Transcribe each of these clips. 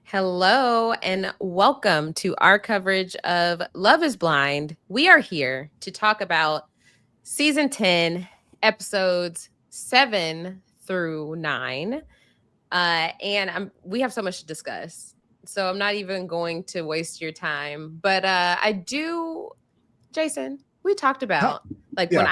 Hello and welcome to our coverage of Love is Blind. We are here to talk about season 10, episodes 7 through 9. We have so much to discuss. So I'm not even going to waste your time. But Jason, we talked Huh. about like Yeah. when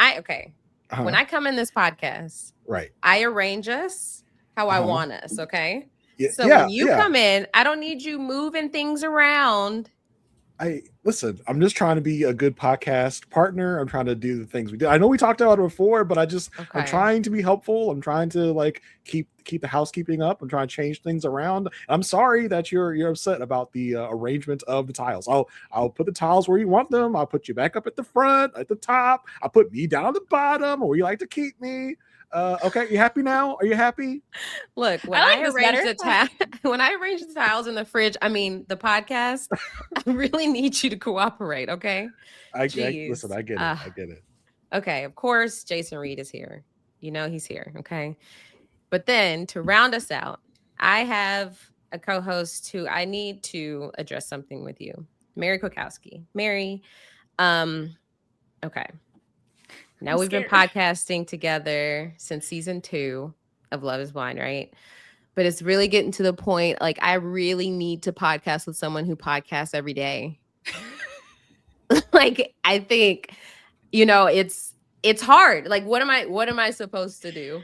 Uh-huh. I come in this podcast, Right. I arrange us how I Uh-huh. want us, okay? Yeah. So when Yeah. you Yeah. come in, I don't need you moving things around. I listen. I'm just trying to be a good podcast partner. I'm trying to do the things we do. I know we talked about it before, but I'm Okay. trying to be helpful. I'm trying to like keep the housekeeping up. I'm trying to change things around. I'm sorry that you're upset about the arrangement of the tiles. I'll put the tiles where you want them. I'll put you back up at the front, at the top. I'll put me down at the bottom, or where you like to keep me. Okay, you happy now? Are you happy? Look, I like this better. when I arrange the tiles in the fridge, I mean the podcast, I really need you to cooperate, okay? I listen. Jeez. I get it. I get it. Okay, of course Jason Reed is here. You know he's here, okay? But then to round us out, I have a co-host who I need to address something with you. Mary Kwiatkowski. Mary, um, okay. Now I'm we've been scared. podcasting together since season 2 of Love is Blind, right? But it's really getting to the point like I really need to podcast with someone who podcasts every day. Like I think it's hard. Like what am I supposed to do?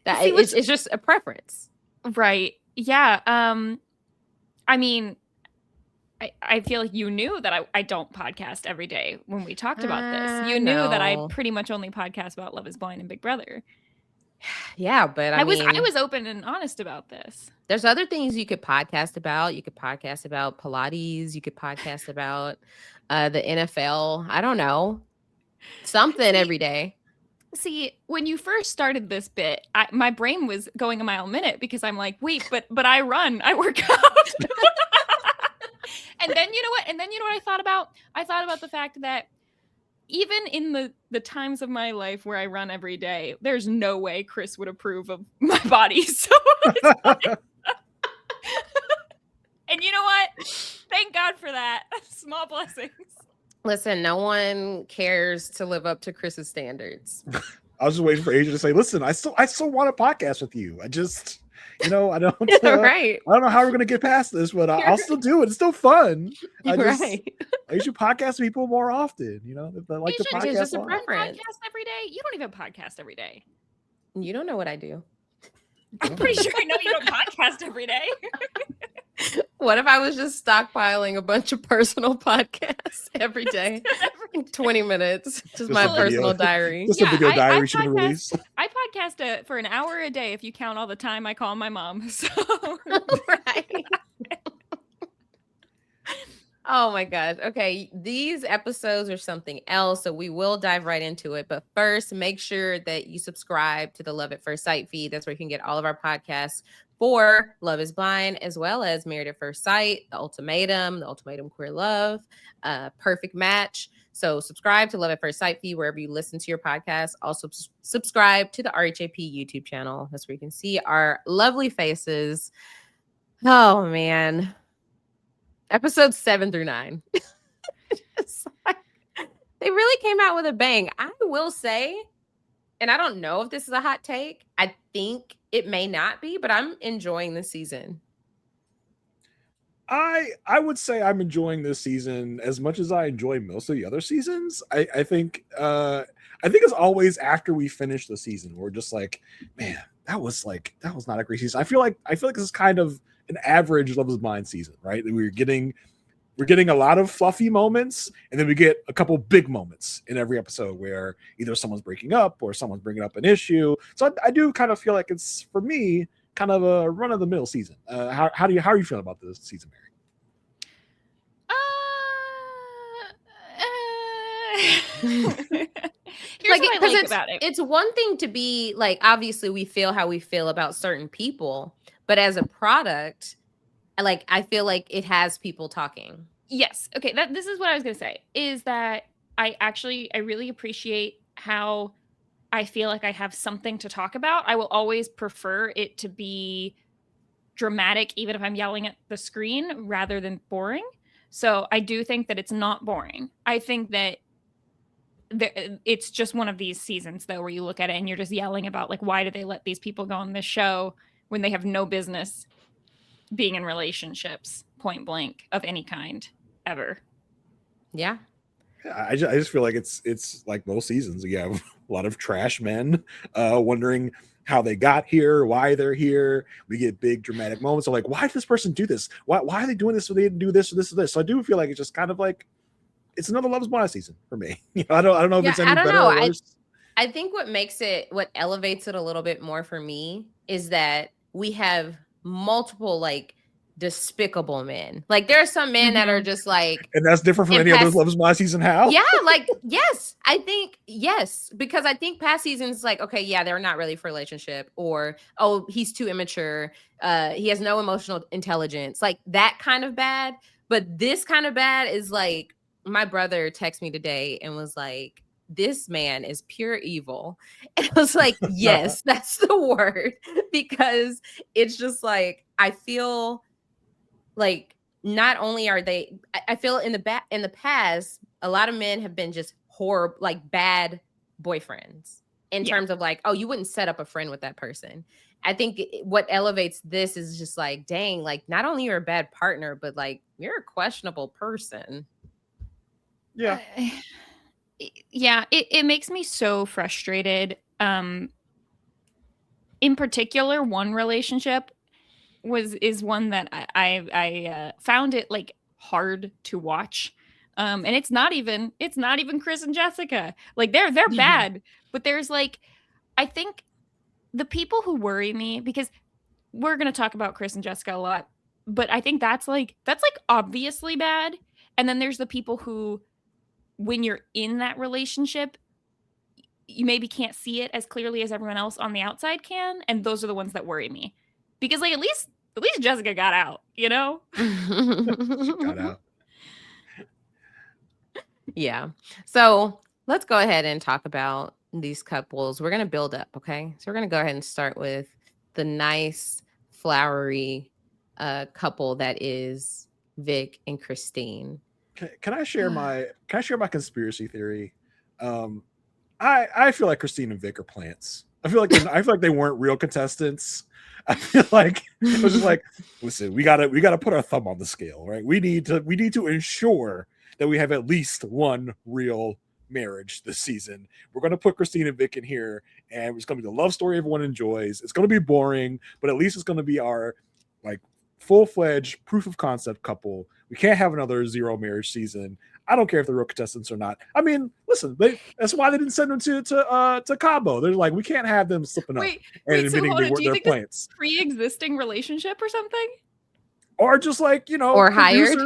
That See what's it's just a preference. right. Yeah. I mean, I feel like you knew that I don't podcast every day when we talked about this. You knew that I No. pretty much only podcast about Love is Blind and Big Brother. Yeah, but I was open and honest about this. there's other things you could podcast about. You could podcast about Pilates. You could podcast about the NFL. I don't know. Something See, every day. see, when you first started this bit, my brain was going a mile a minute because I'm like, wait, but I run, I work out. And then you know what? And then you know what I thought about? I thought about the fact that even in the times of my life where I run every day, there's no way Chris would approve of my body. So and you know what? Thank God for that. Small blessings. Listen, no one cares to live up to Chris's standards. I was just waiting for Asia to say, "Listen, I still want a podcast with you. I just, I don't, Right. I don't know how we're gonna get past this, but I'll still do it. It's still fun. I should podcast with people more often. If they like the Asia, podcast. just a a lot. preference. Podcast every day? You don't even podcast every day. You don't know what I do. I'm pretty sure I know you don't podcast every day. What if I was just stockpiling a bunch of personal podcasts every day? 20 minutes. Just my a video. personal diary. Just a video diary she can podcast, release. I podcast for an hour a day if you count all the time I call my mom. So Right. Oh my gosh. Okay. These episodes are something else. So we will dive right into it. But first, make sure that you subscribe to the Love at First Sight feed. That's where you can get all of our podcasts for Love is Blind, as well as Married at First Sight, The Ultimatum Queer Love, Perfect Match. So subscribe to Love at First Sight feed wherever you listen to your podcast. Also subscribe to the RHAP YouTube channel. That's where you can see our lovely faces. Oh man. Episodes 7 through 9. They really came out with a bang. I will say, and I don't know if this is a hot take. I think it may not be, but I'm enjoying this season. I would say I'm enjoying this season as much as I enjoy most of the other seasons. I think it's always after we finish the season we're just like, man, that was not a great season. I feel like this is kind of an average Love is Blind season, right? We're getting a lot of fluffy moments, and then we get a couple big moments in every episode where either someone's breaking up or someone's bringing up an issue. So I do kind of feel like it's, for me, kind of a run of the mill season. How are you feeling about this season, Mary? Here's what I like about it. It's one thing to be like, obviously we feel how we feel about certain people, but as a product, like I feel like it has people talking. Yes. Okay. This is what I was going to say, is that I really appreciate how I feel like I have something to talk about. I will always prefer it to be dramatic, even if I'm yelling at the screen, rather than boring. So I do think that it's not boring. I think that it's just one of these seasons, though, where you look at it and you're just yelling about, like, why did they let these people go on this show when they have no business being in relationships, point blank, of any kind, ever. Yeah. I just feel like it's like most seasons. You have a lot of trash men wondering how they got here, why they're here. We get big dramatic moments of like, why did this person do this? Why are they doing this so they didn't do this or this or this? So I do feel like it's just kind of like it's another Love Is Blind season for me. I don't know if it's any better or worse. I think what elevates it a little bit more for me is that we have multiple like despicable men. Like there are some men that are just like, and that's different from any other Love Is Blind season. How? Yeah, like yes, I think yes, because I think past seasons like okay, yeah, they're not ready for a relationship, or oh, he's too immature, he has no emotional intelligence, like that kind of bad. But this kind of bad is like my brother texted me today and was like, this man is pure evil. And I was like, yes, that's the word, because it's just like I feel like not only are they, I feel in the past, a lot of men have been just horrible, like bad boyfriends in terms of like, oh, you wouldn't set up a friend with that person. I think what elevates this is just like, dang, like not only you're a bad partner, but like you're a questionable person. Yeah. Yeah, it makes me so frustrated. In particular, one relationship is one that I found it like hard to watch. And it's not even Chris and Jessica. Like they're bad, but there's like, I think the people who worry me, because we're going to talk about Chris and Jessica a lot, but I think that's like obviously bad. And then there's the people who, when you're in that relationship, you maybe can't see it as clearly as everyone else on the outside can. And those are the ones that worry me, because like, at least Jessica got out, you know? Got out. Yeah. So let's go ahead and talk about these couples. We're going to build up. Okay. So we're going to go ahead and start with the nice, flowery couple that is Vic and Christine. Can I share my conspiracy theory? I feel like Christine and Vic are plants. I feel like they weren't real contestants. I feel like it was just like, listen, we gotta put our thumb on the scale, right? We need to ensure that we have at least one real marriage this season. We're gonna put Christine and Vic in here, and it's gonna be the love story everyone enjoys. It's gonna be boring, but at least it's gonna be our like full-fledged proof of concept couple. We can't have another zero marriage season. I don't care if they're real contestants or not. I mean, listen, that's why they didn't send them to Cabo. They're like, we can't have them slipping up and admitting their plants. Pre-existing relationship or something? Or just like, you know, or hired.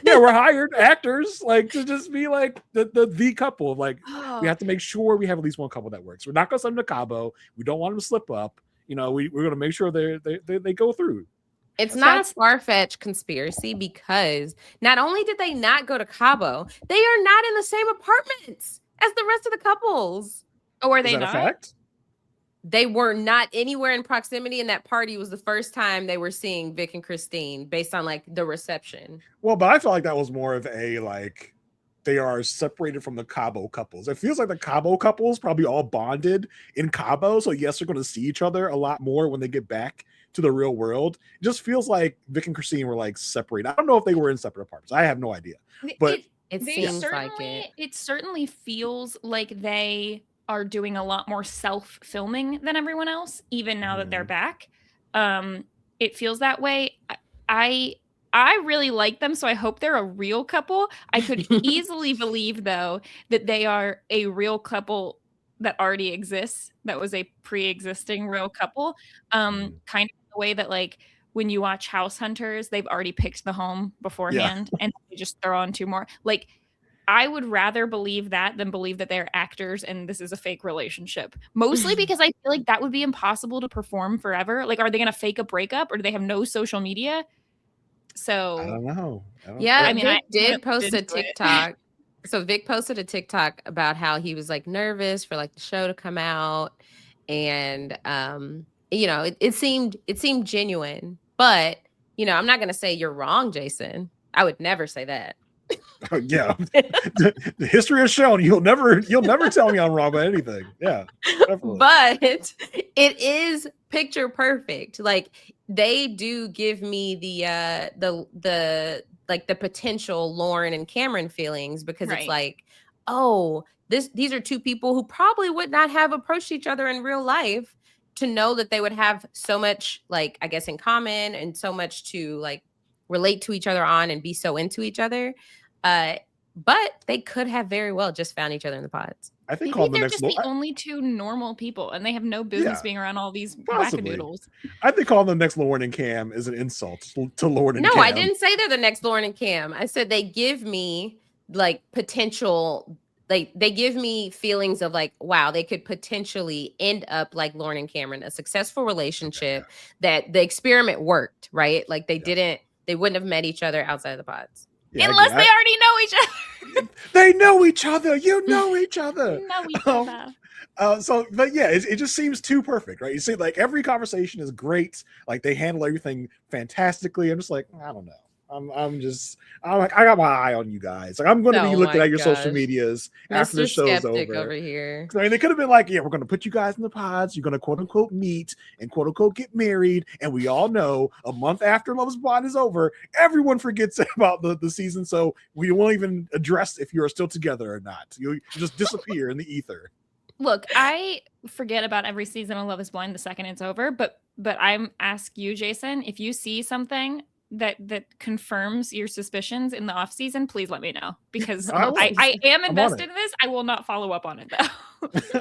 Yeah, we're hired actors, like to just be like the couple. Like we have to make sure we have at least one couple that works. We're not gonna send them to Cabo. We don't want them to slip up. You know, we're gonna make sure they go through. It's not a far-fetched conspiracy, because not only did they not go to Cabo, they are not in the same apartments as the rest of the couples. Oh, are they not? A fact? They were not anywhere in proximity, and that party was the first time they were seeing Vic and Christine based on like the reception. Well, but I felt like that was more of a like they are separated from the Cabo couples. It feels like the Cabo couples probably all bonded in Cabo, so yes, they're going to see each other a lot more when they get back to the real world. It just feels like Vic and Christine were like separated. I don't know if they were in separate apartments. I have no idea. But it seems like it. It certainly feels like they are doing a lot more self-filming than everyone else, even now that they're back. It feels that way. I really like them, so I hope they're a real couple. I could easily believe, though, that they are a real couple that already exists, that was a pre-existing real couple. Kind of the way that, like, when you watch House Hunters, they've already picked the home beforehand, and they just throw on two more. Like, I would rather believe that than believe that they're actors and this is a fake relationship. Mostly because I feel like that would be impossible to perform forever. Like, are they going to fake a breakup, or do they have no social media? So I don't know. I mean, Vic did post a TikTok. So Vic posted a TikTok about how he was like nervous for like the show to come out, and you know, it seemed genuine. But, you know, I'm not going to say you're wrong, Jason. I would never say that. Yeah. The history has shown you'll never tell me I'm wrong about anything. Yeah, definitely. But it is picture perfect. Like, they do give me the like the potential Lauren and Cameron feelings, because it's like, oh, these are two people who probably would not have approached each other in real life, to know that they would have so much, like, I guess, in common, and so much to like relate to each other on and be so into each other. But they could have very well just found each other in the pods. I think maybe they're just the only two normal people, and they have no business being around all these wackadoodles. I think calling them next Lauren and Cam is an insult to Lauren and Cam. No, I didn't say they're the next Lauren and Cam. I said they give me like potential. Like, they give me feelings of like, wow, they could potentially end up like Lauren and Cameron, a successful relationship, that the experiment worked, right? Like, they wouldn't have met each other outside of the pods. Yeah, unless they already know each other. They know each other. You know each other. Know each other. So, but yeah, it just seems too perfect, right? You see, like, every conversation is great. Like, they handle everything fantastically. I'm just like, I don't know. I'm like, I got my eye on you guys. Like, I'm going to be looking at your social medias after the show's over. Over here. I mean, they could have been like, yeah, we're going to put you guys in the pods. You're going to quote unquote meet and quote unquote get married. And we all know a month after Love is Blind is over, everyone forgets about the season. So we won't even address if you're still together or not. You just disappear in the ether. Look, I forget about every season of Love is Blind the second it's over. But I'm ask you, Jason, if you see something that confirms your suspicions in the off season, please let me know, because I am invested in this. I will not follow up on it though.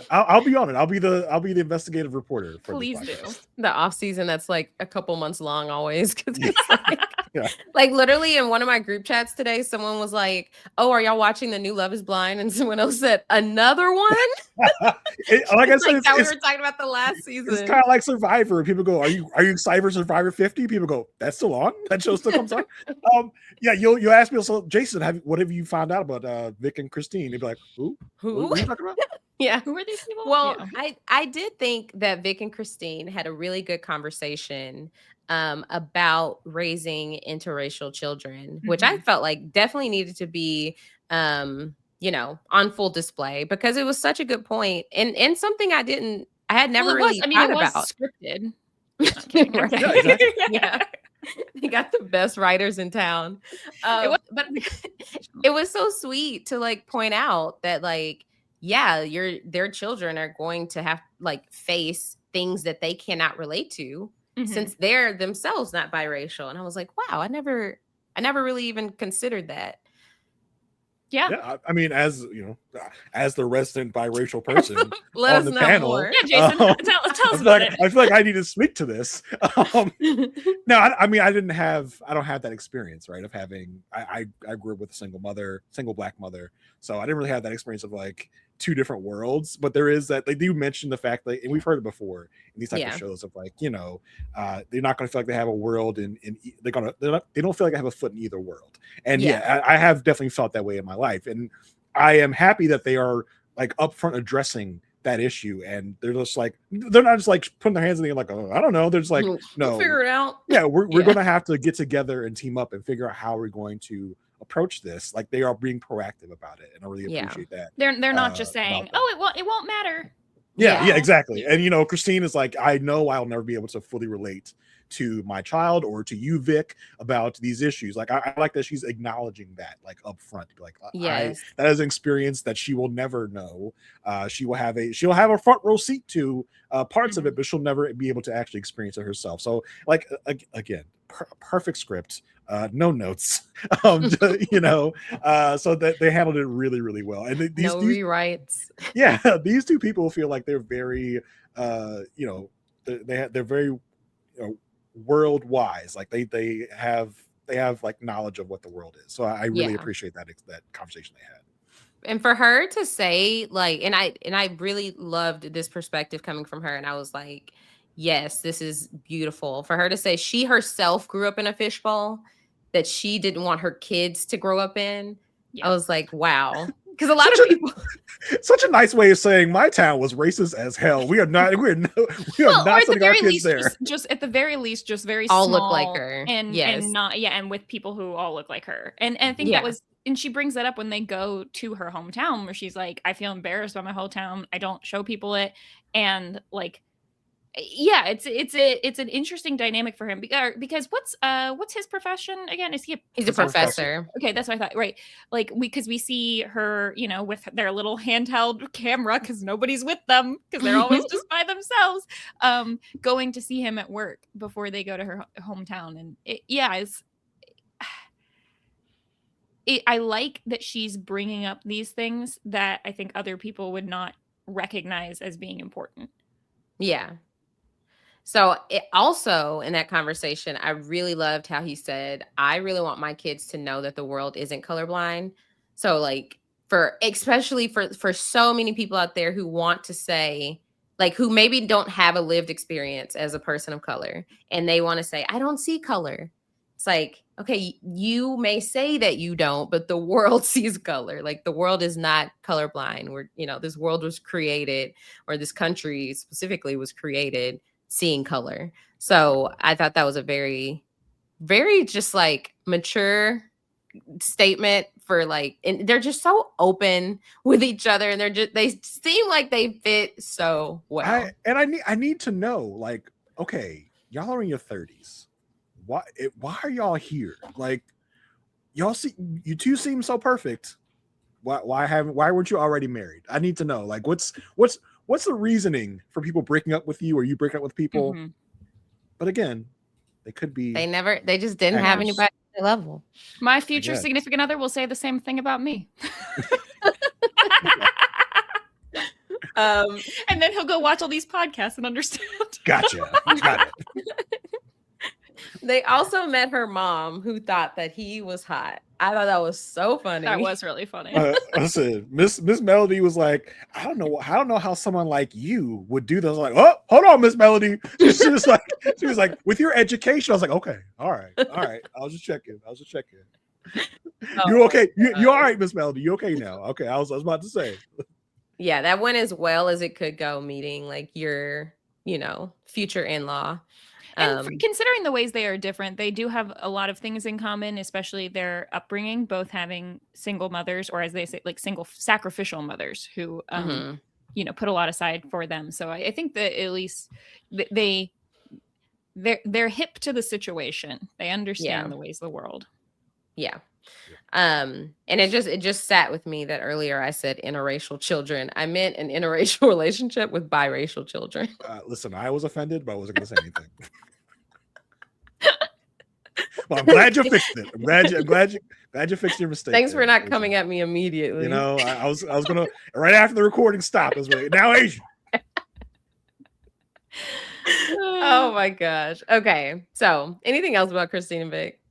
I'll be on it. I'll be the investigative reporter. Please do. The off season that's like a couple months long always, because it's like, like, literally in one of my group chats today, someone was like, "Oh, are y'all watching the new Love is Blind?" And someone else said, "Another one." Like I said, like we were talking about the last season. It's kind of like Survivor. People go, "Are you excited for Survivor 50?" People go, "That's still on. That show still comes on." Yeah, you'll ask me, so Jason, what have you found out about Vic and Christine? They'd be like, "Who? What are you talking about?" Yeah. Who are these people? Well, I did think that Vic and Christine had a really good conversation about raising interracial children, which I felt like definitely needed to be, you know, on full display, because it was such a good point, and something I had never really thought about. Scripted. Right. Yeah, exactly. Yeah. They got the best writers in town. But it was so sweet to like point out that, like, yeah, their children are going to have like face things that they cannot relate to, since they're themselves not biracial. And I was like, wow, I never really even considered that. Yeah. I mean, as you know, as the resident biracial person Let on us the know panel, more. Yeah, Jason, tell us about it. I feel like I need to speak to this. No, I mean, I don't have that experience, right? Of having, I grew up with a single black mother, so I didn't really have that experience of like two different worlds. But there is that, they do mention the fact that, and we've heard it before in these types of shows, of like, you know, they're not going to feel like they have a world in they don't feel like they have a foot in either world. And I have definitely felt that way in my life, and I am happy that they are like upfront addressing that issue, and they're just like, they're not just like putting their hands in the air like, oh, I don't know. They're just like, no, we'll figure it out. Yeah, we're going to have to get together and team up and figure out how we're going to approach this. Like, they are being proactive about it, and I really appreciate that. They're not just saying, oh, it won't matter. Yeah, exactly. And you know, Christine is like, I know I'll never be able to fully relate to my child or to you, Vic, about these issues. Like, I like that she's acknowledging that, like, up front, to be like, that is an experience that she will never know. She'll have a front row seat to parts of it, but she'll never be able to actually experience it herself. So, like, again, perfect script, no notes, you know, so that they handled it really, really well. And these rewrites. Yeah, these two people feel like they're very, you know, they're very, you know, world wise. Like they have like knowledge of what the world is. So I really appreciate that conversation they had. And for her to say, like, and I really loved this perspective coming from her, and I was like, yes, this is beautiful. For her to say she herself grew up in a fishbowl that she didn't want her kids to grow up in. I was like, wow. because a lot of people. Such a nice way of saying my town was racist as hell. We are not. We are not sending our kids there. Just at the very least, just very all small look like her, and not and with people who all look like her. And I think that was, and she brings that up when they go to her hometown, where she's like, I feel embarrassed by my hometown. I don't show people it, and like. Yeah, it's an interesting dynamic for him because what's his profession again? Is he he's a professor? Okay, that's what I thought. Right, like because we see her, with their little handheld camera because nobody's with them because they're always just by themselves, going to see him at work before they go to her hometown, and I like that she's bringing up these things that I think other people would not recognize as being important. Yeah. So it also in that conversation, I really loved how he said, I really want my kids to know that the world isn't colorblind. So like especially for so many people out there who want to say, like, who maybe don't have a lived experience as a person of color, and they want to say, I don't see color. It's like, okay, you may say that you don't, but the world sees color. Like the world is not colorblind. This world was created, or this country specifically was created seeing color. So I thought that was a very, very just like mature statement for like, and they're just so open with each other, and they seem like they fit so well. I need to know, like, okay, y'all are in your 30s. Why are y'all here? Like, you two seem so perfect. Why weren't you already married? I need to know, like, what's the reasoning for people breaking up with you, or you breaking up with people? Mm-hmm. But again, they could be. They just didn't have anybody at their level. My future significant other will say the same thing about me. And then he'll go watch all these podcasts and understand. Gotcha. Got it. They also met her mom, who thought that he was hot. I thought that was so funny. That was really funny. Listen, Miss Melody was like, I don't know how someone like you would do this. I was like, oh, hold on, Miss Melody. She was like, with your education. I was like, okay, all right. I was just checking. You okay? You all right, Miss Melody? You okay now? Okay, I was about to say. Yeah, that went as well as it could go, meeting like your, future in-law. And considering the ways they are different, they do have a lot of things in common, especially their upbringing, both having single mothers, or as they say, like single sacrificial mothers who, put a lot aside for them. So I think that at least they're hip to the situation. They understand the ways of the world. Yeah. And it just sat with me that earlier I said interracial children. I meant an interracial relationship with biracial children. Listen, I was offended, but I wasn't going to say anything. Well, I'm glad you fixed it. I'm glad you fixed your mistake. Thanks for not coming at me immediately. I was gonna right after the recording stopped. I was like, now Aysha. Oh my gosh. Okay. So anything else about Christine and Vic?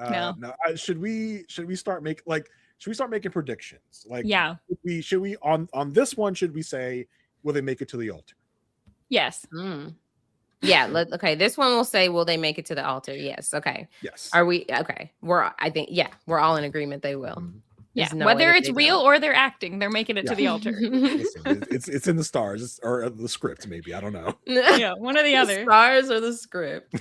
No. Should we start making predictions? Like, should we on this one, should we say, will they make it to the altar? Yes. Yeah. Okay. This one will say, will they make it to the altar? Yes. Okay. Yes. Are we okay? We're all in agreement they will. Mm-hmm. Yeah. No, whether it's real or they're acting, they're making it to the altar. Listen, it's in the stars or the script, maybe. I don't know. Yeah, one or the other. The stars or the script.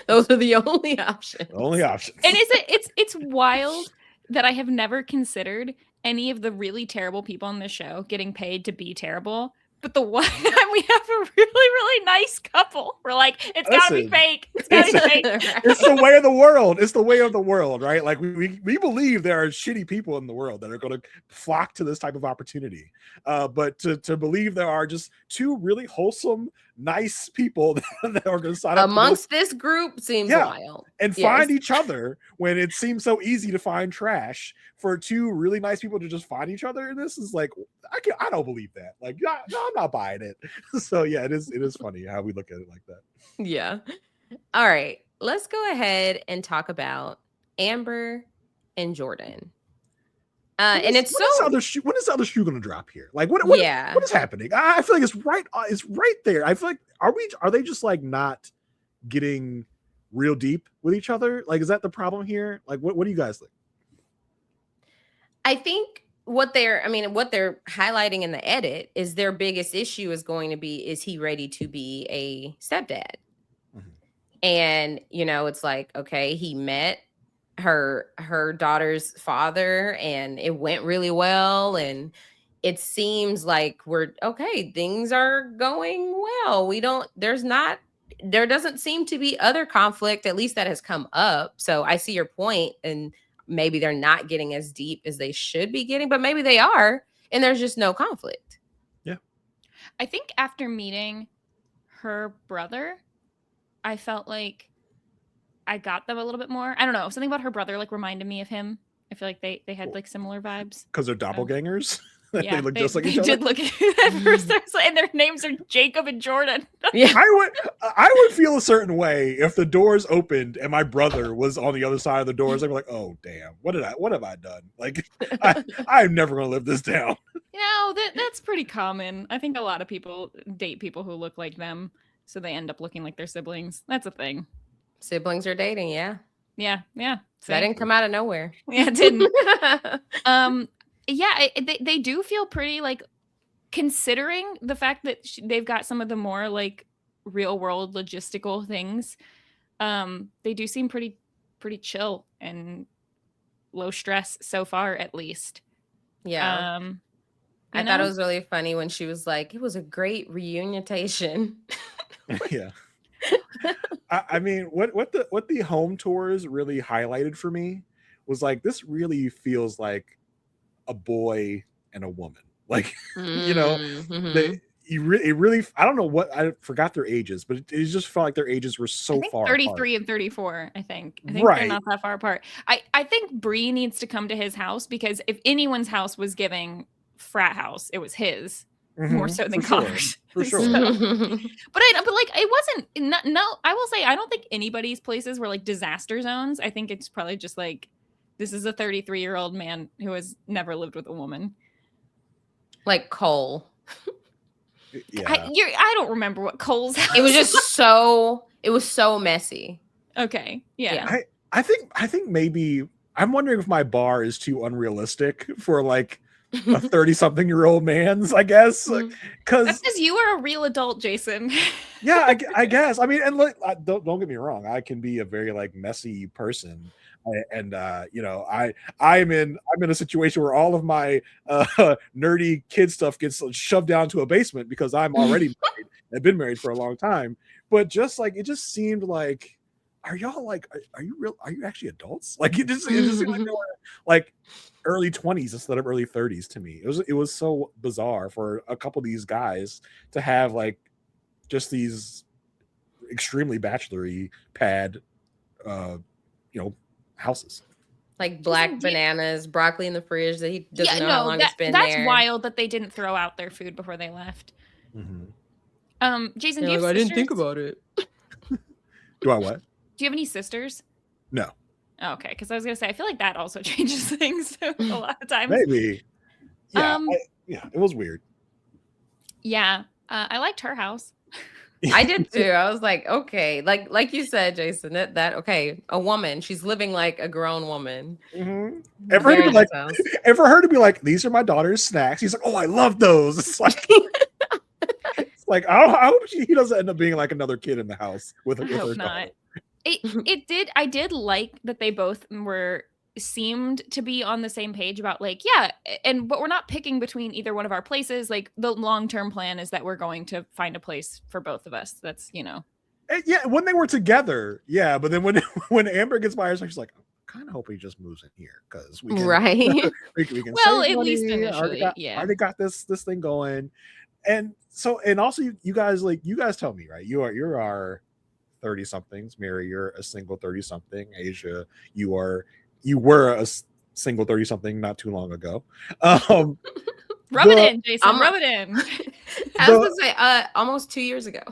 Those are the only options. And it's wild that I have never considered any of the really terrible people on this show getting paid to be terrible. But the one time we have a really, really nice couple, we're like, it's gotta be fake. It's gotta be fake. It's the way of the world. It's the way of the world, right? Like we believe there are shitty people in the world that are going to flock to this type of opportunity. But to believe there are just two really wholesome, nice people that are going to sign up amongst this group seems wild. And find each other when it seems so easy to find trash, for two really nice people to just find each other. And this is like, I don't believe that. Like, no, I'm not buying it. So yeah, it is funny how we look at it like that. Yeah. All right. Let's go ahead and talk about Amber and Jordan. When is the other shoe going to drop here? Like, what is happening? I feel like it's right there. I feel like, are they just like not getting real deep with each other? Like, is that the problem here? Like, what do you guys think? I think what they're highlighting in the edit is their biggest issue is going to be, is he ready to be a stepdad? Mhm. And it's like, okay, he met her daughter's father and it went really well, and it seems like we're okay, things are going well. There doesn't seem to be other conflict, at least that has come up. So I see your point, and maybe they're not getting as deep as they should be getting, but maybe they are, and there's just no conflict. Yeah. I think after meeting her brother, I felt like I got them a little bit more. I don't know. Something about her brother like reminded me of him. I feel like they had like similar vibes. Because they're doppelgangers. Yeah, they look just like each other. They did look at first, and their names are Jacob and Jordan. Yeah. I would feel a certain way if the doors opened and my brother was on the other side of the doors. I'd be like, oh damn, what have I done? Like, I'm never gonna live this down. That's pretty common. I think a lot of people date people who look like them, so they end up looking like their siblings. That's a thing. Siblings are dating, yeah. Yeah. So that didn't come out of nowhere. Yeah, it didn't. Yeah, they do feel pretty, like, considering the fact that they've got some of the more like real world logistical things. They do seem pretty chill and low stress so far, at least. Yeah. I thought it was really funny when she was like, it was a great reunitation. Yeah. I mean, what the home tours really highlighted for me was like, this really feels like a boy and a woman. Like, it really, I don't know what, I forgot their ages, but it just felt like their ages were so far 33 apart. and 34, I think Right. They're not that far apart. I think Bree needs to come to his house, because if anyone's house was giving frat house, it was his. More so than Connor's. For sure. But like, it wasn't, I will say, I don't think anybody's places were like disaster zones. I think it's probably just like, this is a 33-year-old man who has never lived with a woman. Like Cole. Yeah. I don't remember what Cole's house. It was just so messy. Okay. Yeah. I think maybe, I'm wondering if my bar is too unrealistic for like a 30-something-year-old man's, I guess, because that's because you are a real adult, Jason. Yeah, I guess. I mean, and look, don't get me wrong, I can be a very like messy person, and I'm in a situation where all of my nerdy kid stuff gets shoved down to a basement because I'm already married and been married for a long time. But just like, it just seemed like, are y'all like, are you actually adults? Like, it just seemed like they were like early 20s instead of early 30s to me. It was so bizarre for a couple of these guys to have like just these extremely bachelory pad houses. Like black bananas, broccoli in the fridge that he doesn't know how long it's been that's there. wild that they didn't throw out their food before they left. Jason, do you have I didn't think about it. Do I what? Do you have any sisters? No. Oh, okay, because I was gonna say, I feel like that also changes things a lot of times. Maybe. Yeah. It was weird. Yeah. I liked her house. I did too. I was like, okay, like you said, Jason, that okay, a woman, she's living like a grown woman. And for her to be like, these are my daughter's snacks. He's like, oh, I love those. It's like, I hope he doesn't end up being like another kid in the house with her daughter. I did like that they both seemed to be on the same page about like, but we're not picking between either one of our places. Like, the long-term plan is that we're going to find a place for both of us. That's, Yeah, when they were together, yeah, but then when Amber gets by herself, she's like, I kind of hope he just moves in here because we can, we can well, save at money. least initially, already got this thing going. And so, and also you guys tell me, right? You're our 30-somethings. Mary, you're a single 30-something. Aysha, you were a single 30-something not too long ago. Rub it in, Jason. Rub it in. I was gonna say almost 2 years ago.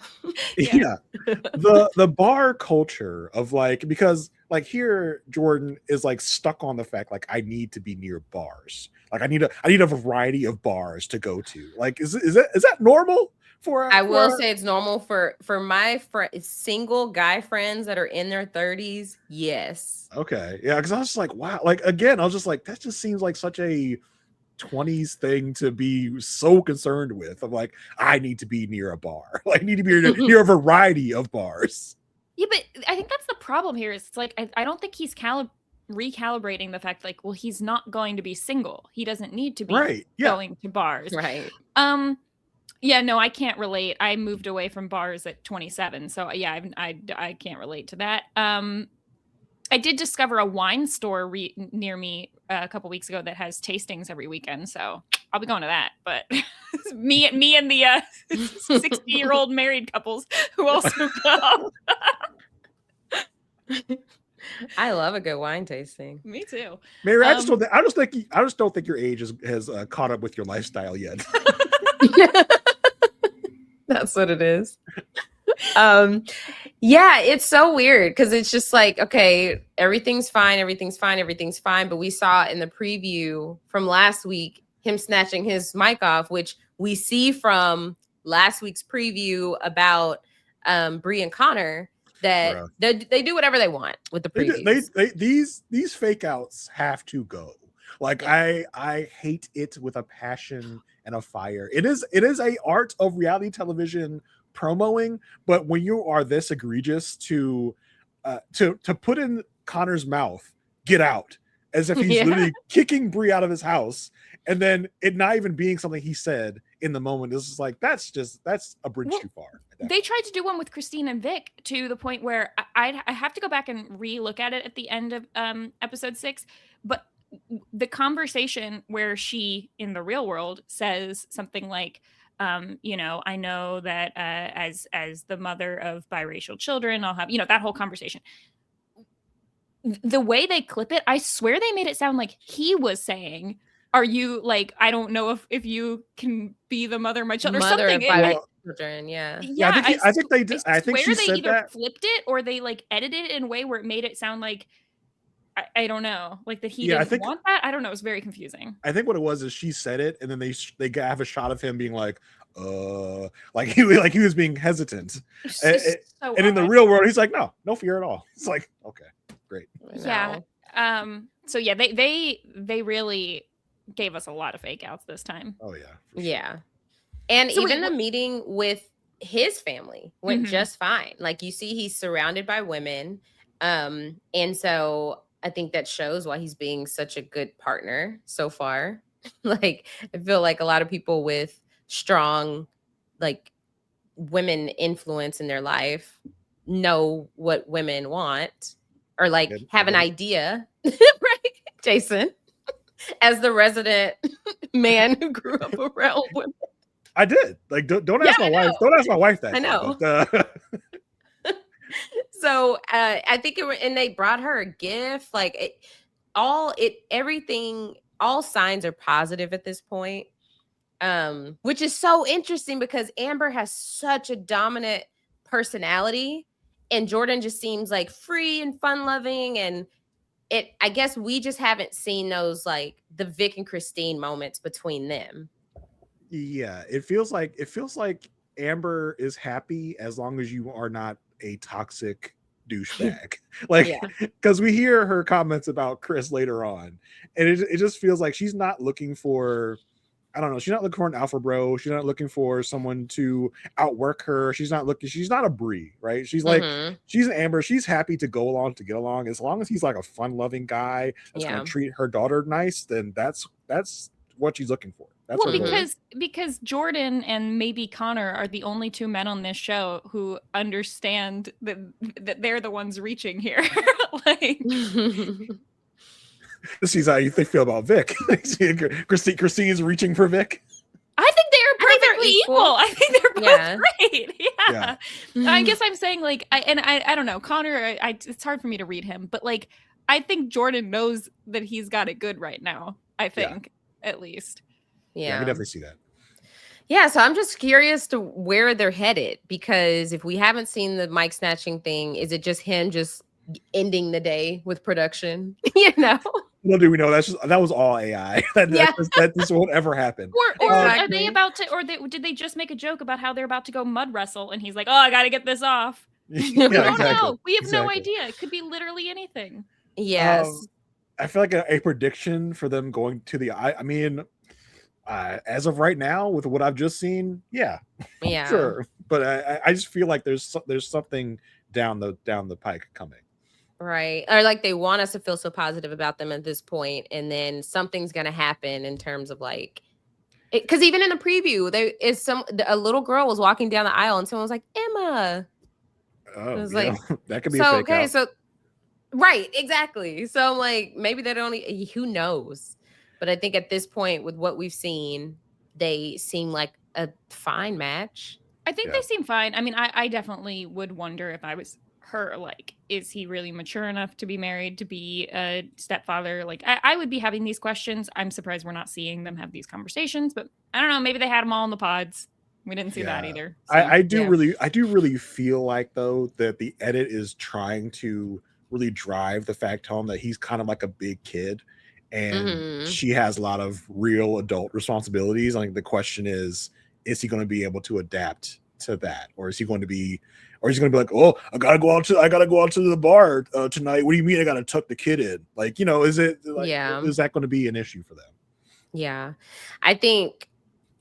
Yeah. The bar culture of like, because like here Jordan is like stuck on the fact like, I need to be near bars. Like I need a variety of bars to go to. Like is that normal? I will say it's normal for my single guy friends that are in their 30s. Yes. Okay. Yeah, because I was just like, wow. Like again, I was just like, that just seems like such a 20s thing to be so concerned with. Of like, I need to be near a bar. Like, I need to be near a variety of bars. Yeah, but I think that's the problem here. Is it's like I don't think he's recalibrating the fact like, well, he's not going to be single. He doesn't need to be going to bars. Right. Yeah, no, I can't relate. I moved away from bars at 27, so yeah, I can't relate to that. I did discover a wine store near me a couple weeks ago that has tastings every weekend, so I'll be going to that. But me and the 60-year-old married couples who also go. I love a good wine tasting. Me too. Mary, I just don't think your age has caught up with your lifestyle yet. That's what it is. Yeah, it's so weird because it's just like, okay, everything's fine, but we saw in the preview from last week him snatching his mic off, which we see from last week's preview about Bree and Connor, that they do whatever they want with the previews. These fake outs have to go. Like, I hate it with a passion and a fire. It is a art of reality television promoing, but when you are this egregious to put in Connor's mouth, get out, as if he's literally kicking Bree out of his house, and then it not even being something he said in the moment, this is like, that's a bridge too far. They tried to do one with Christine and Vic to the point where I have to go back and re-look at it at the end of episode 6, but the conversation where she in the real world says something like, I know that as the mother of biracial children, I'll have, that whole conversation. The way they clip it, I swear they made it sound like he was saying, are you like, I don't know if you can be the mother of my children or something. Children, yeah. I think they did. I think she they said either that. flipped it or they like edited it in a way where it made it sound like, I don't know, like that he didn't want that. I don't know. It was very confusing. I think what it was is she said it, and then they have a shot of him being like he was being hesitant, and in the real world, he's like, no fear at all. It's like, okay, great. Yeah. So yeah, they really gave us a lot of fake outs this time. Oh yeah. Yeah. And so even the meeting with his family went just fine. Like, you see, he's surrounded by women, and so I think that shows why he's being such a good partner so far. Like, I feel like a lot of people with strong, like, women influence in their life know what women want, or like have an idea, right, Jason? As the resident man who grew up around women. I did. Like, don't ask my wife. Don't ask my wife that. I know. So I think and they brought her a gift. Like, everything, all signs are positive at this point, which is so interesting because Amber has such a dominant personality, and Jordan just seems like free and fun loving. And I guess we just haven't seen those, like, the Vic and Christine moments between them. Yeah, it feels like Amber is happy as long as you are not a toxic douchebag. Like, because we hear her comments about Chris later on, and it just feels like she's not looking for, I don't know, she's not looking for an alpha bro. She's not looking for someone to outwork her. She's not a Brie, right? She's like, she's an Amber. She's happy to go along to get along. As long as he's like a fun loving guy that's going to treat her daughter nice, then that's what she's looking for. That's because Jordan and maybe Connor are the only two men on this show who understand that they're the ones reaching here. Like, this is how you feel about Vic. Christine's reaching for Vic. I think they are perfectly equal. I think they're both great. Yeah. I guess I'm saying, like, I don't know, Connor. It's hard for me to read him, but like, I think Jordan knows that he's got it good right now. I think at least. Yeah, we definitely see that. Yeah, so I'm just curious to where they're headed, because if we haven't seen the mic snatching thing, is it just him just ending the day with production? Little do we know that was all AI. that this won't ever happen. Or are they about to? Or did they just make a joke about how they're about to go mud wrestle, and he's like, "Oh, I got to get this off." We don't know. We have no idea. It could be literally anything. Yes. I feel like a prediction for them going to the. I mean, As of right now, with what I've just seen, yeah, Yeah. sure. But I just feel like there's something down the pike coming. Right. Or like they want us to feel so positive about them at this point, and then something's gonna happen in terms of like, because even in the preview, a little girl was walking down the aisle and someone was like, Emma. It Oh, was yeah, like, that could be a so fake okay, out. so right, exactly. So I'm like, maybe they don't. Who knows? But I think at this point, with what we've seen, they seem like a fine match. I think Yeah. they seem fine. I mean, I definitely would wonder if I was her, like, is he really mature enough to be married, to be a stepfather? Like, I would be having these questions. I'm surprised we're not seeing them have these conversations, but I don't know. Maybe they had them all in the pods. We didn't see that either. So. I do Yeah. really feel like, though, that the edit is trying to really drive the fact home that he's kind of like a big kid, and Mhm. she has a lot of real adult responsibilities. I think the question is he going to be able to adapt to that, or is he going to be like, oh, I gotta go out to the bar tonight. What do you mean I gotta tuck the kid in? Like, is it like, Yeah. is that going to be an issue for them? Yeah. I think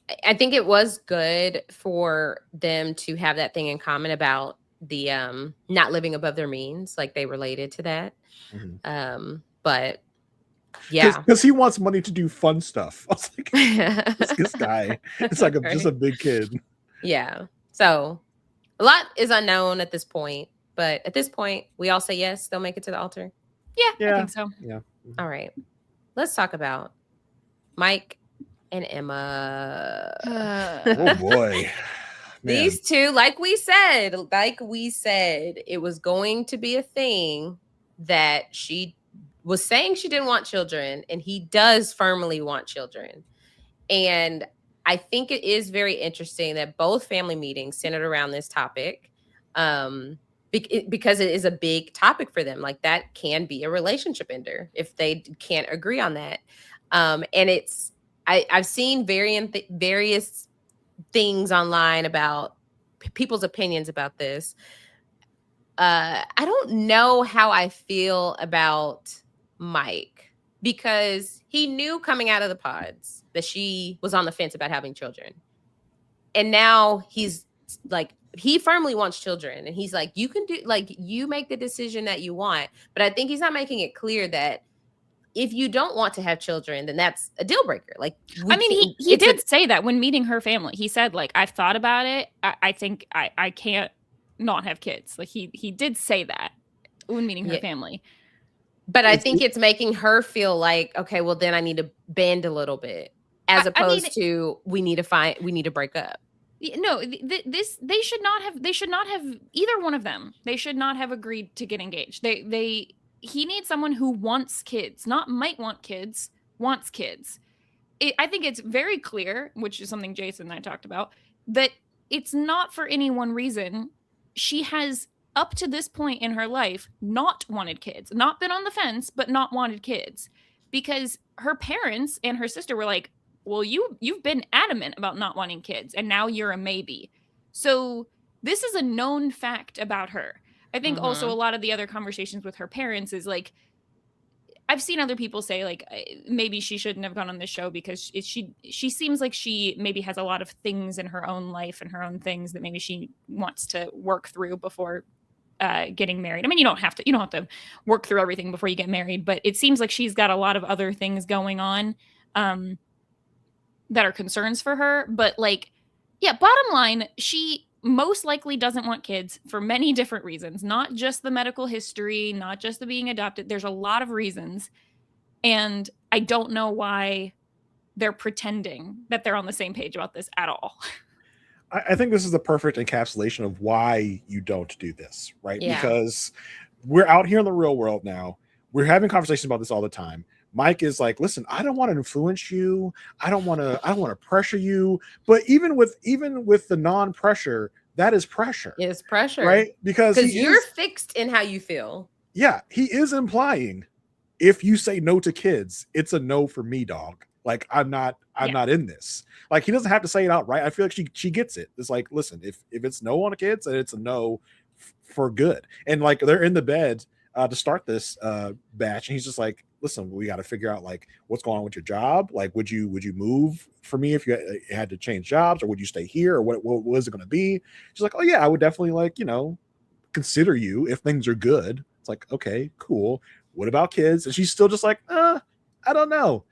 it was good for them to have that thing in common about the not living above their means, like they related to that. But yeah. Because he wants money to do fun stuff. I was like, this guy, it's like just a big kid. Yeah. So a lot is unknown at this point, but at this point, we all say yes, they'll make it to the altar. Yeah, I think so. Yeah. All right. Let's talk about Mike and Emma. Oh boy. Man. These two, like we said, it was going to be a thing that she was saying she didn't want children, and he does firmly want children. And I think it is very interesting that both family meetings centered around this topic, because it is a big topic for them. Like, that can be a relationship ender if they can't agree on that. And I've seen various things online about people's opinions about this. I don't know how I feel about Mike, because he knew coming out of the pods that she was on the fence about having children. And now he's like, he firmly wants children. And he's like, you can do, like, you make the decision that you want. But I think he's not making it clear that if you don't want to have children, then that's a deal breaker. Like, I mean, he did say that when meeting her family. He said, like, I've thought about it. I think I can't not have kids. Like, he did say that when meeting her family. But I think it's making her feel like, okay, well, then I need to bend a little bit, as opposed to we need to break up. No, they should not have either one of them. They should not have agreed to get engaged. He needs someone who wants kids, not might want kids, wants kids. I think it's very clear, which is something Jason and I talked about, that it's not for any one reason. She has, up to this point in her life, not wanted kids, not been on the fence, but not wanted kids, because her parents and her sister were like, well, you've been adamant about not wanting kids, and now you're a maybe. So this is a known fact about her. I think also a lot of the other conversations with her parents is like, I've seen other people say, like, maybe she shouldn't have gone on this show because she seems like she maybe has a lot of things in her own life and her own things that maybe she wants to work through before getting married. I mean, you don't have to work through everything before you get married, but it seems like she's got a lot of other things going on that are concerns for her. But, like, yeah, bottom line, she most likely doesn't want kids for many different reasons, not just the medical history, not just the being adopted. There's a lot of reasons. And I don't know why they're pretending that they're on the same page about this at all. I think this is the perfect encapsulation of why you don't do this, right? Yeah. Because we're out here in the real world now. We're having conversations about this all the time. Mike is like, listen, I don't want to influence you. I don't want to pressure you. But even with the non-pressure, that is pressure. It's pressure. Right? Because you're fixed in how you feel. Yeah. He is implying, if you say no to kids, it's a no for me, dog. Like, I'm not in this. Like, he doesn't have to say it outright. I feel like she gets it. It's like, listen, if it's no on the kids, then it's a no for good. And, like, they're in the bed to start this batch, and he's just like, listen, we got to figure out like what's going on with your job. Like, would you move for me if you had to change jobs, or would you stay here, or what was it going to be? She's like, oh yeah, I would definitely like, consider you if things are good. It's like, okay, cool. What about kids? And she's still just like, I don't know.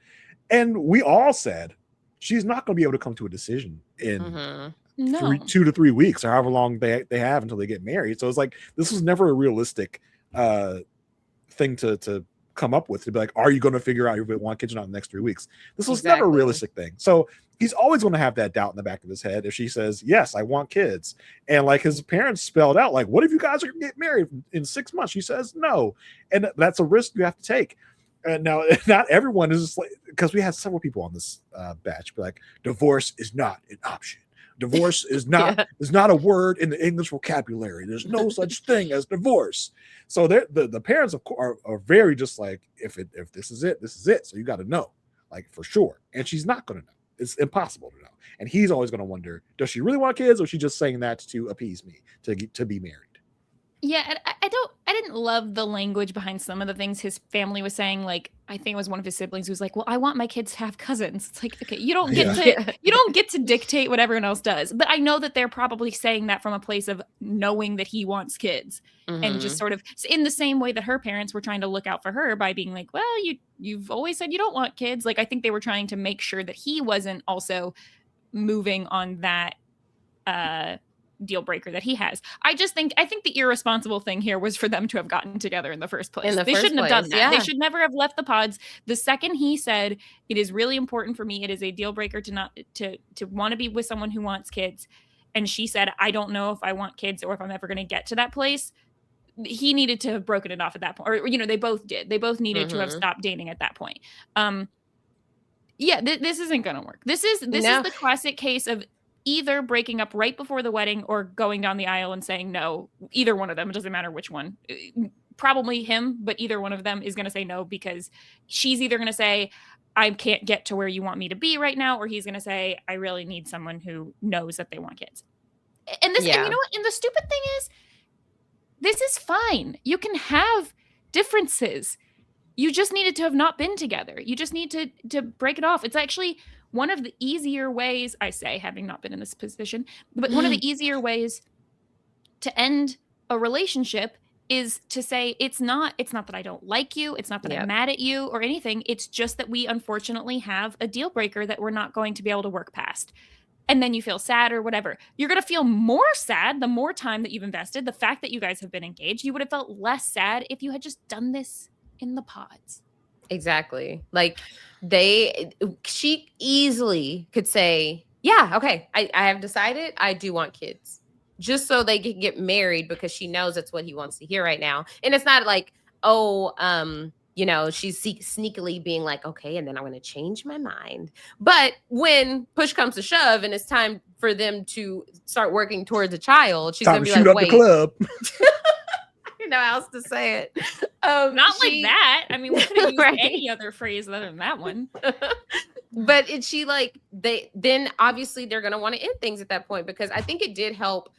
And we all said she's not going to be able to come to a decision in 2 to 3 weeks, or however long they have until they get married. So it's like, this was never a realistic thing to come up with, to be like, are you going to figure out if you want kids or not in the next 3 weeks? This was never a realistic thing. So he's always going to have that doubt in the back of his head if she says, yes, I want kids. And like his parents spelled out, like, what if you guys are going to get married in 6 months? She says no. And that's a risk you have to take. Now, not everyone is just like, because we had several people on this batch be like, divorce is not an option. Divorce is not is not a word in the English vocabulary. There's no such thing as divorce. So the parents of course are very just like, if this is it, this is it. So you got to know, like, for sure. And she's not going to know. It's impossible to know. And he's always going to wonder, does she really want kids, or is she just saying that to appease me, to be married? Yeah, I didn't love the language behind some of the things his family was saying. Like, I think it was one of his siblings who was like, well, I want my kids to have cousins. It's like, okay, you don't get to dictate what everyone else does. But I know that they're probably saying that from a place of knowing that he wants kids, and just sort of in the same way that her parents were trying to look out for her by being like, well, you've always said you don't want kids. Like, I think they were trying to make sure that he wasn't also moving on that deal breaker that he has. I think the irresponsible thing here was for them to have gotten together in the first place. They shouldn't have done that. Yeah. They should never have left the pods. The second he said, it is really important for me, it is a deal breaker to not to want to be with someone who wants kids, and she said, I don't know if I want kids or if I'm ever going to get to that place, he needed to have broken it off at that point. Or they both did. They both needed to have stopped dating at that point. This isn't going to work. This is the classic case of either breaking up right before the wedding or going down the aisle and saying no. Either one of them, it doesn't matter which one. Probably him, but either one of them is going to say no, because she's either going to say, I can't get to where you want me to be right now, or he's going to say, I really need someone who knows that they want kids. And and you know what? And the stupid thing is, this is fine. You can have differences. You just needed to have not been together. You just need to break it off. It's actually one of the easier ways, I say, having not been in this position, but one of the easier ways to end a relationship is to say, it's not that I don't like you. It's not that I'm mad at you or anything. It's just that we unfortunately have a deal breaker that we're not going to be able to work past. And then you feel sad or whatever. You're going to feel more sad the more time that you've invested. The fact that you guys have been engaged, you would have felt less sad if you had just done this in the pods. Exactly. Like, she easily could say, yeah, okay, I have decided I do want kids, just so they can get married, because she knows that's what he wants to hear right now. And it's not like, she's sneakily being like, okay, and then I'm going to change my mind. But when push comes to shove and it's time for them to start working towards a child, she's going to be like, wait. Shoot up the club. You know how else to say it. Not like that. I mean, we could have used any other phrase other than that one. But then obviously they're going to want to end things at that point, because I think it did help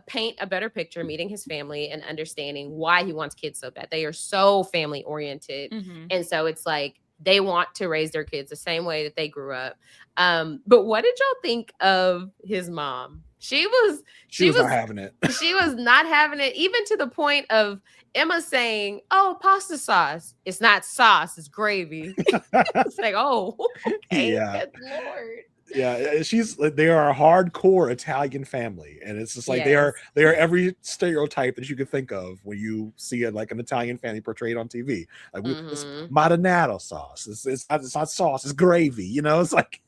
paint a better picture, meeting his family and understanding why he wants kids so bad. They are so family oriented. And so it's like, they want to raise their kids the same way that they grew up. But what did y'all think of his mom? She was not having it. She was not having it, even to the point of Emma saying, oh, pasta sauce. It's not sauce, it's gravy. It's like, oh, okay, good Lord. Yeah, they are a hardcore Italian family, and it's just like they are every stereotype that you could think of when you see an Italian family portrayed on TV. Like, it's marinara sauce. It's not sauce, it's gravy. It's like,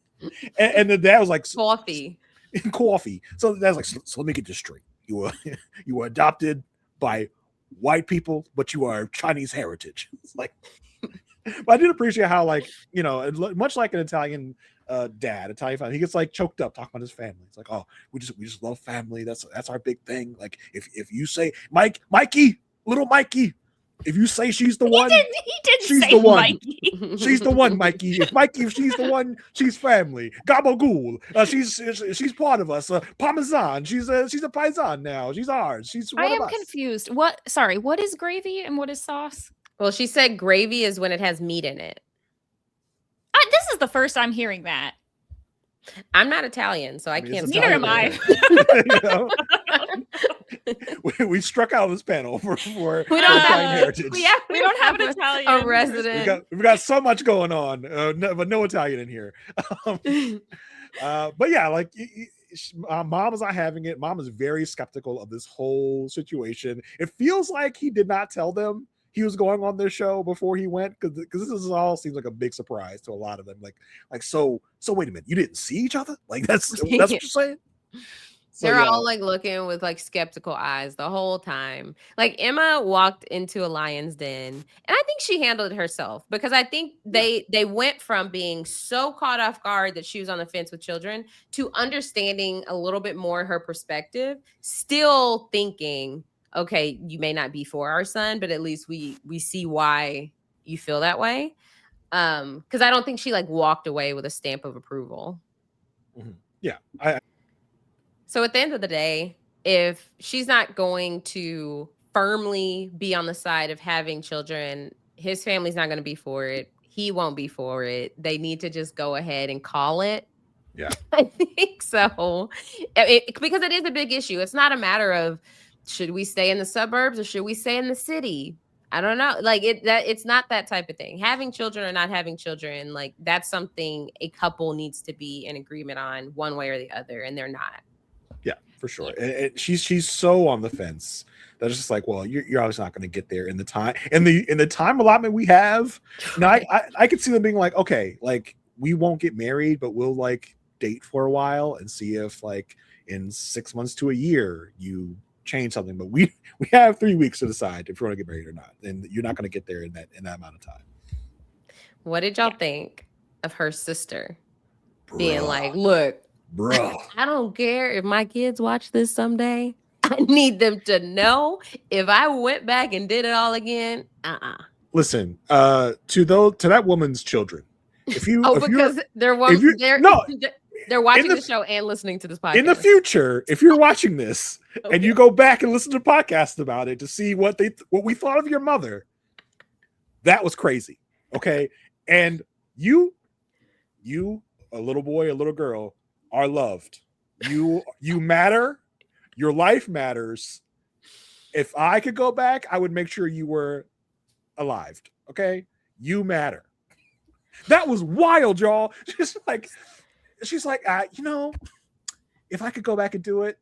and the dad was like, coffee. So that's like, so let me get this straight. You were adopted by white people, but you are Chinese heritage. It's like, but I did appreciate how, like, much like an Italian Italian family, he gets like choked up talking about his family. It's like, oh, we just love family. That's our big thing. Like, if you say little Mikey, if you say she's the one, he did she's say the one. Mikey. She's the one, Mikey. If she's the one, she's family. Gabagool. She's part of us. Parmesan. She's a paisan now. She's ours. She's one I of am us. confused. What is gravy and what is sauce? Well, she said gravy is when it has meat in it. This is the first I'm hearing that. I'm not Italian, so I can't. Neither am I. You know? we struck out this panel for We don't Italian have- heritage. We don't have an Italian. a resident. We got so much going on, but no Italian in here. But yeah, like mom is not having it. Mom is very skeptical of this whole situation. It feels like he did not tell them he was going on this show before he went, because this all seems like a big surprise to a lot of them. Like so wait a minute, you didn't see each other? Like that's what you're saying? So, They're all like looking with like skeptical eyes the whole time. Like Emma walked into a lion's den, and I think she handled it herself, because I think they went from being so caught off guard that she was on the fence with children to understanding a little bit more her perspective, still thinking, okay, you may not be for our son, but at least we see why you feel that way. Because I don't think she like walked away with a stamp of approval. Mm-hmm. Yeah. So at the end of the day, if she's not going to firmly be on the side of having children, his family's not going to be for it. He won't be for it. They need to just go ahead and call it. Yeah. I think so. Because it is a big issue. It's not a matter of should we stay in the suburbs or should we stay in the city? I don't know. Like it's not that type of thing. Having children or not having children, like that's something a couple needs to be in agreement on one way or the other, and they're not. Yeah, for sure. And she's so on the fence that it's just like, well, you're obviously not going to get there in the time in the time allotment we have. Now I could see them being like, okay, like we won't get married, but we'll like date for a while and see if like in 6 months to a year you change something. But we have 3 weeks to decide if you want to get married or not, and you're not going to get there in that amount of time. What did y'all think of her sister being like, look, bro, I don't care if my kids watch this someday. I need them to know if I went back and did it all again. Listen, to that woman's children. If you they're watching the show and listening to this podcast. In the future, if you're watching this and you go back and listen to podcasts about it to see what we thought of your mother, that was crazy. Okay. And you, a little boy, a little girl, are loved. You matter. Your life matters. If I could go back, I would make sure you were alive. Okay. You matter. That was wild, y'all. She's like, if I could go back and do it,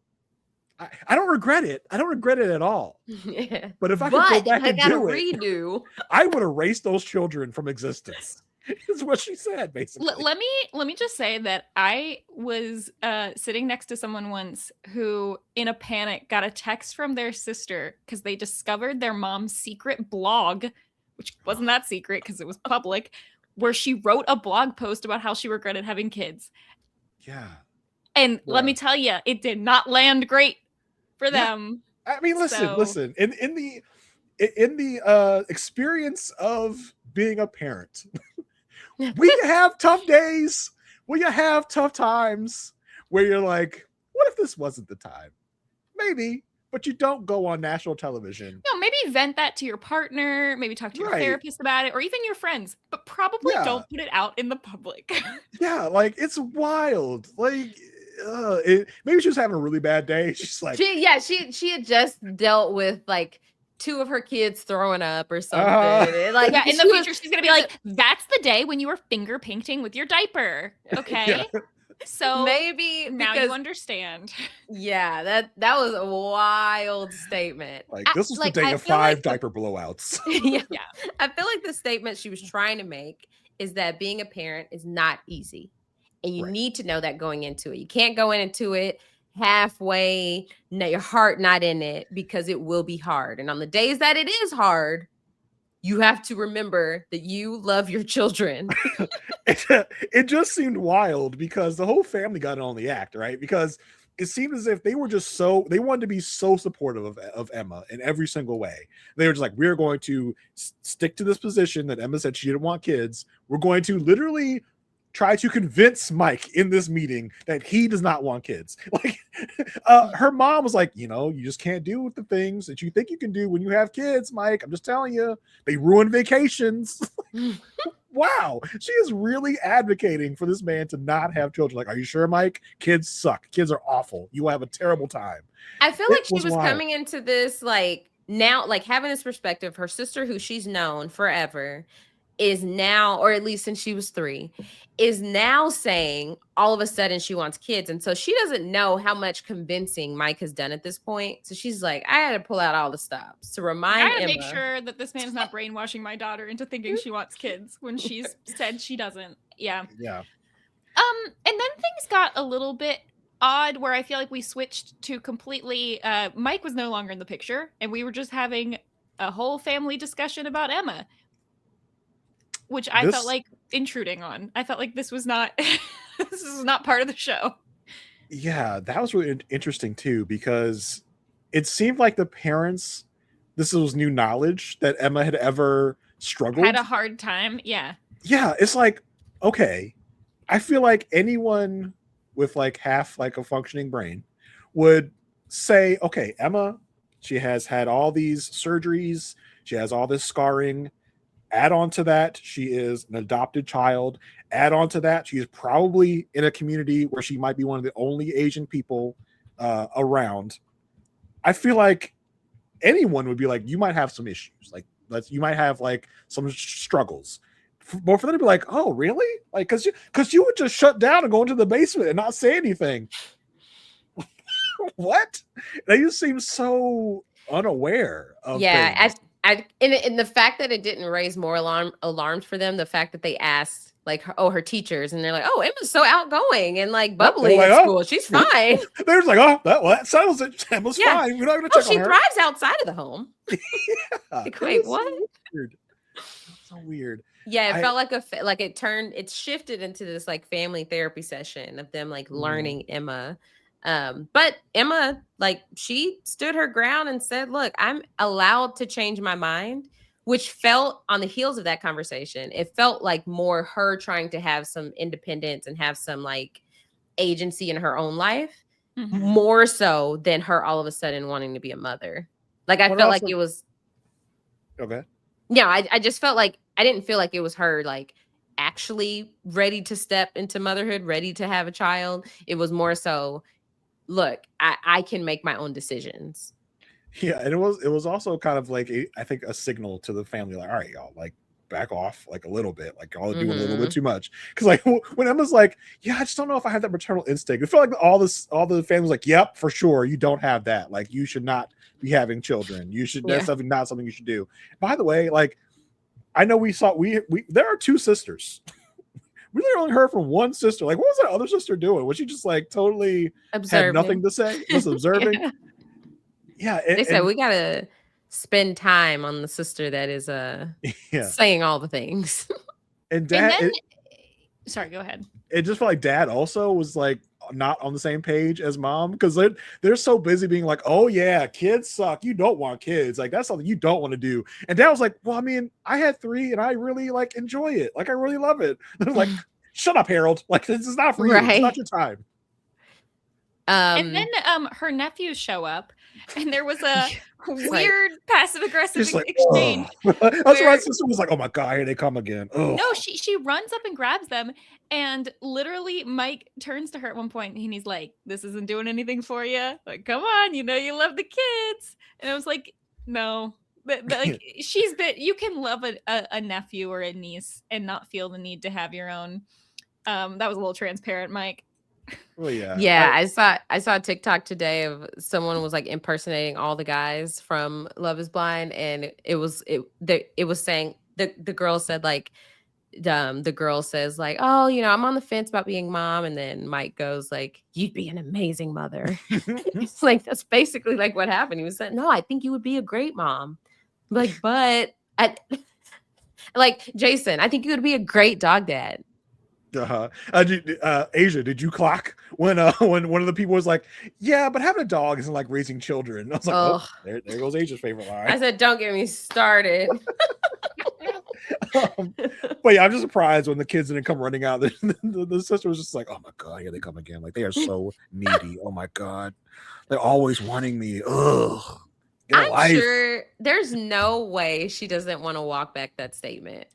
I don't regret it. I don't regret it at all. Yeah. But if I could go back and do redo, I would erase those children from existence. Is what she said, basically. Let me just say that I was sitting next to someone once who, in a panic, got a text from their sister because they discovered their mom's secret blog, which wasn't that secret because it was public, where she wrote a blog post about how she regretted having kids. Yeah. And let me tell you, it did not land great for them. I mean, listen. In the experience of being a parent, we have tough days. Well, you have tough times where you're like, what if this wasn't the time? Maybe, but you don't go on national television. No, maybe vent that to your partner, maybe talk to your therapist about it, or even your friends, but probably don't put it out in the public. Yeah, like it's wild. Like maybe she was having a really bad day. She's like, she had just dealt with like 2 of her kids throwing up or something. Like, yeah, in the future, she's gonna be like, "That's the day when you were finger painting with your diaper." Okay, so maybe now you understand. Yeah, that was a wild statement. Like this was the day of 5 diaper blowouts. Yeah, I feel like the statement she was trying to make is that being a parent is not easy, and you need to know that going into it. You can't go into it halfway, your heart not in it, because it will be hard. And on the days that it is hard, you have to remember that you love your children. It just seemed wild because the whole family got on the act, right? Because it seemed as if they were just they wanted to be so supportive of Emma in every single way. They were just like, we're going to stick to this position that Emma said she didn't want kids. We're going to literally try to convince Mike in this meeting that he does not want kids. Like Her mom was like, you know, you just can't do the things that you think you can do when you have kids, Mike. I'm just telling you, they ruin vacations. Wow, she is really advocating for this man to not have children. Like, are you sure, Mike? Kids suck. Kids are awful. You will have a terrible time. I feel like she was coming into this like now, like having this perspective. Her sister, who she's known forever, is now, or at least since she was 3, is now saying all of a sudden she wants kids. And so she doesn't know how much convincing Mike has done at this point. So she's like, I had to pull out all the stops to remind I gotta Emma. make sure that this man's not brainwashing my daughter into thinking she wants kids when she's said she doesn't. Yeah. Yeah. And then things got a little bit odd where I feel like we switched to completely Mike was no longer in the picture and we were just having a whole family discussion about Emma, which I felt like intruding on. I felt like this was not this is not part of the show. Yeah, that was really interesting too, because it seemed like the parents, this was new knowledge that Emma had ever struggled. Had a hard time. Yeah. Yeah, it's like, okay, I feel like anyone with like half like a functioning brain would say, okay, Emma, she has had all these surgeries, she has all this scarring. Add on to that, she is an adopted child. Add on to that, she is probably in a community where she might be one of the only Asian people around. I feel like anyone would be like, you might have some issues. Like, you might have like some struggles. But for them to be like, oh, really? Like, because you would just shut down and go into the basement and not say anything. What? They just seem so unaware of things. And the fact that it didn't raise more alarms for them, the fact that they asked like her teachers, and they're like, oh, Emma's so outgoing and like bubbly at school. She's fine. They're just like, oh, that settles it. Emma's fine. We're not going to check on her. She thrives outside of the home. Like, wait, what? So weird. Yeah, it felt like it shifted into this like family therapy session of them like learning Emma. But Emma, like, she stood her ground and said, look, I'm allowed to change my mind, which felt on the heels of that conversation. It felt like more her trying to have some independence and have some like agency in her own life, more so than her all of a sudden wanting to be a mother. Like, I felt like it was. Okay. Yeah, I just felt like I didn't feel like it was her like actually ready to step into motherhood, ready to have a child. It was more so, look, I can make my own decisions. Yeah, and it was also kind of like I think a signal to the family, like, all right, y'all, like back off like a little bit, like y'all are doing a little bit too much. Because like when Emma's like, yeah, I just don't know if I have that maternal instinct. It felt like all the family was like, yep, for sure, you don't have that. Like, you should not be having children. You should that's not something you should do. By the way, like, I know we there are 2 sisters. We really only heard from one sister. Like, what was that other sister doing? Was she just like totally observing? Had nothing to say? Just observing? Yeah. They said we gotta spend time on the sister that is saying all the things. And Dad, sorry, go ahead. It just felt like Dad also was like not on the same page as Mom, because they're so busy being like, oh yeah, kids suck. You don't want kids. Like, that's something you don't want to do. And Dad was like, well, I mean, I had 3 and I really like enjoy it. Like, I really love it. They're like, shut up, Harold. Like, this is not for you. It's not your time. And then her nephews show up, and there was a weird passive-aggressive exchange. That's why my sister was like, oh my God, here they come again. Ugh. No, she runs up and grabs them, and literally Mike turns to her at one point, and he's like, this isn't doing anything for you. Like, come on, you know you love the kids. And I was like, no. But like, you can love a nephew or a niece and not feel the need to have your own. That was a little transparent, Mike. Well, yeah. Yeah, I saw a TikTok today of someone was like impersonating all the guys from Love Is Blind, and it was saying the girl said like the girl says like, oh, you know, I'm on the fence about being mom, and then Mike goes like, you'd be an amazing mother. It's like, that's basically like what happened. He was saying, no, I think you would be a great mom. Like, but like, Jason, I think you would be a great dog dad. Asia, did you clock when one of the people was like, yeah, but having a dog isn't like raising children? I was like, oh, there goes Asia's favorite line. I said, don't get me started. But yeah, I'm just surprised when the kids didn't come running out. The sister was just like, "Oh my god, here they come again!" Like they are so needy. Oh my god, they're always wanting me. Ugh. Get a I'm life. sure there's no way she doesn't want to walk back that statement.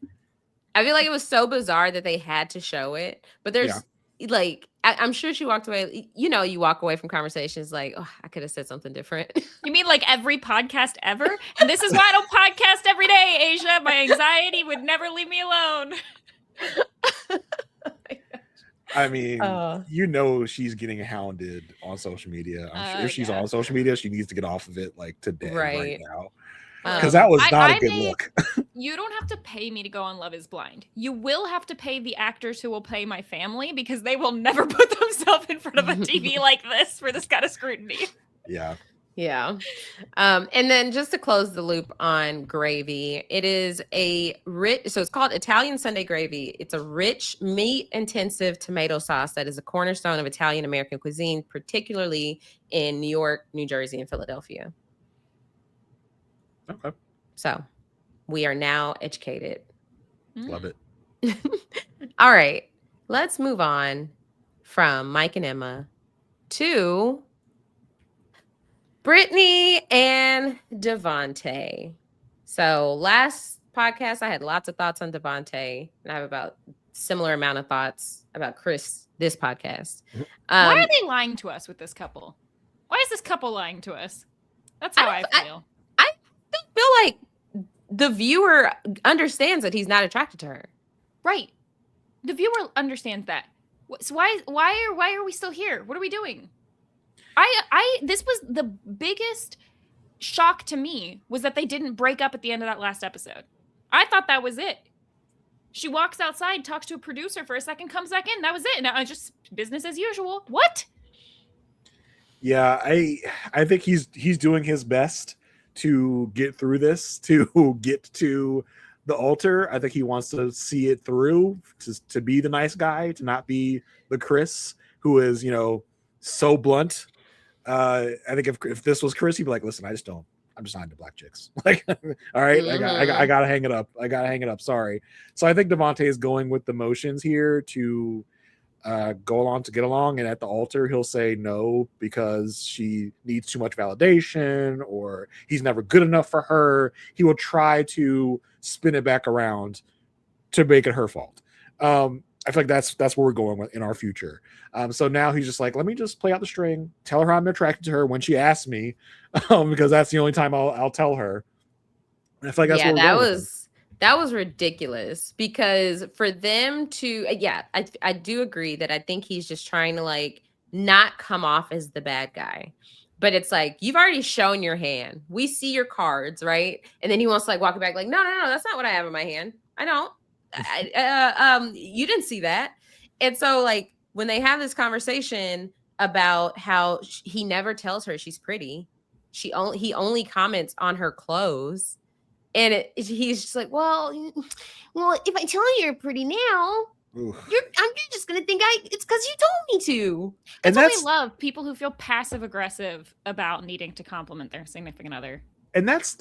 I feel like it was so bizarre that they had to show it, but there's like, I'm sure she walked away. You know, you walk away from conversations like, oh, I could have said something different. You mean like every podcast ever? And this is why I don't podcast every day, Aysha. My anxiety would never leave me alone. I mean, you know, she's getting hounded on social media. I'm sure if she's on social media, she needs to get off of it like today, right now. Because that was not a good look. You don't have to pay me to go on Love is Blind. You will have to pay the actors who will play my family because they will never put themselves in front of a TV like this for this kind of scrutiny. Yeah. Yeah. And then just to close the loop on gravy, it is a rich, so it's called Italian Sunday gravy. It's a rich, meat-intensive tomato sauce that is a cornerstone of Italian American cuisine, particularly in New York, New Jersey, and Philadelphia. Okay. So we are now educated. Love it. All right. Let's move on from Mike and Emma to Brittany and Devontae. So last podcast, I had lots of thoughts on Devontae, and I have about similar amount of thoughts about Chris this podcast. Why are they lying to us with this couple? Why is this couple lying to us? That's how I feel. I feel like the viewer understands that he's not attracted to her. Right. The viewer understands that. So why are we still here? What are we doing? This was the biggest shock to me was that they didn't break up at the end of that last episode. I thought that was it. She walks outside, talks to a producer for a second, comes back in. That was it. Now just business as usual. What? Yeah, I think he's doing his best to get through this, to get to the altar. I think he wants to see it through, to be the nice guy, to not be the Chris who is, you know, so blunt. I think if this was Chris, he'd be like, listen, I'm just not into black chicks. Like, all right, I gotta hang it up. Sorry. So I think Devontae is going with the motions here to go along to get along, and at the altar he'll say no because she needs too much validation or he's never good enough for her. He will try to spin it back around to make it her fault. I feel like that's where we're going with in our future. So now he's just like, let me just play out the string, tell her I'm attracted to her when she asks me, because that's the only time I'll tell her. And I feel like that's that was ridiculous because for them to, I do agree that I think he's just trying to like not come off as the bad guy. But it's like, you've already shown your hand. We see your cards, right? And then he wants to like walk it back like, no, that's not what I have in my hand. I don't. You didn't see that. And so like when they have this conversation about how he never tells her she's pretty, he only comments on her clothes, and he's just like, well, if I tell you you're pretty now, you're just gonna think it's because you told me to. And that's what we love, people who feel passive aggressive about needing to compliment their significant other. And that's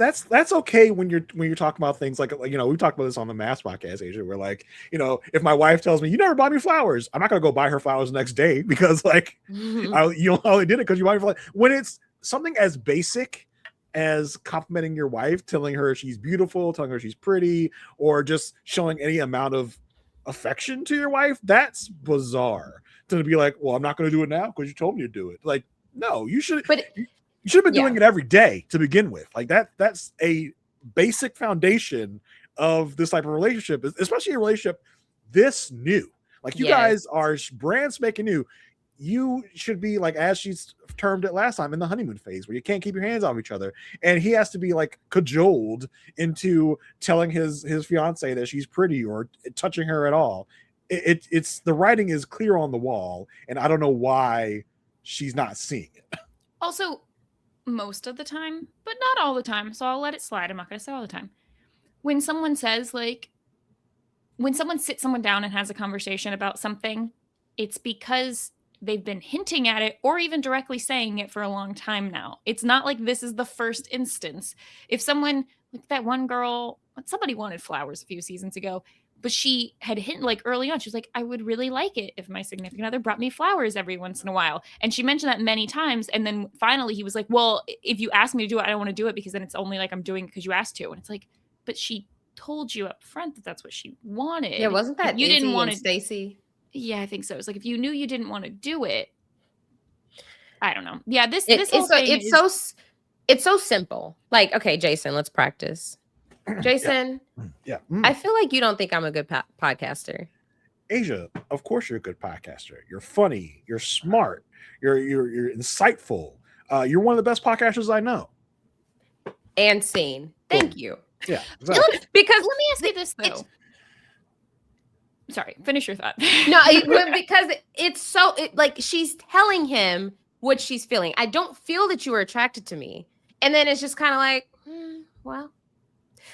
okay when you're talking about things like, you know, we talked about this on the Mass podcast, Asia, where like, you know, if my wife tells me you never bought me flowers, I'm not gonna go buy her flowers the next day because like you only did it because you bought me flowers. When it's something as basic as complimenting your wife, telling her she's beautiful, telling her she's pretty, or just showing any amount of affection to your wife, that's bizarre. To be like, well, I'm not gonna do it now because you told me to do it. Like, no, you should. But you should have been doing it every day to begin with. Like that's a basic foundation of this type of relationship, especially a relationship this new. Like you guys are brand spanking new. You should be like, as she's termed it last time, in the honeymoon phase where you can't keep your hands off each other. And he has to be like cajoled into telling his fiance that she's pretty or touching her at all. It's the writing is clear on the wall, and I don't know why she's not seeing it. Also, most of the time, but not all the time, so I'll let it slide. I'm not going to say all the time. When someone says, like, when someone sits someone down and has a conversation about something, it's because they've been hinting at it or even directly saying it for a long time now. It's not like this is the first instance. If someone, like that one girl, somebody wanted flowers a few seasons ago, but she had hinted like early on, she was like, I would really like it if my significant other brought me flowers every once in a while. And she mentioned that many times. And then finally he was like, well, if you ask me to do it, I don't want to do it because then it's only like I'm doing it because you asked to. And it's like, but she told you up front that that's what she wanted. Yeah, wasn't that you Izzy didn't want and to Stacy? Yeah, I think so. It's like if you knew you didn't want to do it, I don't know. Yeah, this It's whole thing it's so simple. Like, okay, Jason, let's practice. Jason, Yeah. I feel like you don't think I'm a good podcaster. Asia, of course you're a good podcaster. You're funny. You're smart. You're insightful. You're one of the best podcasters I know. And sane. Thank you. Yeah. Exactly. Because let me ask you this though. Sorry, finish your thought. No, because it's so like she's telling him what she's feeling. I don't feel that you are attracted to me. And then it's just kind of like, well,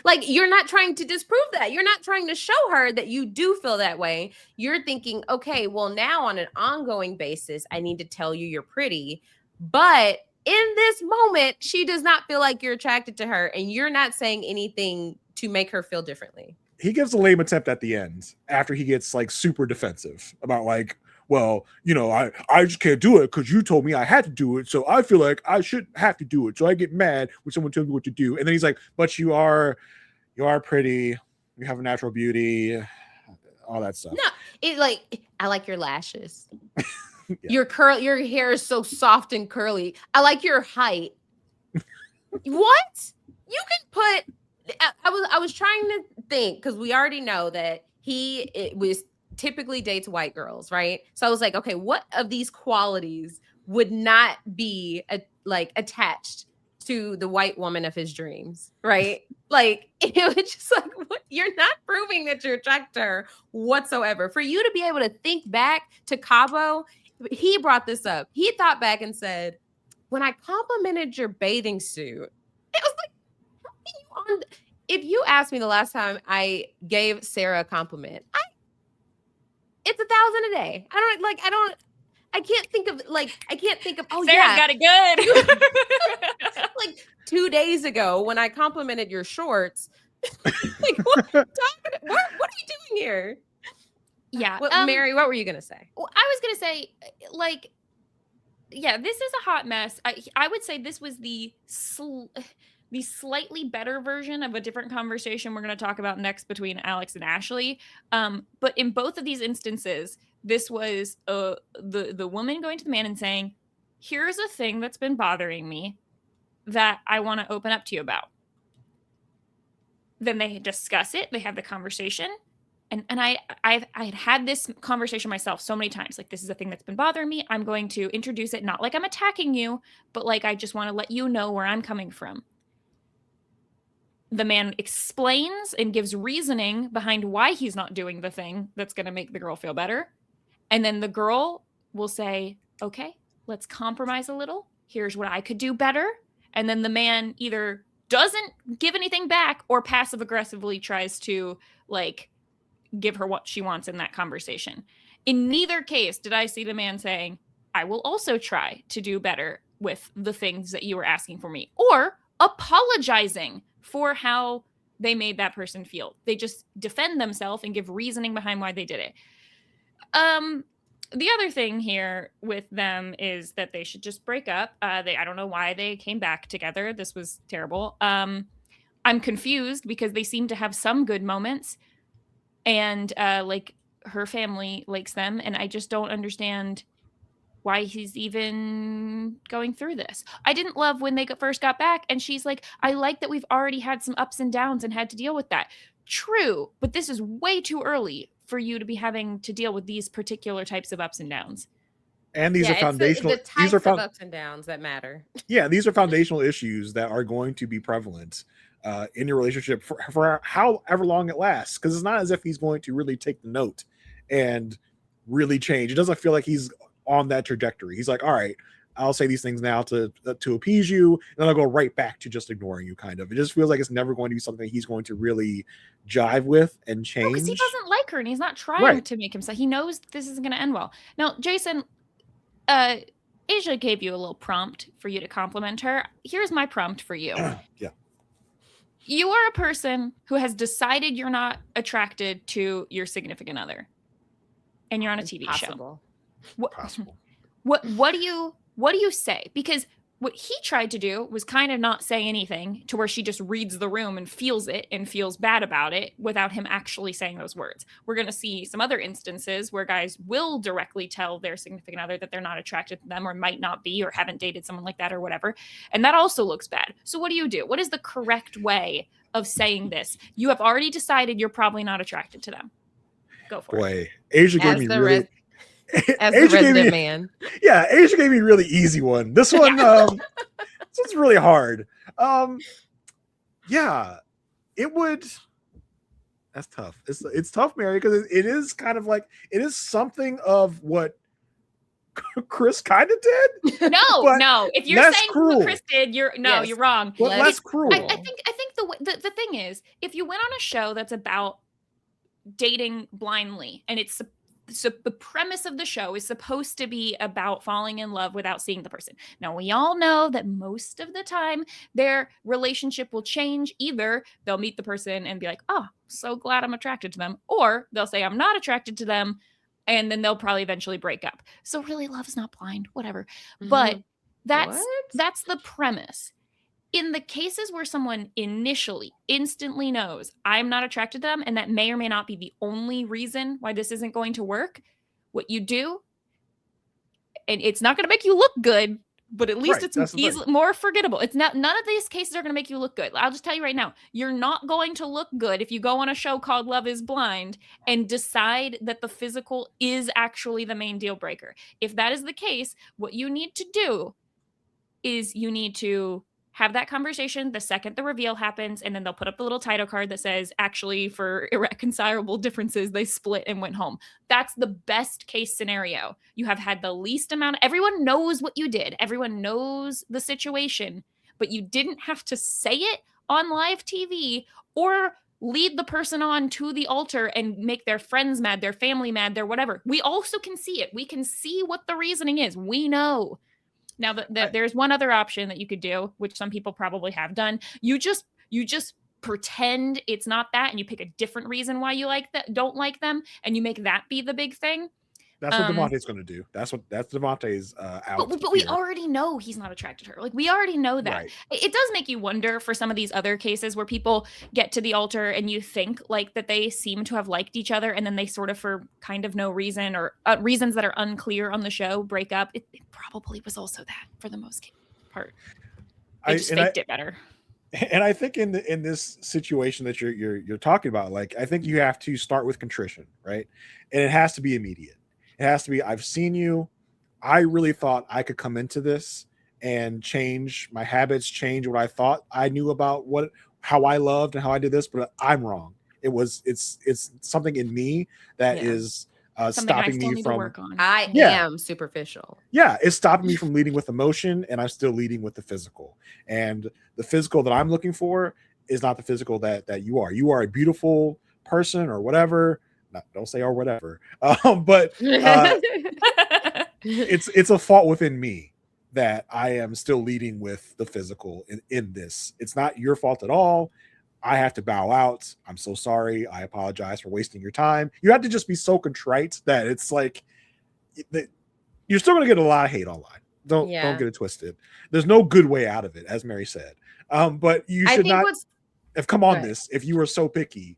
like you're not trying to disprove that. You're not trying to show her that you do feel that way. You're thinking, okay, well, now on an ongoing basis, I need to tell you you're pretty. But in this moment, she does not feel like you're attracted to her, and you're not saying anything to make her feel differently. He gives a lame attempt at the end after he gets like super defensive about like, well, you know, I just can't do it because you told me I had to do it. So I feel like I shouldn't have to do it. So I get mad when someone tells me what to do. And then he's like, but you are pretty. You have a natural beauty, all that stuff. No, I like your lashes. Yeah. Your hair is so soft and curly. I like your height. What? You can put I was trying to think because we already know that it was typically dates white girls, right? So I was like, okay, what of these qualities would not be attached to the white woman of his dreams, right? Like it was just like, what? You're not proving that you're attracted to her whatsoever. For you to be able to think back to Cabo, he brought this up. He thought back and said, when I complimented your bathing suit, it was like, if you asked me the last time I gave Sarah a compliment, it's $1,000 a day. I can't think of oh, Sarah's got it good. Like 2 days ago when I complimented your shorts. Like what are we doing here? Yeah. Mary, what were you gonna say? Well, I was gonna say, like, yeah, this is a hot mess. I would say this was the slightly better version of a different conversation we're going to talk about next between Alex and Ashley. But in both of these instances, this was the woman going to the man and saying, here's a thing that's been bothering me that I want to open up to you about. Then they discuss it. They have the conversation. And I've had this conversation myself so many times. Like, this is a thing that's been bothering me. I'm going to introduce it, not like I'm attacking you, but like I just want to let you know where I'm coming from. The man explains and gives reasoning behind why he's not doing the thing that's going to make the girl feel better. And then the girl will say, okay, let's compromise a little. Here's what I could do better. And then the man either doesn't give anything back or passive aggressively tries to like give her what she wants in that conversation. In neither case did I see the man saying, I will also try to do better with the things that you were asking for me, or apologizing for how they made that person feel. They just defend themselves and give reasoning behind why they did it. The other thing here with them is that they should just break up. I don't know why they came back together. This was terrible. I'm confused because they seem to have some good moments, and like her family likes them, and I just don't understand why he's even going through this. I didn't love when they first got back and she's like, I like that we've already had some ups and downs and had to deal with that. True, but this is way too early for you to be having to deal with these particular types of ups and downs. And these are foundational. These are ups and downs that matter. Yeah, these are foundational issues that are going to be prevalent in your relationship for however long it lasts. Because it's not as if he's going to really take the note and really change. It doesn't feel like he's on that trajectory. He's like, all right, I'll say these things now to appease you, and then I'll go right back to just ignoring you, kind of. It just feels like it's never going to be something he's going to really jive with and change. Because he doesn't like her, and he's not trying to make himself. He knows this isn't going to end well. Now, Jason, Asia gave you a little prompt for you to compliment her. Here's my prompt for you. Yeah. You are a person who has decided you're not attracted to your significant other, and you're on a TV show. Possible. What do you say? Because what he tried to do was kind of not say anything, to where she just reads the room and feels it and feels bad about it without him actually saying those words. We're going to see some other instances where guys will directly tell their significant other that they're not attracted to them, or might not be, or haven't dated someone like that or whatever. And that also looks bad. So what do? What is the correct way of saying this? You have already decided you're probably not attracted to them. Go for it. Boy, Asia gave me really... As the resident man. Yeah, Asia gave me a really easy one. This one, this one's really hard. Yeah, it would... That's tough. It's tough, Mary, because it is kind of like, it is something of what Chris kind of did. No. If you're saying cruel. what Chris did, you're wrong. But less cruel. I think the thing is, if you went on a show that's about dating blindly, and it's so the premise of the show is supposed to be about falling in love without seeing the person. Now, we all know that most of the time their relationship will change. Either they'll meet the person and be like, oh, so glad I'm attracted to them, or they'll say I'm not attracted to them, and then they'll probably eventually break up. So really, love is not blind, whatever. Mm-hmm. But that's the premise. In the cases where someone instantly knows I'm not attracted to them, and that may or may not be the only reason why this isn't going to work, what you do, and it's not going to make you look good, but at least it's more forgettable. It's not, none of these cases are going to make you look good. I'll just tell you right now, you're not going to look good if you go on a show called Love is Blind and decide that the physical is actually the main deal breaker. If that is the case, what you need to do is you need to have that conversation the second the reveal happens, and then they'll put up the little title card that says, actually, for irreconcilable differences, they split and went home. That's the best case scenario. You have had the least amount. Everyone knows what you did. Everyone knows the situation, but you didn't have to say it on live TV or lead the person on to the altar and make their friends mad, their family mad, their whatever. We also can see it. We can see what the reasoning is. We know. Now, there's one other option that you could do, which some people probably have done. You just pretend it's not that, and you pick a different reason why you don't like them, and you make that be the big thing. That's what Devontae's going to do. That's Devontae's out. But we already know he's not attracted to her. Like, we already know that. Right. It does make you wonder for some of these other cases where people get to the altar and you think like that they seem to have liked each other, and then they sort of, for kind of no reason, or reasons that are unclear on the show, break up. It probably was also that for the most part. They just faked it better. And I think in this situation that you're talking about, like, I think you have to start with contrition, right? And it has to be immediate. It has to be, I've seen you. I really thought I could come into this and change my habits, change what I thought I knew about how I loved and how I did this, but I'm wrong. It's something in me that is stopping me from work on. I am superficial. Yeah, it's stopping me from leading with emotion, and I'm still leading with the physical. And the physical that I'm looking for is not the physical that you are. You are a beautiful person or whatever. Don't say or whatever. But it's a fault within me that I am still leading with the physical in this. It's not your fault at all. I have to bow out. I'm so sorry. I apologize for wasting your time. You have to just be so contrite that it's like you're still going to get a lot of hate online. Don't get it twisted. There's no good way out of it, as Mary said. But you should not have come on this if you were so picky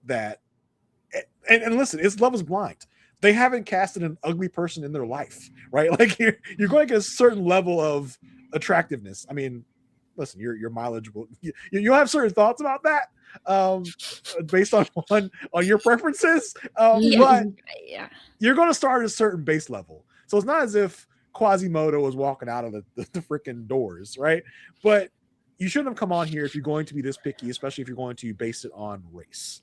that. And listen, it's Love is Blind. They haven't casted an ugly person in their life, right? Like you're going to get a certain level of attractiveness. I mean, listen, you're mileageable. You have certain thoughts about that based on your preferences. But you're going to start at a certain base level. So it's not as if Quasimodo was walking out of the freaking doors, right? But you shouldn't have come on here if you're going to be this picky, especially if you're going to base it on race.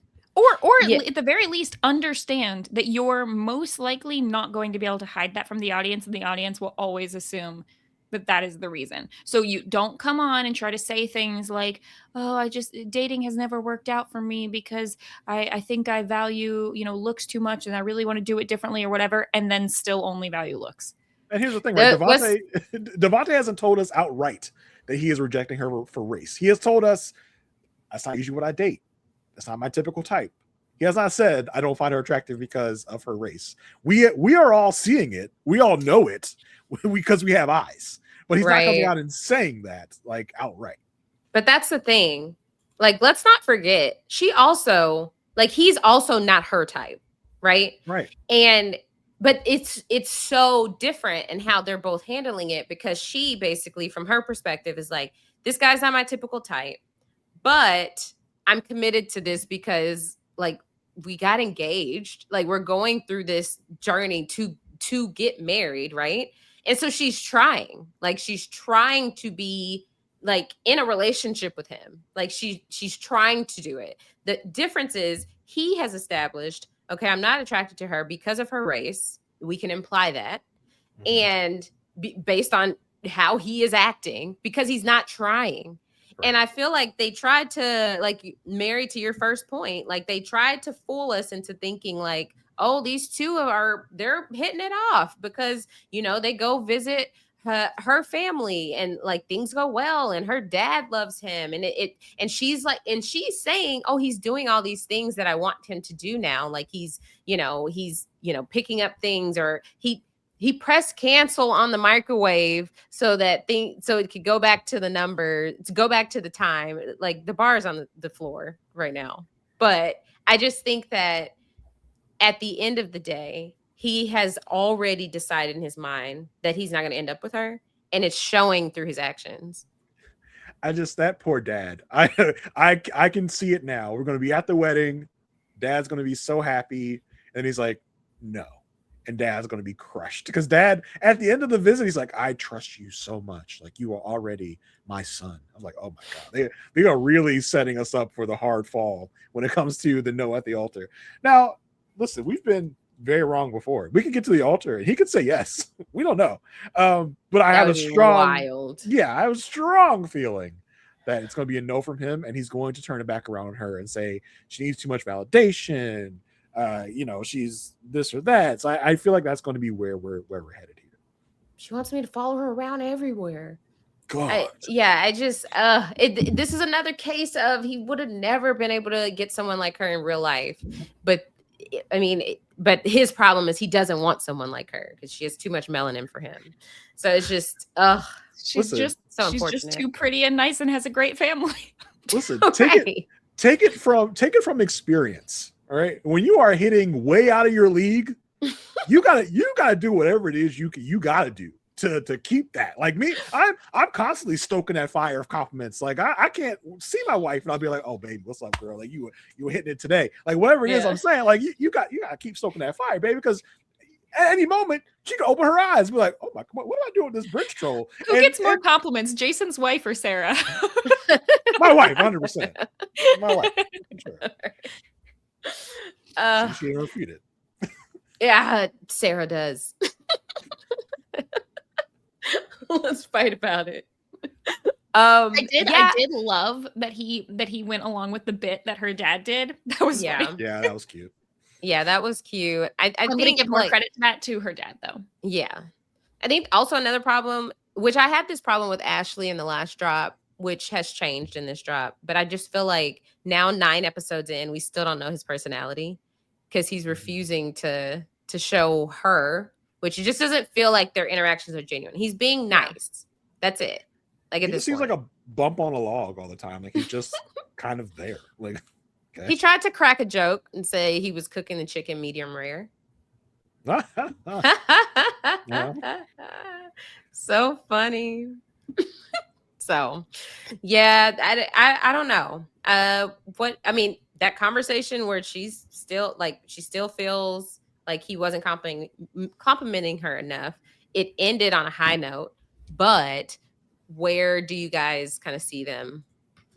Or at the very least, understand that you're most likely not going to be able to hide that from the audience, and the audience will always assume that is the reason. So you don't come on and try to say things like, oh, dating has never worked out for me because I think I value, looks too much and I really want to do it differently or whatever, and then still only value looks. And here's the thing, right? Devontae hasn't told us outright that he is rejecting her for race. He has told us That's not usually what I date. That's not my typical type. He has not said I don't find her attractive because of her race. We are all seeing it. We all know it because we have eyes. But he's not coming out and saying that like outright. But that's the thing. Like, let's not forget, she also, like, he's also not her type, right? Right. But it's so different in how they're both handling it, because she basically, from her perspective, is like, this guy's not my typical type, but I'm committed to this because, like, we got engaged. Like, we're going through this journey to get married, right? And so she's trying to be like in a relationship with him. Like she's trying to do it. The difference is he has established, okay, I'm not attracted to her because of her race. We can imply that. And based on how he is acting, because he's not trying. And I feel like they tried to, like, Mary, to your first point, like they tried to fool us into thinking like, oh, these two they're hitting it off because, you know, they go visit her family and like things go well and her dad loves him and she's saying, oh, he's doing all these things that I want him to do now. Like he's picking up things, or he pressed cancel on the microwave so it could go back to the number, to go back to the time. Like the bar is on the floor right now. But I just think that at the end of the day, he has already decided in his mind that he's not going to end up with her. And it's showing through his actions. That poor dad. I can see it now. We're going to be at the wedding. Dad's going to be so happy. And he's like, no. And dad's going to be crushed because dad, at the end of the visit, he's like, I trust you so much. Like, you are already my son. I'm like, oh my God. They are really setting us up for the hard fall when it comes to the no at the altar. Now, listen, we've been very wrong before. We could get to the altar and he could say yes. We don't know. But I have a strong feeling that it's going to be a no from him, and he's going to turn it back around on her and say she needs too much validation. She's this or that. So I feel like that's going to be where we're headed here. She wants me to follow her around everywhere. God. This is another case of he would have never been able to get someone like her in real life. But but his problem is he doesn't want someone like her because she has too much melanin for him. So it's just, she's just too pretty and nice and has a great family. Listen, take it from experience. All right. When you are hitting way out of your league, you gotta do whatever it is you gotta do to keep that. Like me, I'm constantly stoking that fire of compliments. Like I can't see my wife and I'll be like, oh baby, what's up, girl? Like you were hitting it today. Like whatever it is I'm saying, like you gotta keep stoking that fire, baby, because at any moment she can open her eyes and be like, oh my, what am I doing with this bridge troll? Who gets more compliments, Jason's wife or Sarah? My wife, 100%. My wife. Sure. She ain't refute it. Yeah, Sarah does. Let's fight about it. I did love that he went along with the bit that her dad did. That was funny. Yeah, that was cute. Yeah, that was cute. I'm going to give more credit to that to her dad, though. Yeah. I think also another problem, which I had this problem with Ashley in the last drop, which has changed in this drop. But I just feel like now 9 episodes in, we still don't know his personality because he's refusing to show her, which it just doesn't feel like their interactions are genuine. He's being nice. That's it. Like it seems like a bump on a log all the time. Like he's just kind of there. Like okay. He tried to crack a joke and say he was cooking the chicken medium rare. So funny. So, yeah, I don't know. That conversation where she still feels like he wasn't complimenting her enough. It ended on a high note, but where do you guys kind of see them?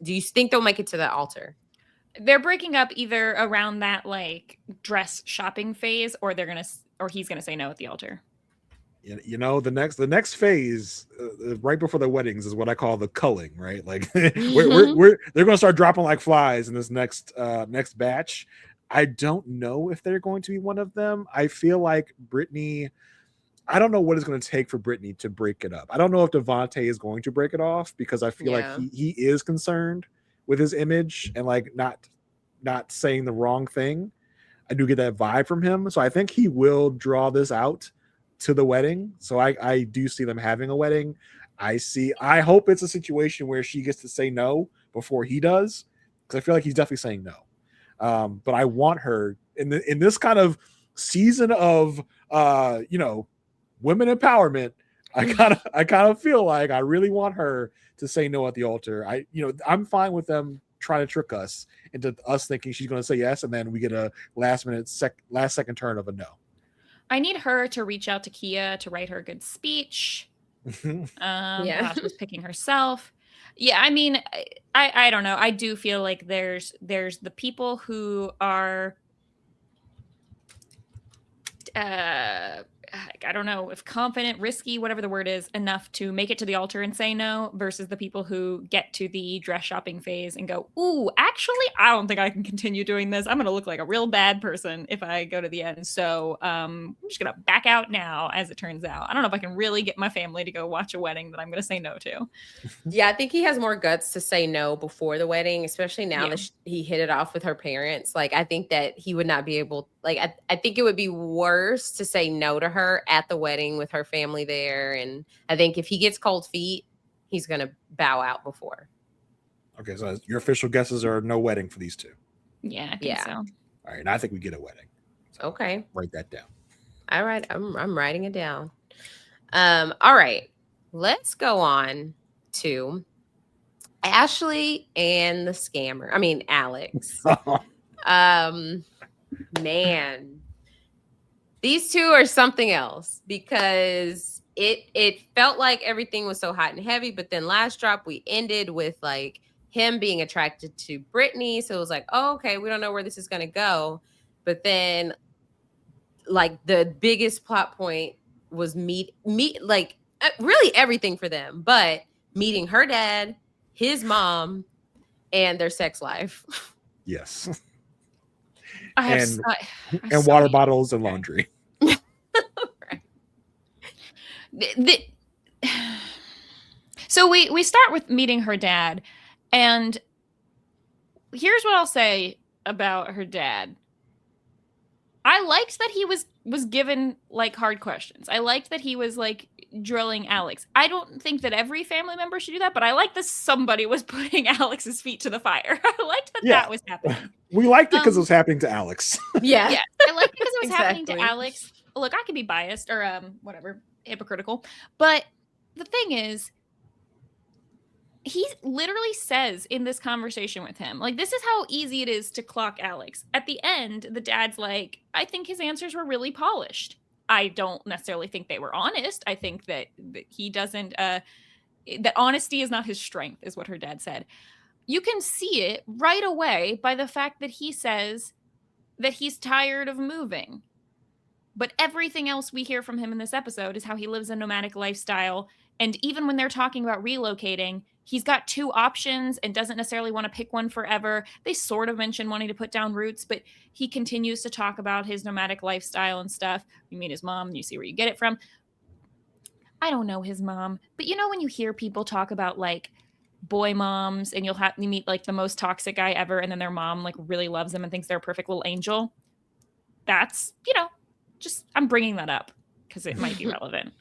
Do you think they'll make it to the altar? They're breaking up either around that like dress shopping phase, or he's gonna say no at the altar. You know, the next phase right before the weddings is what I call the culling, right? Like they're going to start dropping like flies in this next batch. I don't know if they're going to be one of them. I feel like Brittany, I don't know what it's going to take for Brittany to break it up. I don't know if Devontae is going to break it off because I feel like he is concerned with his image and like not saying the wrong thing. I do get that vibe from him. So I think he will draw this out to the wedding. So I do see them having a wedding. I hope it's a situation where she gets to say no before he does, because I feel like he's definitely saying no. But I want her in this kind of season of women empowerment. I kind of feel like I really want her to say no at the altar. I'm fine with them trying to trick us into us thinking she's going to say yes, and then we get a last second turn of a no. I need her to reach out to Kia to write her a good speech. Perhaps she's picking herself. Yeah, I mean, I don't know. I do feel like there's the people who are I don't know if confident, risky, whatever the word is, enough to make it to the altar and say no, versus the people who get to the dress shopping phase and go, ooh, actually, I don't think I can continue doing this. I'm going to look like a real bad person if I go to the end. So I'm just going to back out now, as it turns out. I don't know if I can really get my family to go watch a wedding that I'm going to say no to. Yeah, I think he has more guts to say no before the wedding, especially now that he hit it off with her parents. Like, I think that he would not be able, like, I think it would be worse to say no to her at the wedding with her family there. And I think if he gets cold feet, he's going to bow out before. Okay, so your official guesses are no wedding for these two. Yeah, I think so. All right, and I think we get a wedding. So okay. Write that down. All right, I'm writing it down. All right, let's go on to Ashley and the scammer. I mean, Alex. Man, these two are something else, because it felt like everything was so hot and heavy, but then last drop we ended with like him being attracted to Brittany, so it was like, oh, okay, we don't know where this is going to go. But then like the biggest plot point was meet like really everything for them, but meeting her dad, his mom, and their sex life. Yes. And water bottles and laundry. Right. So we start with meeting her dad, and here's what I'll say about her dad. I liked that he was given like hard questions. I liked that he was like drilling Alex. I don't think that every family member should do that, but I like that somebody was putting Alex's feet to the fire. I liked that that was happening. We liked it because it was happening to Alex. Yeah, I liked it because it was happening to Alex. Look, I could be biased or whatever, hypocritical, but the thing is, he literally says in this conversation with him, like, this is how easy it is to clock Alex. At the end, the dad's like, I think his answers were really polished. I don't necessarily think they were honest. I think that he doesn't, that honesty is not his strength, is what her dad said. You can see it right away by the fact that he says that he's tired of moving. But everything else we hear from him in this episode is how he lives a nomadic lifestyle. And even when they're talking about relocating, he's got two options and doesn't necessarily want to pick one forever. They sort of mention wanting to put down roots, but he continues to talk about his nomadic lifestyle and stuff. You meet his mom and you see where you get it from. I don't know his mom, but you know when you hear people talk about like boy moms and you meet like the most toxic guy ever, and then their mom like really loves them and thinks they're a perfect little angel. That's, just I'm bringing that up because it might be relevant.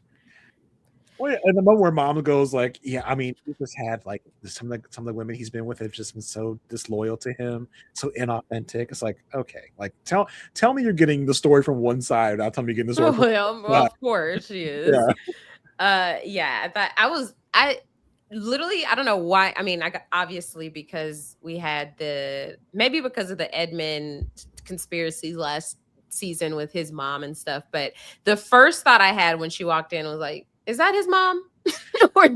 Well, and the moment where mom goes like, yeah, I mean, he just had like some of the women he's been with have just been so disloyal to him, so inauthentic. It's like, okay, like tell me you're getting the story from one side without telling me you're getting the story from well, of course she is. I literally, I don't know why. I mean, obviously because we had maybe because of the Edmund conspiracy last season with his mom and stuff. But the first thought I had when she walked in was like, is that his mom? Or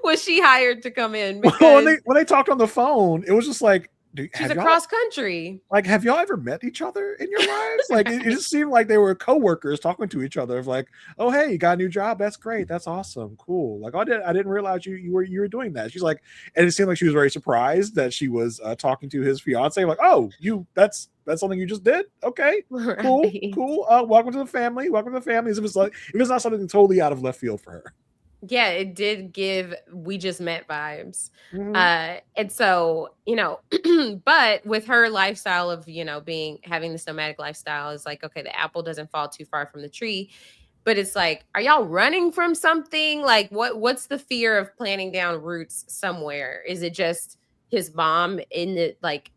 was she hired to come in? Because when they talked on the phone, it was just like, she's across country. Like, have y'all ever met each other in your lives? Like, it just seemed like they were co-workers talking to each other of like, oh, hey, you got a new job? That's great. That's awesome. Cool. Like, I didn't realize you were doing that. She's like, and it seemed like she was very surprised that she was talking to his fiance. Like, oh, that's something you just did? Okay, cool. Welcome to the family. Welcome to the family. It was not something totally out of left field for her. Yeah, it did give "We Just Met" vibes. Mhm. And so, but with her lifestyle of, having this nomadic lifestyle, is like, okay, the apple doesn't fall too far from the tree. But it's like, are y'all running from something? Like, what's the fear of planting down roots somewhere? Is it just his mom in the, like,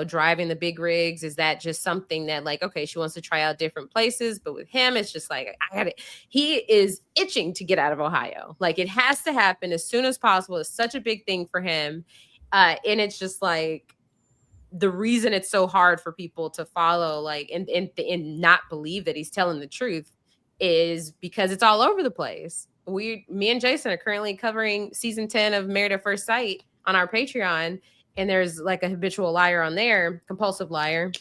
driving the big rigs? Is that just something that, like, okay, she wants to try out different places, but with him, it's just like, he is itching to get out of Ohio. Like, it has to happen as soon as possible. It's such a big thing for him. And it's just like, the reason it's so hard for people to follow, like, and not believe that he's telling the truth, is because it's all over the place. Me and Jason are currently covering season 10 of Married at First Sight on our Patreon, and there's like a habitual liar on there, compulsive liar.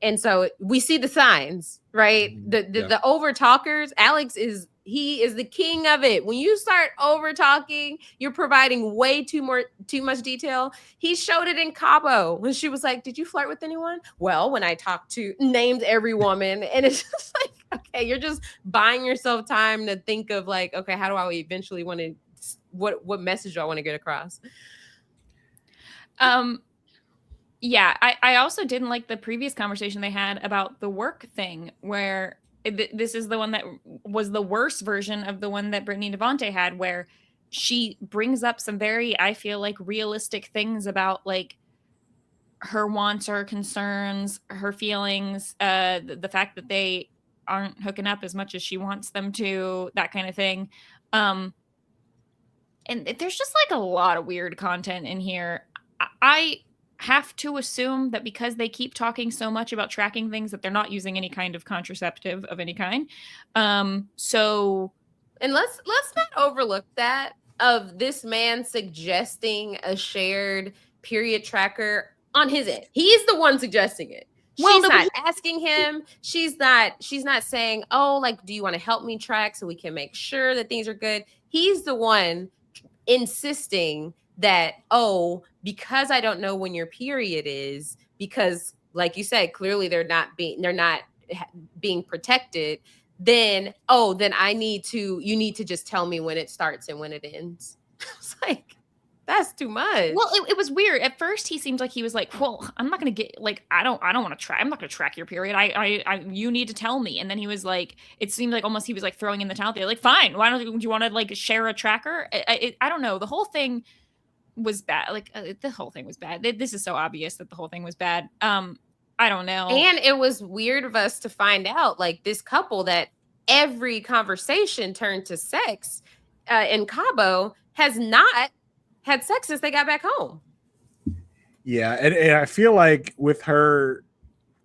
And so we see the signs, right? The over talkers. Alex is the king of it. When you start over talking, you're providing way too much detail. He showed it in Cabo when she was like, "Did you flirt with anyone?" Well, when I talked to, named every woman, and it's just like, okay, you're just buying yourself time to think of, like, okay, how do I eventually want to, what message do I want to get across? Yeah, I also didn't like the previous conversation they had about the work thing, where this is the one that was the worst version of the one that Brittany Devontae had, where she brings up some very, I feel like, realistic things about, like, her wants or concerns, her feelings, the fact that they aren't hooking up as much as she wants them to, that kind of thing. And there's just like a lot of weird content in here. I have to assume that because they keep talking so much about tracking things, that they're not using any kind of contraceptive of any kind. So, and let's not overlook that, of this man suggesting a shared period tracker on his end. He's the one suggesting it. She's not asking him. She's not saying, "Oh, like, do you want to help me track so we can make sure that things are good?" He's the one insisting that, "Oh, because I don't know when your period is, because, like you said, clearly they're not being protected, then you need to just tell me when it starts and when it ends." It's like, that's too much. Well, it was weird. At first, he seemed like he was like, "Well, I'm not gonna get, like, I don't want to track. I'm not gonna track your period. You need to tell me." And then he was like, it seemed like almost he was like throwing in the towel. They're like, "Fine, why don't you want to, like, share a tracker?" I don't know. The whole thing was bad. Like, the whole thing was bad. This is so obvious that the whole thing was bad. I don't know. And it was weird of us to find out, like, this couple that every conversation turned to sex in Cabo has not had sex since they got back home. Yeah, and I feel like with her,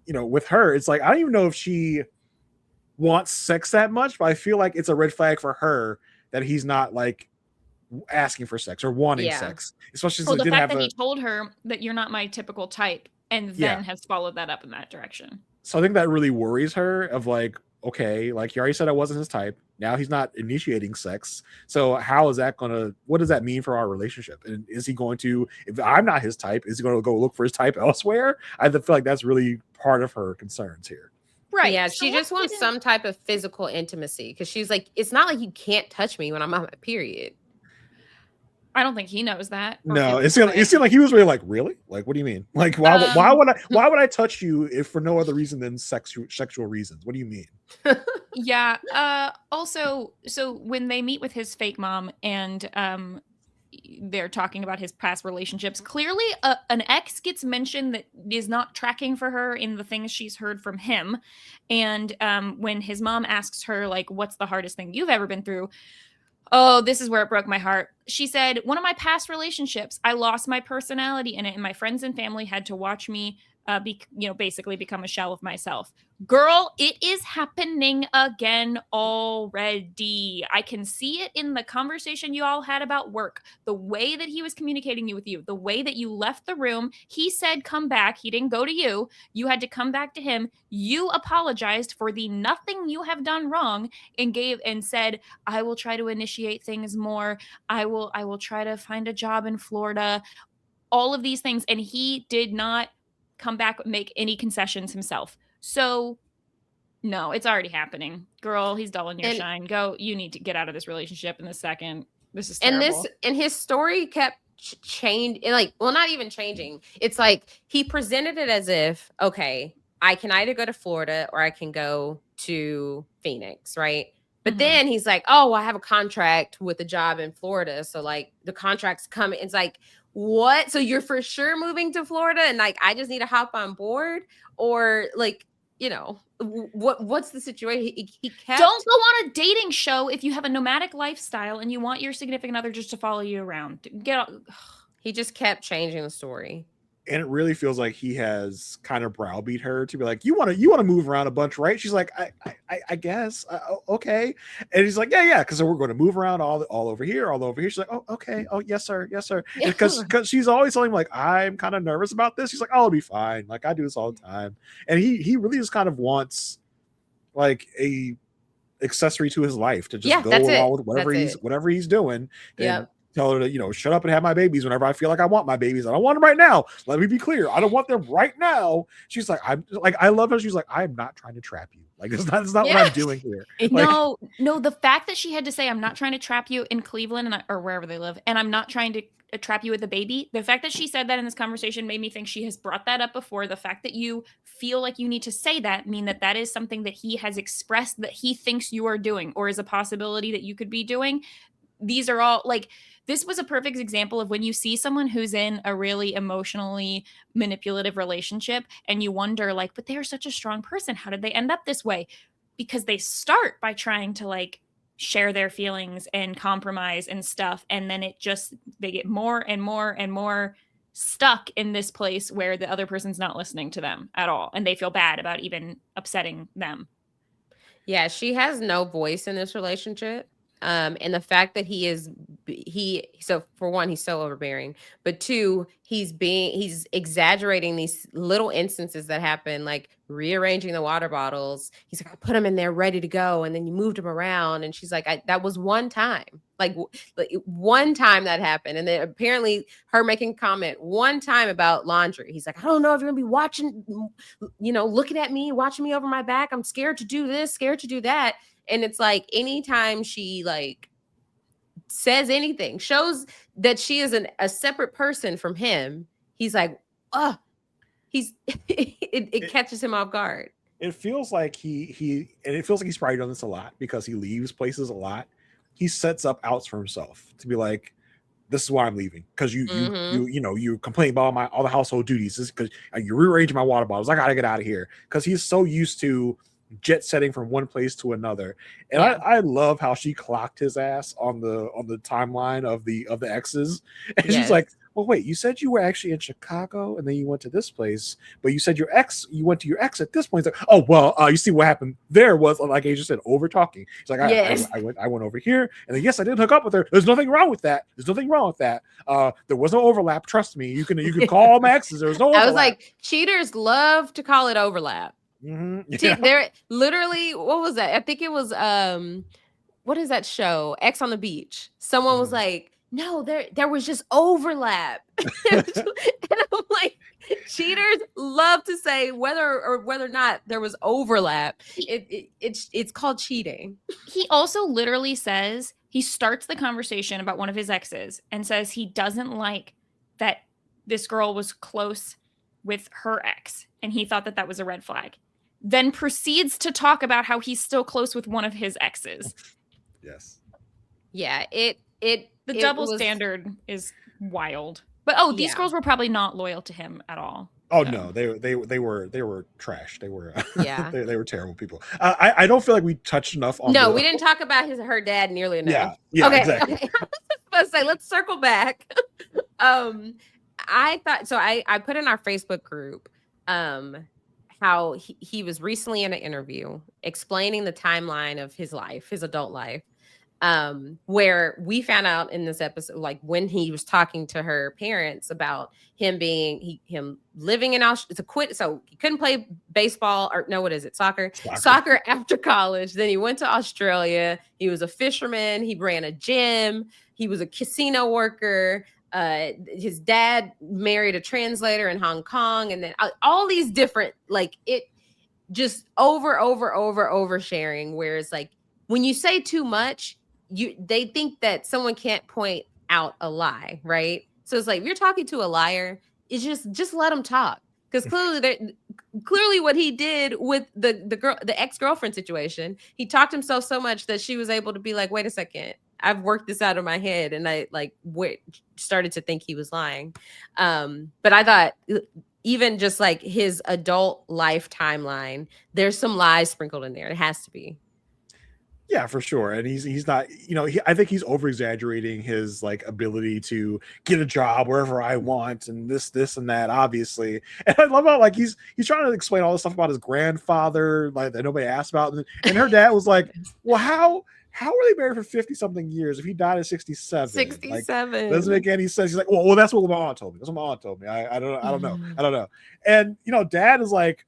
it's like, I don't even know if she wants sex that much, but I feel like it's a red flag for her that he's not, like, asking for sex or wanting sex, especially since the fact that he told her that you're not my typical type, and then has followed that up in that direction. So I think that really worries her, of like, okay, like, you already said I wasn't his type. Now he's not initiating sex. So what does that mean for our relationship? And is he going to, if I'm not his type, is he going to go look for his type elsewhere? I feel like that's really part of her concerns here. Right. Yeah. She just wants some type of physical intimacy, because she's like, it's not like you can't touch me when I'm on my period. I don't think he knows that. No, it seemed like he was really like, really? Like, what do you mean? Like, why would I touch you if for no other reason than sexual reasons? What do you mean? Yeah. Also, so when they meet with his fake mom and they're talking about his past relationships, clearly an ex gets mentioned that is not tracking for her in the things she's heard from him. And when his mom asks her, like, what's the hardest thing you've ever been through? Oh, this is where it broke my heart. She said, one of my past relationships, I lost my personality in it, and my friends and family had to watch me basically become a shell of myself. Girl, it is happening again already. I can see it in the conversation you all had about work, the way that he was communicating with you, the way that you left the room. He said, come back. He didn't go to you. You had to come back to him. You apologized for the nothing you have done wrong and said, I will try to initiate things more. I will try to find a job in Florida. All of these things. And he did not come back, make any concessions himself. So no, it's already happening. Girl, he's dulling your shine. Go, you need to get out of this relationship in a second. This is terrible. And his story kept changing, like, well, not even changing. It's like he presented it as if, okay, I can either go to Florida or I can go to Phoenix, right? But then he's like, oh, I have a contract with a job in Florida, so like the contract's coming. It's like, what? So you're for sure moving to Florida, and like I just need to hop on board, or like, you know, what's the situation? He kept... Don't go on a dating show if you have a nomadic lifestyle and you want your significant other just to follow you around. He just kept changing the story. And it really feels like he has kind of browbeat her to be like, you want to move around a bunch, right? She's like, I guess, okay. And he's like, yeah, because we're going to move around all over here, all over here. She's like, oh, okay, oh, yes, sir, because she's always telling him like, I'm kind of nervous about this. She's like, oh, it'll be fine. Like I do this all the time, and he really just kind of wants like a accessory to his life to just go along with whatever he's doing. Yeah. Tell her to, you know, shut up and have my babies whenever I feel like I want my babies. I don't want them right now. Let me be clear. I don't want them right now. She's like, I love her. She's like, I'm not trying to trap you. Like, it's not what I'm doing here. Like, no, the fact that she had to say, I'm not trying to trap you in Cleveland or wherever they live, and I'm not trying to trap you with a baby. The fact that she said that in this conversation made me think she has brought that up before. The fact that you feel like you need to say that mean that is something that he has expressed that he thinks you are doing or is a possibility that you could be doing. These are all like, this was a perfect example of when you see someone who's in a really emotionally manipulative relationship and you wonder like, but they're such a strong person. How did they end up this way? Because they start by trying to like share their feelings and compromise and stuff. And then they get more and more and more stuck in this place where the other person's not listening to them at all. And they feel bad about even upsetting them. Yeah, she has no voice in this relationship. And the fact that so for one, he's so overbearing, but two, he's exaggerating these little instances that happen, like rearranging the water bottles. He's like, I put them in there ready to go. And then you moved them around. And she's like, that was one time, like one time that happened. And then apparently her making a comment one time about laundry. He's like, I don't know if you're gonna be watching, you know, looking at me, watching me over my back. I'm scared to do this, scared to do that. And it's like anytime she like says anything, shows that she is a separate person from him, he's like, oh, it catches him off guard. It feels like it feels like he's probably done this a lot because he leaves places a lot. He sets up outs for himself to be like, this is why I'm leaving, because you complain about all the household duties. This is because you're rearranging my water bottles. I gotta get out of here, because he's so used to jet setting from one place to another. And I love how she clocked his ass on the timeline of the exes. And she's like, well, wait, you said you were actually in Chicago and then you went to this place, but you said you went to your ex at this point. He's like, oh, well, you see what happened there was, like Aysha said, over talking. He's like, I went over here, and then yes, I did hook up with her. There's nothing wrong with that. There was no overlap. Trust me. You can call my exes. There was no overlap. I was like, cheaters love to call it overlap. Mm-hmm. Yeah. There literally, what was that? I think it was what is that show? X on the Beach. Someone was like, no, there was just overlap. And I'm like, cheaters love to say whether or not there was overlap. It's called cheating. He also literally says, he starts the conversation about one of his exes and says he doesn't like that this girl was close with her ex, and he thought that was a red flag. Then proceeds to talk about how he's still close with one of his exes. Yes. Yeah, the double standard is wild. But these girls were probably not loyal to him at all. Oh, so. No, they were trash. They were they were terrible people. I don't feel like we touched enough on. No, we didn't talk about her dad nearly enough. Yeah, okay, exactly. Okay. I was supposed to say, let's circle back. I thought so. I put in our Facebook group how he was recently in an interview explaining the timeline of his life, his adult life, where we found out in this episode, like when he was talking to her parents about him living in Australia. So he couldn't play baseball or no, what is it? Soccer after college. Then he went to Australia. He was a fisherman. He ran a gym. He was a casino worker. His dad married a translator in Hong Kong, and then all these different, like, it just over sharing, where it's like when you say too much, they think that someone can't point out a lie, right? So it's like, if you're talking to a liar, it's just let them talk. Because clearly what he did with the ex-girlfriend situation, he talked himself so much that she was able to be like, wait a second, I've worked this out of my head, and I started to think he was lying. But I thought even just like his adult life timeline, there's some lies sprinkled in there. It has to be. Yeah, for sure. And he's not, I think he's over exaggerating his like ability to get a job wherever I want and this and that, obviously. And I love how like he's trying to explain all this stuff about his grandfather, like that nobody asked about. And her dad was like, well, how were they married for 50 something years if he died at 67? 67. Like, doesn't make any sense. He's like, well, that's what my aunt told me. That's what my aunt told me. I don't know. And dad is like,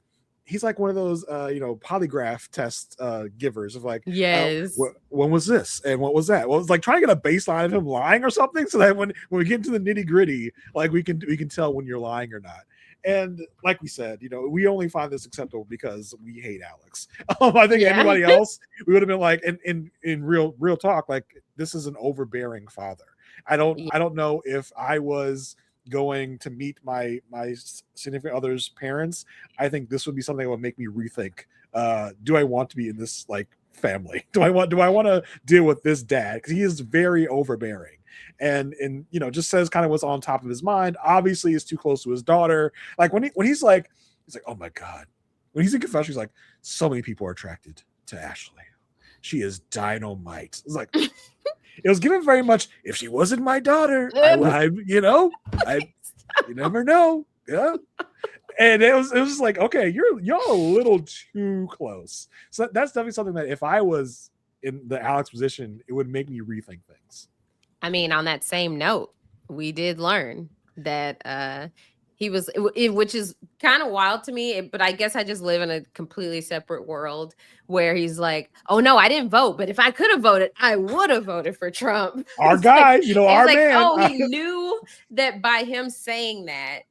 he's like one of those polygraph test givers of like, yes, when was this and what was that? Well, it's like trying to get a baseline of him lying or something, so that when we get into the nitty gritty, like we can tell when you're lying or not. And like we said, we only find this acceptable because we hate Alex. I think anybody else, we would have been like, in real talk, like, this is an overbearing father. I don't know if I was going to meet my significant other's parents. I think this would be something that would make me rethink, do I want to be in this like family? Do I want to deal with this dad? Because he is very overbearing and just says kind of what's on top of his mind. Obviously is too close to his daughter. Like when he's like, oh my God, when he's in confession, he's like, so many people are attracted to Ashley. She is dynamite. It's like, it was given very much, if she wasn't my daughter, you never know. Yeah. And it was just like, okay, you're a little too close. So that's definitely something that if I was in the Alex position, it would make me rethink things. I mean, on that same note, we did learn that he was, which is kind of wild to me, but I guess I just live in a completely separate world where he's like, oh no, I didn't vote, but if I could have voted, I would have voted for Trump. Our guy, our man. Oh, he knew that by him saying that,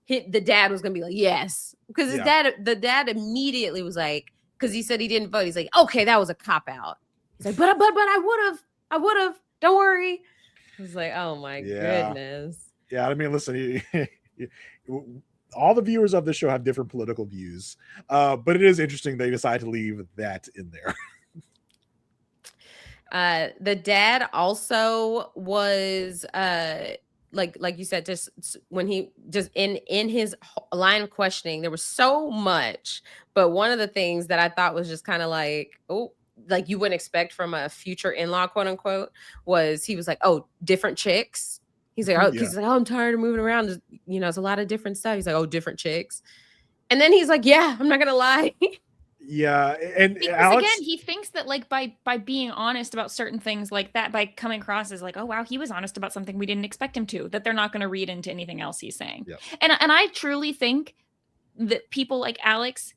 the dad was gonna be like, yes, because the dad immediately was like, because he said he didn't vote. He's like, okay, that was a cop out. He's like, but I would have. Don't worry. I was like, oh my goodness. Yeah, I mean, listen, all the viewers of the show have different political views, but it is interesting they decide to leave that in there. The dad also was like you said, just when he just in his line of questioning, there was so much, but one of the things that I thought was just kind of like, oh, like you wouldn't expect from a future in-law, quote unquote, was he was like, oh, different chicks. He's like, he's like, oh, I'm tired of moving around. It's a lot of different stuff. He's like, oh, different chicks. And then he's like, yeah, I'm not gonna lie. Yeah, and because Alex, again, he thinks that like by being honest about certain things like that, by coming across as like, oh wow, he was honest about something we didn't expect him to, that they're not going to read into anything else he's saying. Yep. And I truly think that people like Alex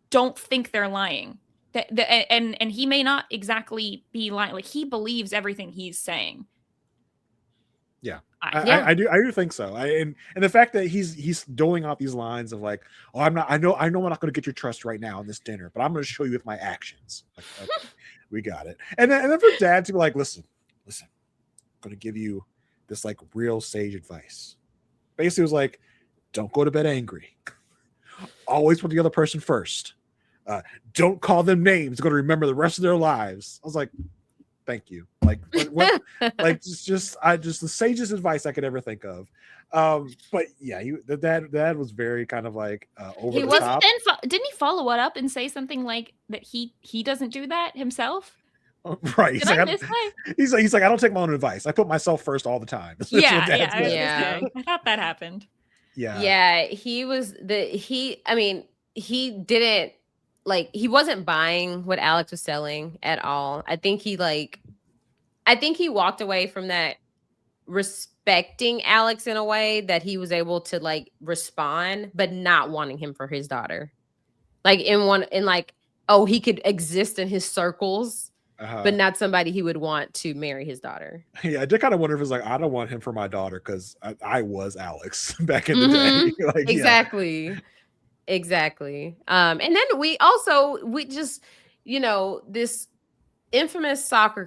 don't think they're lying. And he may not exactly be lying. Like he believes everything he's saying. Yeah. I do think so. And the fact that he's doling out these lines of like, oh, I know I'm not going to get your trust right now on this dinner, but I'm going to show you with my actions. Like, okay, we got it. And then for dad to be like, listen, I'm going to give you this like real sage advice. Basically, it was like, don't go to bed angry. Always put the other person first. Don't call them names. They're going to remember the rest of their lives. I was like, thank you. Like what like just the sagest advice I could ever think of. But yeah, the dad was very kind of like over the top. Didn't he follow it up and say something like that he doesn't do that himself? Right. He's like, I don't take my own advice. I put myself first all the time. I thought that happened. Yeah. He didn't like, he wasn't buying what Alex was selling at all. I think he walked away from that respecting Alex in a way that he was able to like respond, but not wanting him for his daughter. Like he could exist in his circles, but not somebody he would want to marry his daughter. Yeah, I did kind of wonder if it's like, I don't want him for my daughter because I was Alex back in the day. Like, exactly. Yeah. Exactly. And then we just, this infamous soccer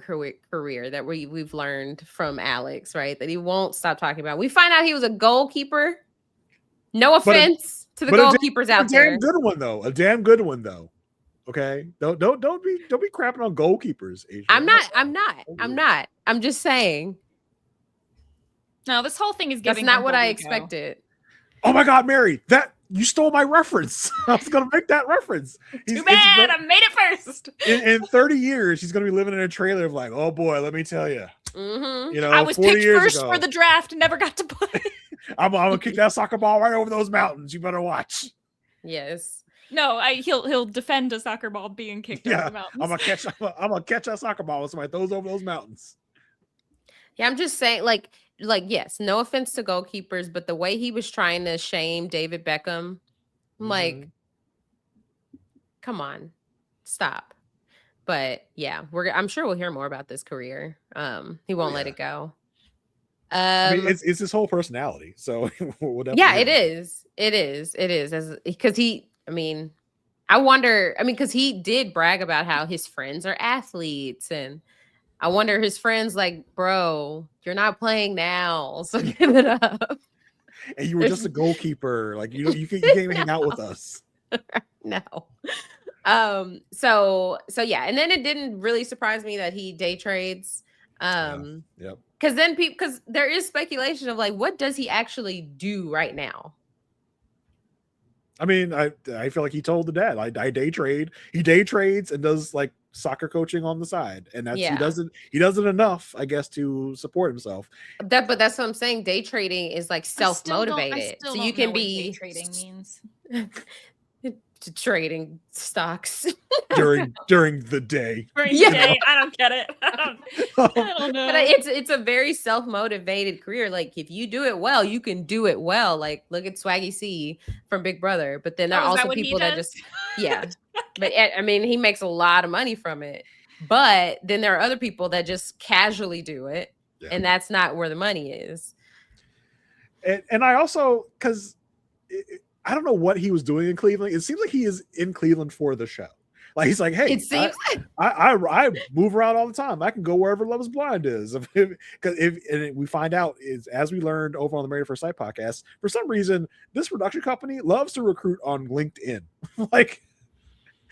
career that we've learned from Alex, right? That he won't stop talking about. We find out he was a goalkeeper. No offense to the goalkeepers out there. A damn good one though. A damn good one though. Okay, don't be crapping on goalkeepers. Asia. I'm not. I'm just saying. No, this whole thing is giving. That's not what I expected. Oh my God, Mary, that you stole my reference. I was gonna make that reference. Too bad, I made it first. In 30 years, he's gonna be living in a trailer of like, oh boy, let me tell you. Mm-hmm. You know, I was picked first for the draft and never got to play. I'm gonna kick that soccer ball right over those mountains. You better watch. Yes. No, he'll defend a soccer ball being kicked over the mountains. I'm gonna catch that soccer ball when somebody throws over those mountains. Yeah, I'm just saying, like yes, no offense to goalkeepers, but the way he was trying to shame David Beckham, like, come on, stop. But yeah, I'm sure we'll hear more about this career. He won't let it go. I mean, it's his whole personality. So yeah, it is because I wonder. I mean, because he did brag about how his friends are athletes, and I wonder his friends like, bro, you're not playing now, so give it up. And you were just a goalkeeper, like you can't even hang out with us. No. So yeah, and then it didn't really surprise me that he day trades. Yep. Because there is speculation of like, what does he actually do right now? I mean, I feel like he told the dad, I day trade. He day trades and does like soccer coaching on the side, and that's he doesn't enough, I guess, to support himself. But that's what I'm saying. Day trading is like self-motivated, so you can be day trading means. To trading stocks during the day. Day, I don't get it. I don't know. But it's a very self-motivated career. Like if you do it well, you can do it well. Like look at Swaggy C from Big Brother. But then there are also people that just But I mean, he makes a lot of money from it. But then there are other people that just casually do it, and that's not where the money is. And I also because. I don't know what he was doing in Cleveland. It seems like he is in Cleveland for the show. Like he's like, hey, it seems I move around all the time. I can go wherever Love Is Blind is. Because and we find out is as we learned over on the Married at First Sight podcast, for some reason this production company loves to recruit on LinkedIn. Like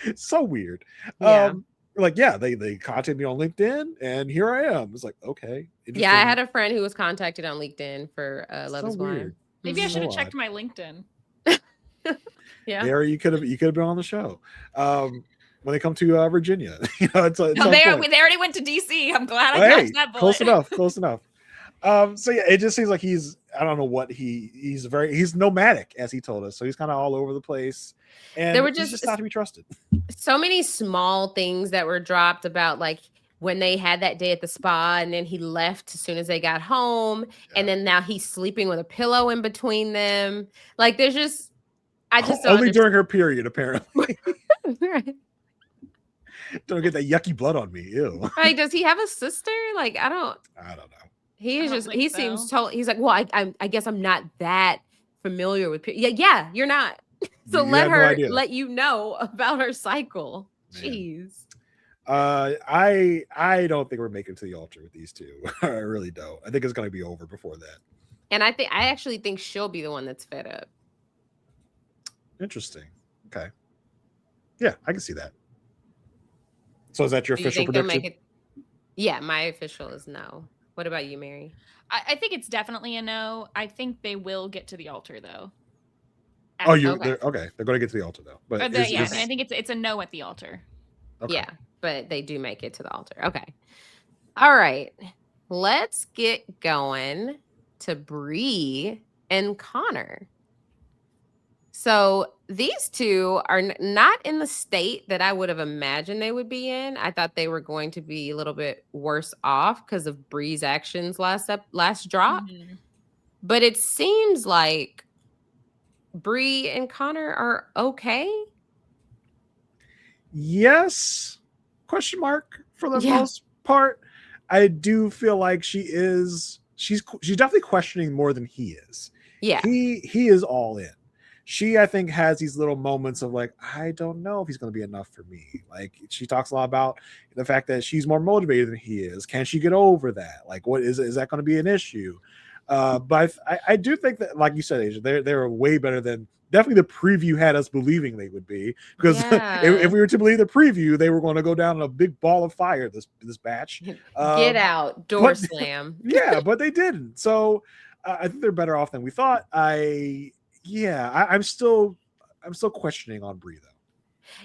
it's so weird. Yeah. They contacted me on LinkedIn, and here I am. It's like okay. Yeah, I had a friend who was contacted on LinkedIn for Love Is Blind. Weird. Maybe I should have checked my LinkedIn. Yeah, Mary, you could have been on the show when they come to Virginia. You know, they already went to DC. I'm glad I dodged that bullet. Close enough. So yeah, it just seems like he's nomadic, as he told us. So he's kind of all over the place, and he's just not to be trusted. So many small things that were dropped about like when they had that day at the spa, and then he left as soon as they got home, and then now he's sleeping with a pillow in between them. Like there's just. I just only during her period, apparently. Right. Don't get that yucky blood on me. Ew. Right? Does he have a sister? Like I don't know. He seems totally. He's like, well, I guess I'm not that familiar with. Yeah, you're not. So let her let you know about her cycle. Man. Jeez. I don't think we're making it to the altar with these two. I really don't. I think it's going to be over before that. And I actually think she'll be the one that's fed up. Interesting. Okay. Yeah, I can see that. So is that your official prediction? Yeah, my official is no. What about you, Mary? I think it's definitely a no. I think they will get to the altar though. Oh, they're going to get to the altar though. But I think it's a no at the altar. Okay. Yeah, but they do make it to the altar. Okay. All right. Let's get going to Bree and Connor. So these two are not in the state that I would have imagined they would be in. I thought they were going to be a little bit worse off because of Bree's actions last drop. Mm-hmm. But it seems like Bree and Connor are okay. Yes. Question mark for the most part. I do feel like she's definitely questioning more than he is. Yeah. He is all in. she, I think, has these little moments of like, I don't know if he's going to be enough for me. Like, she talks a lot about the fact that she's more motivated than he is. Can she get over that? Like, what is that going to be an issue? But I do think that, like you said, Aysha, they're way better than definitely the preview had us believing they would be. Because if we were to believe the preview, they were going to go down in a big ball of fire this batch. Get out, door slam. Yeah, but they didn't. So I think they're better off than we thought. I'm still questioning on Brie though.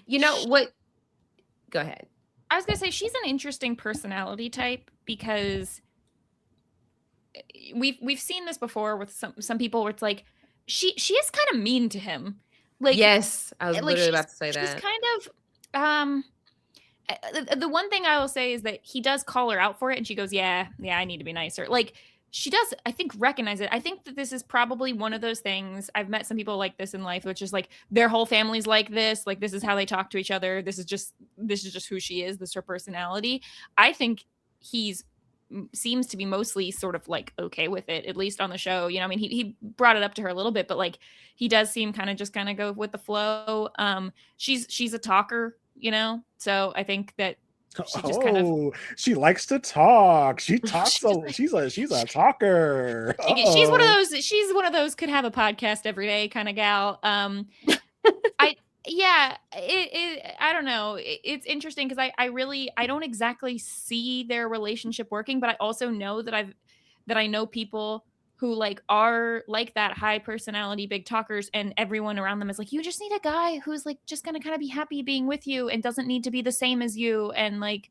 You know what? Go ahead. I was gonna say she's an interesting personality type because we've seen this before with some people where it's like she is kind of mean to him. Like, yes, I was literally about to say that. She's kind of the one thing I will say is that he does call her out for it, and she goes, yeah, I need to be nicer. Like, she does, I think, recognize it. I think that this is probably one of those things. I've met some people like this in life, which is like their whole family's like this. Like, this is how they talk to each other. This is just who she is. This is her personality. I think seems to be mostly sort of like okay with it, at least on the show. You know, I mean, he brought it up to her a little bit, but like he does seem kind of go with the flow. She's a talker, you know, so I think that she just she likes to talk. She talks. She's a talker. She's one of those could have a podcast every day kind of gal. I don't know. It's interesting because I don't exactly see their relationship working, but I also know that I know people who like are like that, high personality, big talkers, and everyone around them is like, you just need a guy who's like just gonna kind of be happy being with you and doesn't need to be the same as you. And like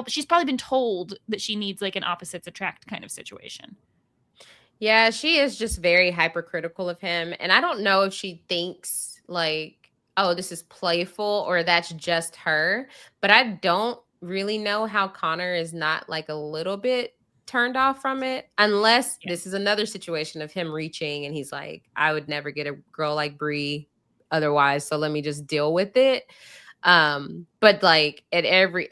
she's probably been told that she needs like an opposites attract kind of situation. Yeah, she is just very hypercritical of him. And I don't know if she thinks like, oh, this is playful or that's just her. But I don't really know how Connor is not like a little bit turned off from it, unless this is another situation of him reaching and he's like, I would never get a girl like Brie otherwise. So let me just deal with it. But like at every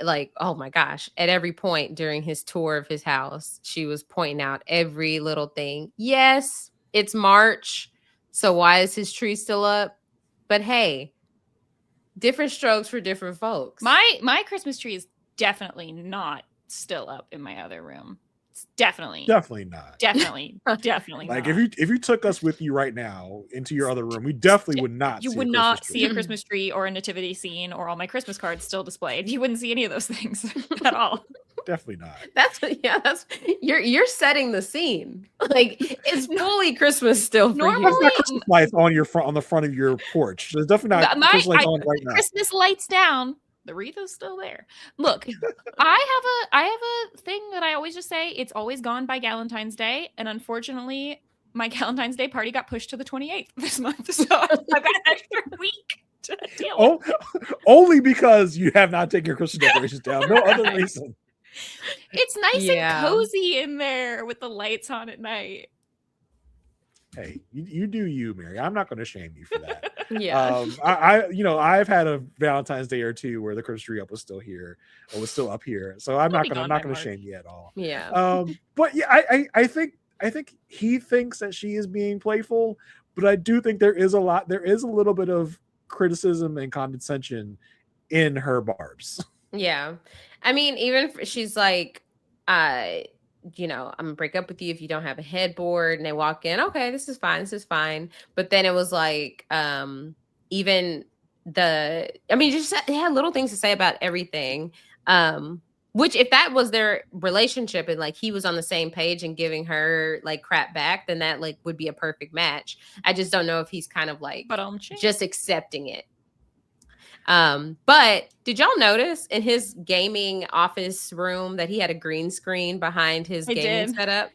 point during his tour of his house, she was pointing out every little thing. Yes, it's March, so why is his tree still up? But hey, different strokes for different folks. My Christmas tree is definitely not still up in my other room. It's definitely not. Definitely like not. if you took us with you right now into your other room, we definitely would not. You would not see a Christmas tree or a nativity scene or all my Christmas cards still displayed. You wouldn't see any of those things at all. Definitely not. That's you're setting the scene. Like it's fully Christmas still for you. That's not Christmas lights on the front of your porch. There's definitely not Christmas lights on right now. Christmas lights down. The wreath is still there. Look, I have a thing that I always just say. It's always gone by Galentine's Day, and unfortunately, my Galentine's Day party got pushed to the 28th this month, so I've got an extra week to deal with. Only because you have not taken your Christmas decorations down. No other reason. It's nice and cozy in there with the lights on at night. Hey, you do you, Mary. I'm not going to shame you for that. Yeah. I've had a Valentine's Day or two where the Christmas tree was still here, or was still up here. So I'm not going to shame you at all. Yeah. But yeah, I think he thinks that she is being playful, but I do think there is a little bit of criticism and condescension in her barbs. Yeah. I mean, even if she's like, I'm gonna break up with you if you don't have a headboard, and they walk in, okay, this is fine. But then it was like, even just they had little things to say about everything. Which if that was their relationship and like he was on the same page and giving her like crap back, then that like would be a perfect match. I just don't know if he's kind of like just accepting it. But did y'all notice in his gaming office room that he had a green screen behind his gaming setup?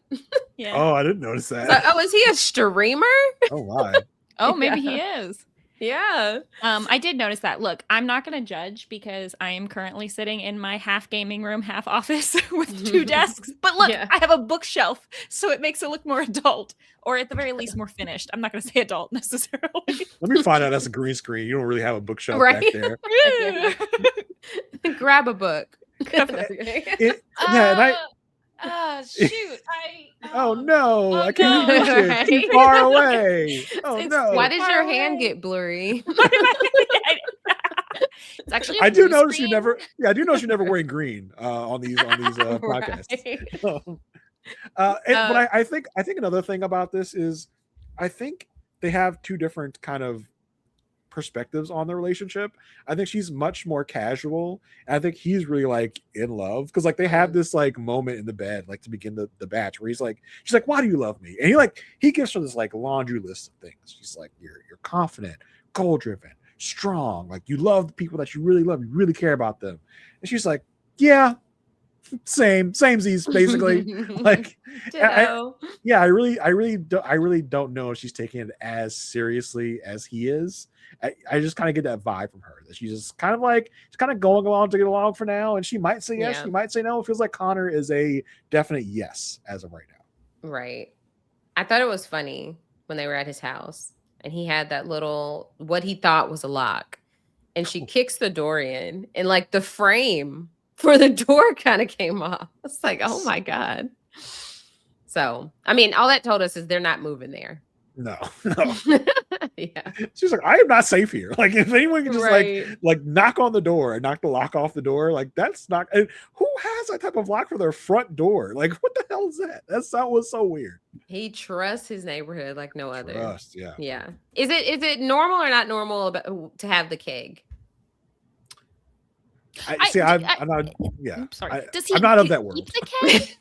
Yeah. Oh, I didn't notice that. So, is he a streamer? Oh my. Oh, maybe he is. Yeah. I did notice that. Look, I'm not going to judge because I am currently sitting in my half gaming room, half office with 2 desks. But look, I have a bookshelf, so it makes it look more adult, or at the very least more finished. I'm not going to say adult necessarily. Let me find out that's a green screen. You don't really have a bookshelf back there. Grab a book. Shoot. Oh no, Oh, I can't no. reach it. Right. Too far away. Oh It's no. Why does far your away. hand get blurry? It's actually a I do blue notice you screen. never. Yeah, I do notice you're never wearing green on these podcasts. Right. But I think another thing about this is, I think they have two different kind of perspectives on the relationship. I think she's much more casual, and I think he's really like in love, because like they have this like moment in the bed, like to begin the batch, where she's like, why do you love me? And he gives her this like laundry list of things. She's like, you're confident, goal driven, strong, like you love the people that you really love, you really care about them. And she's like, yeah, samesies, basically. Like, I really don't know if she's taking it as seriously as he is. I just kind of get that vibe from her, that she's just kind of like, she's kind of going along to get along for now, and she might say yes, she might say no. It feels like Connor is a definite yes as of right now. Right. I thought it was funny when they were at his house and he had that little, what he thought was a lock, and she kicks the door in, and like the frame for the door kind of came off. It's like, oh my God. So, I mean, all that told us is they're not moving there. No. Yeah. She's like, I am not safe here. Like, if anyone can just Right. like knock on the door and knock the lock off the door, like that's not. And who has that type of lock for their front door? Like, what the hell is that? That was so weird. He trusts his neighborhood like no other. Yeah. Yeah. Is it normal or not normal to have the keg? I'm not. Yeah. I'm sorry. I'm not of that world. Keep the keg?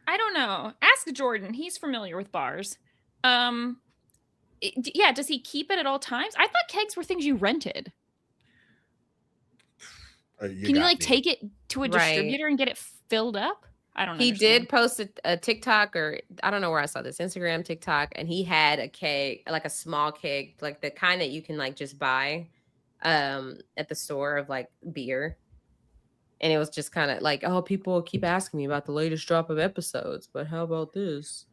I don't know. Ask Jordan. He's familiar with bars. Yeah, does he keep it at all times? I thought kegs were things you rented. Can you like take it to a distributor and get it filled up? I don't know. He did post a TikTok, or I don't know where I saw this, Instagram, TikTok, and he had a keg, like a small keg, like the kind that you can like just buy at the store, of like beer. And it was just kind of like, oh, people keep asking me about the latest drop of episodes, but how about this?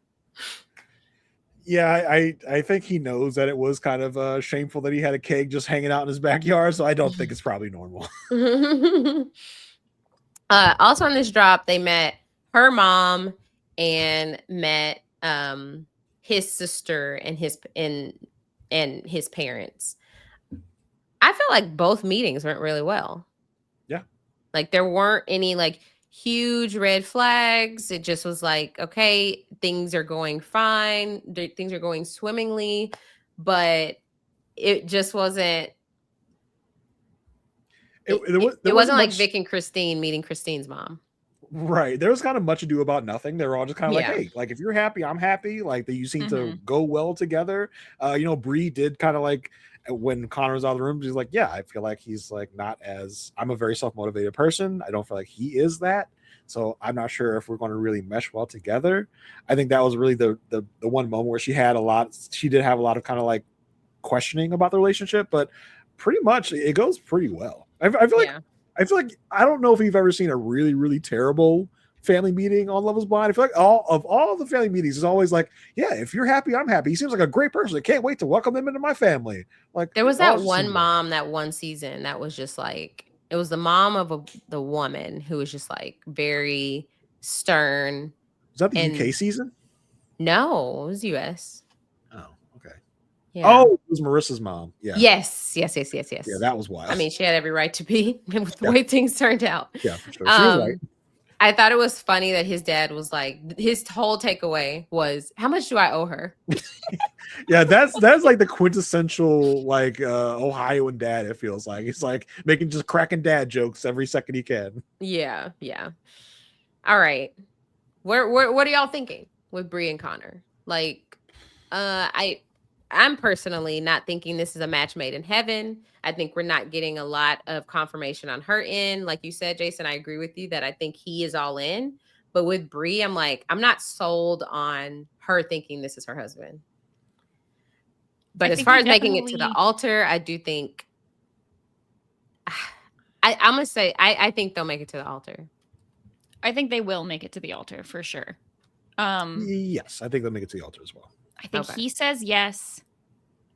Yeah, I think he knows that it was kind of shameful that he had a keg just hanging out in his backyard, so I don't think it's probably normal. Also on this drop, they met her mom and met his sister and his parents. I feel like both meetings went really well. Yeah. Like there weren't any like huge red flags. It just was like, okay, things are going fine. Things are going swimmingly, but it just wasn't. It wasn't like Vic and Christine meeting Christine's mom. Right. There was kind of much ado about nothing. They were all just kind of like, hey, like if you're happy, I'm happy. Like that you seem to go well together. Bree did kind of like, when Connor was out of the room, she's like, yeah, I feel like he's like not as, I'm a very self-motivated person. I don't feel like he is that. So I'm not sure if we're going to really mesh well together. I think that was really the one moment where she did have a lot of kind of like questioning about the relationship, but pretty much it goes pretty well. I feel like I don't know if we've ever seen a really, really terrible family meeting on Love Is Blind. I feel like all the family meetings is always like, yeah, if you're happy, I'm happy. He seems like a great person. I can't wait to welcome them into my family. Like there was that one mom that one season that was just like, it was the mom of the woman who was just like very stern. Was that the UK season? No, it was US. Oh, okay. Yeah. Oh, it was Marissa's mom. Yeah. Yes. Yeah, that was wild. I mean, she had every right to be with the way things turned out. Yeah, for sure. She was right. I thought it was funny that his dad was like, his whole takeaway was, how much do I owe her? Yeah, that's like the quintessential like Ohioan dad, it feels like. He's like just cracking dad jokes every second he can. Yeah. All right. What are y'all thinking with Bree and Connor? Like, I'm personally not thinking this is a match made in heaven. I think we're not getting a lot of confirmation on her end. Like you said, Jason, I agree with you that I think he is all in. But with Bree, I'm like, I'm not sold on her thinking this is her husband. But as far as making it to the altar, I do think, I'm going to say, I think they'll make it to the altar. I think they will make it to the altar for sure. Yes, I think they'll make it to the altar as well. I think he says yes.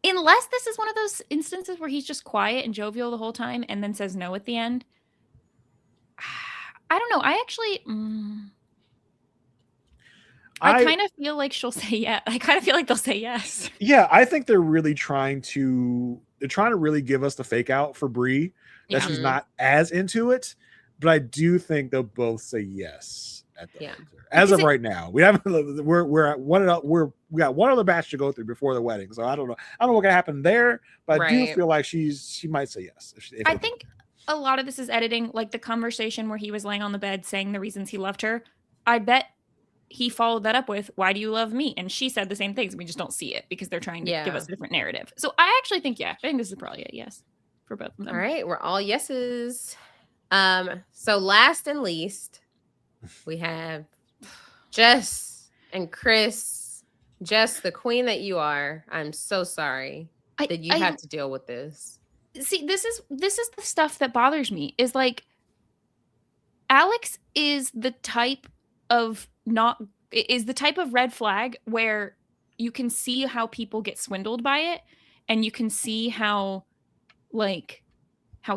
Unless this is one of those instances where he's just quiet and jovial the whole time and then says no at the end. I don't know. I actually, I kind of feel like she'll say yes. I kind of feel like they'll say yes. Yeah, I think they're really trying to really give us the fake out for Bree that she's not as into it, but I do think they'll both say yes at the end. As of right now, we haven't. We're at we got one other batch to go through before the wedding, so I don't know what can happen there, but I do feel like she might say yes. If I think a lot of this is editing, like the conversation where he was laying on the bed saying the reasons he loved her. I bet he followed that up with, why do you love me? And she said the same things. We just don't see it because they're trying to give us a different narrative. So I actually think, I think this is probably a yes for both of them. All right. We're all yeses. So last and least, we have Jess and Chris. Jess, the queen that you are, I'm so sorry that you had to deal with this. See, this is the stuff that bothers me, is like, Alex is the type of red flag where you can see how people get swindled by it, and you can see how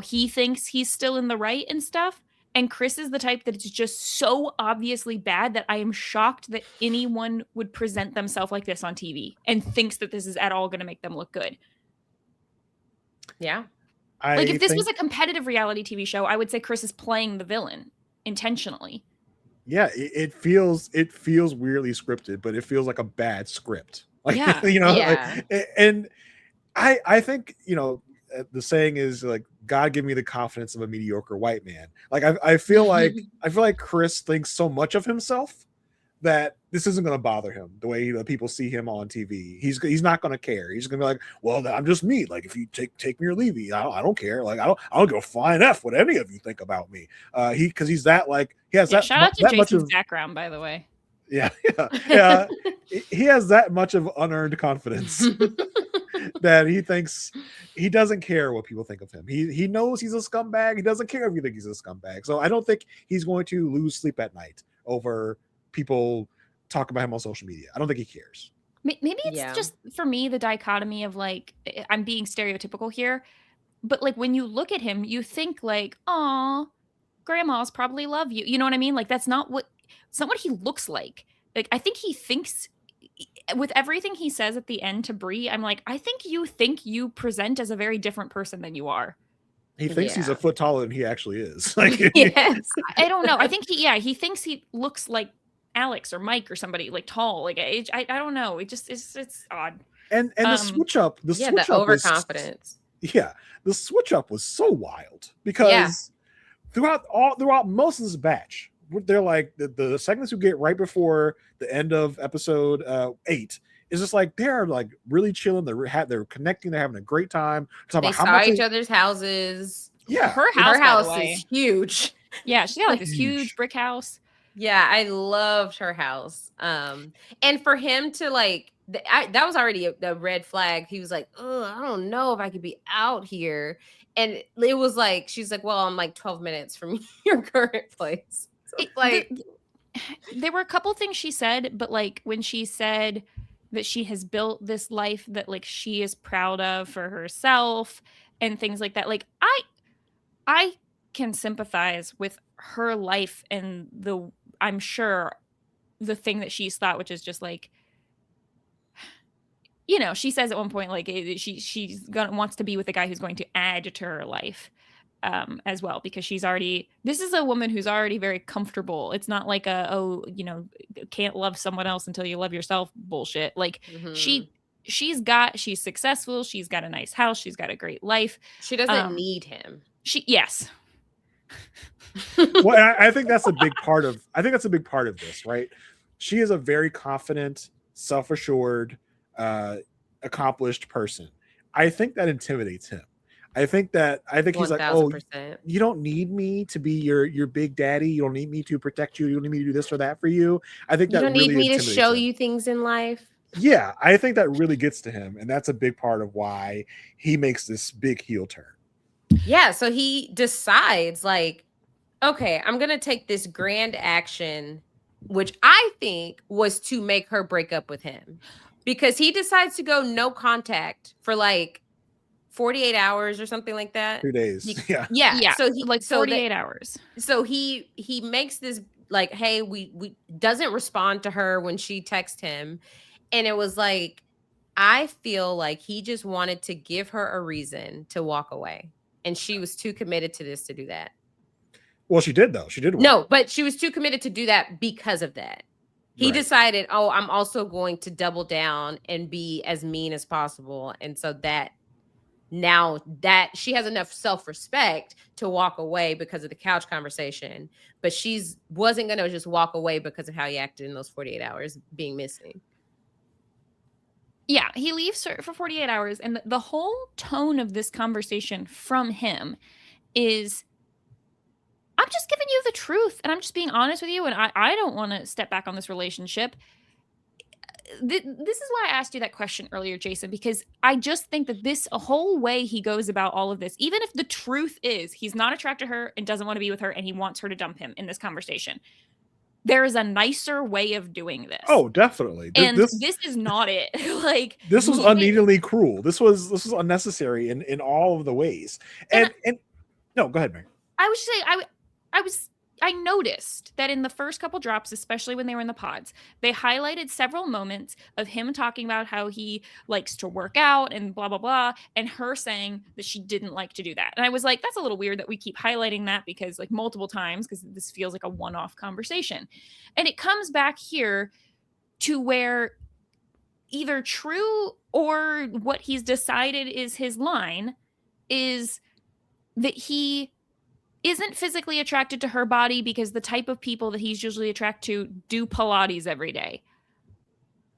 he thinks he's still in the right and stuff. And Chris is the type that it's just so obviously bad that I am shocked that anyone would present themselves like this on TV and thinks that this is at all going to make them look good. Yeah. Like, if this was a competitive reality TV show, I would say Chris is playing the villain intentionally. Yeah, it feels weirdly scripted, but it feels like a bad script. Like, and I think, the saying is like, God give me the confidence of a mediocre white man. Like, I feel like Chris thinks so much of himself that this isn't going to bother him the way people see him on TV. He's not going to care. He's going to be like, well, I'm just me. Like, if you take me or leave me, I don't care. Like, I don't give a flying F what any of you think about me. Because he's that, like, he has that. Shout out to Jason's background, by the way. Yeah. He has that much of unearned confidence that he thinks he doesn't care what people think of him. He knows he's a scumbag. He doesn't care if you think he's a scumbag. So I don't think he's going to lose sleep at night over people talk about him on social media. I don't think he cares. Maybe it's just, for me, the dichotomy of, like, I'm being stereotypical here, but like, when you look at him, you think like, oh, grandmas probably love you. You know what I mean? Like, it's not what he looks like. Like, I think he thinks, with everything he says at the end to Bree, I'm like, I think you present as a very different person than you are. He thinks he's a foot taller than he actually is. Like, yes. I don't know. I think he thinks he looks like Alex or Mike or somebody, like, tall. Like, I don't know. It's odd. And the switch up, the overconfidence. The switch up was so wild because throughout most of this batch, they're like the segments you get right before the end of episode 8 is just like, they're like really chilling. They're connecting. They're having a great time. They saw each other's houses. Yeah, her house is huge. Yeah, she got like this huge brick house. Yeah, I loved her house. And for him to like, that was already a red flag. He was like, oh, I don't know if I could be out here. And it was like, she's like, well, I'm like 12 minutes from your current place. So there were a couple things she said, but like when she said that she has built this life that like she is proud of for herself and things like that, like I can sympathize with her life and I'm sure the thing that she's thought, which is just like, she says at one point, like, she's wants to be with a guy who's going to add to her life as well, because this is a woman who's already very comfortable. It's not like can't love someone else until you love yourself bullshit. Like, she's successful. She's got a nice house. She's got a great life. She doesn't need him. Yes. Well, I think that's a big part of this, right? She is a very confident, self-assured, accomplished person. I think that intimidates him. I think he's like, oh, you don't need me to be your big daddy. You don't need me to protect you. You don't need me to do this or that for you. I think you don't really need me to show you things in life. Yeah, I think that really gets to him, and that's a big part of why he makes this big heel turn. Yeah, so he decides, like, okay, I'm gonna take this grand action, which I think was to make her break up with him, because he decides to go no contact for like 48 hours or something like that. 2 days. Yeah. So 48 hours. So he makes this like, hey, we doesn't respond to her when she texts him. And it was like, I feel like he just wanted to give her a reason to walk away. And she was too committed to this to do that. Well, she did though. She did. No, but she was too committed to do that because of that. He Right. decided, oh, I'm also going to double down and be as mean as possible. And so that now that she has enough self-respect to walk away because of the couch conversation, but she's wasn't going to just walk away because of how he acted in those 48 hours being missing. Yeah, he leaves her for 48 hours. And the whole tone of this conversation from him is, I'm just giving you the truth and I'm just being honest with you. And I don't want to step back on this relationship. This is why I asked you that question earlier, Jason, because I just think that this whole way he goes about all of this, even if the truth is he's not attracted to her and doesn't want to be with her and he wants her to dump him in this conversation, there is a nicer way of doing this. Oh, definitely. This is not it. Like, this was unneedingly cruel. This was unnecessary in all of the ways. And no, go ahead, Mary. I was saying, I noticed that in the first couple drops, especially when they were in the pods, they highlighted several moments of him talking about how he likes to work out and blah, blah, blah, and her saying that she didn't like to do that. And I was like, that's a little weird that we keep highlighting that because like multiple times, because this feels like a one-off conversation. And it comes back here to where either true or what he's decided is his line is that he isn't physically attracted to her body because the type of people that he's usually attracted to do Pilates every day.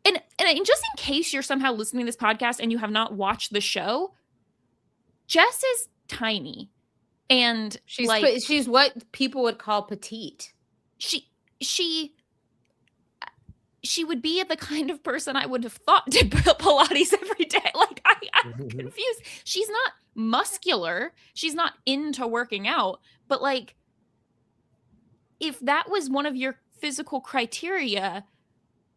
And just in case you're somehow listening to this podcast and you have not watched the show, Jess is tiny. And she's what people would call petite. She would be the kind of person I would have thought did Pilates every day. Like, I'm confused. She's not muscular. She's not into working out. But, like, if that was one of your physical criteria,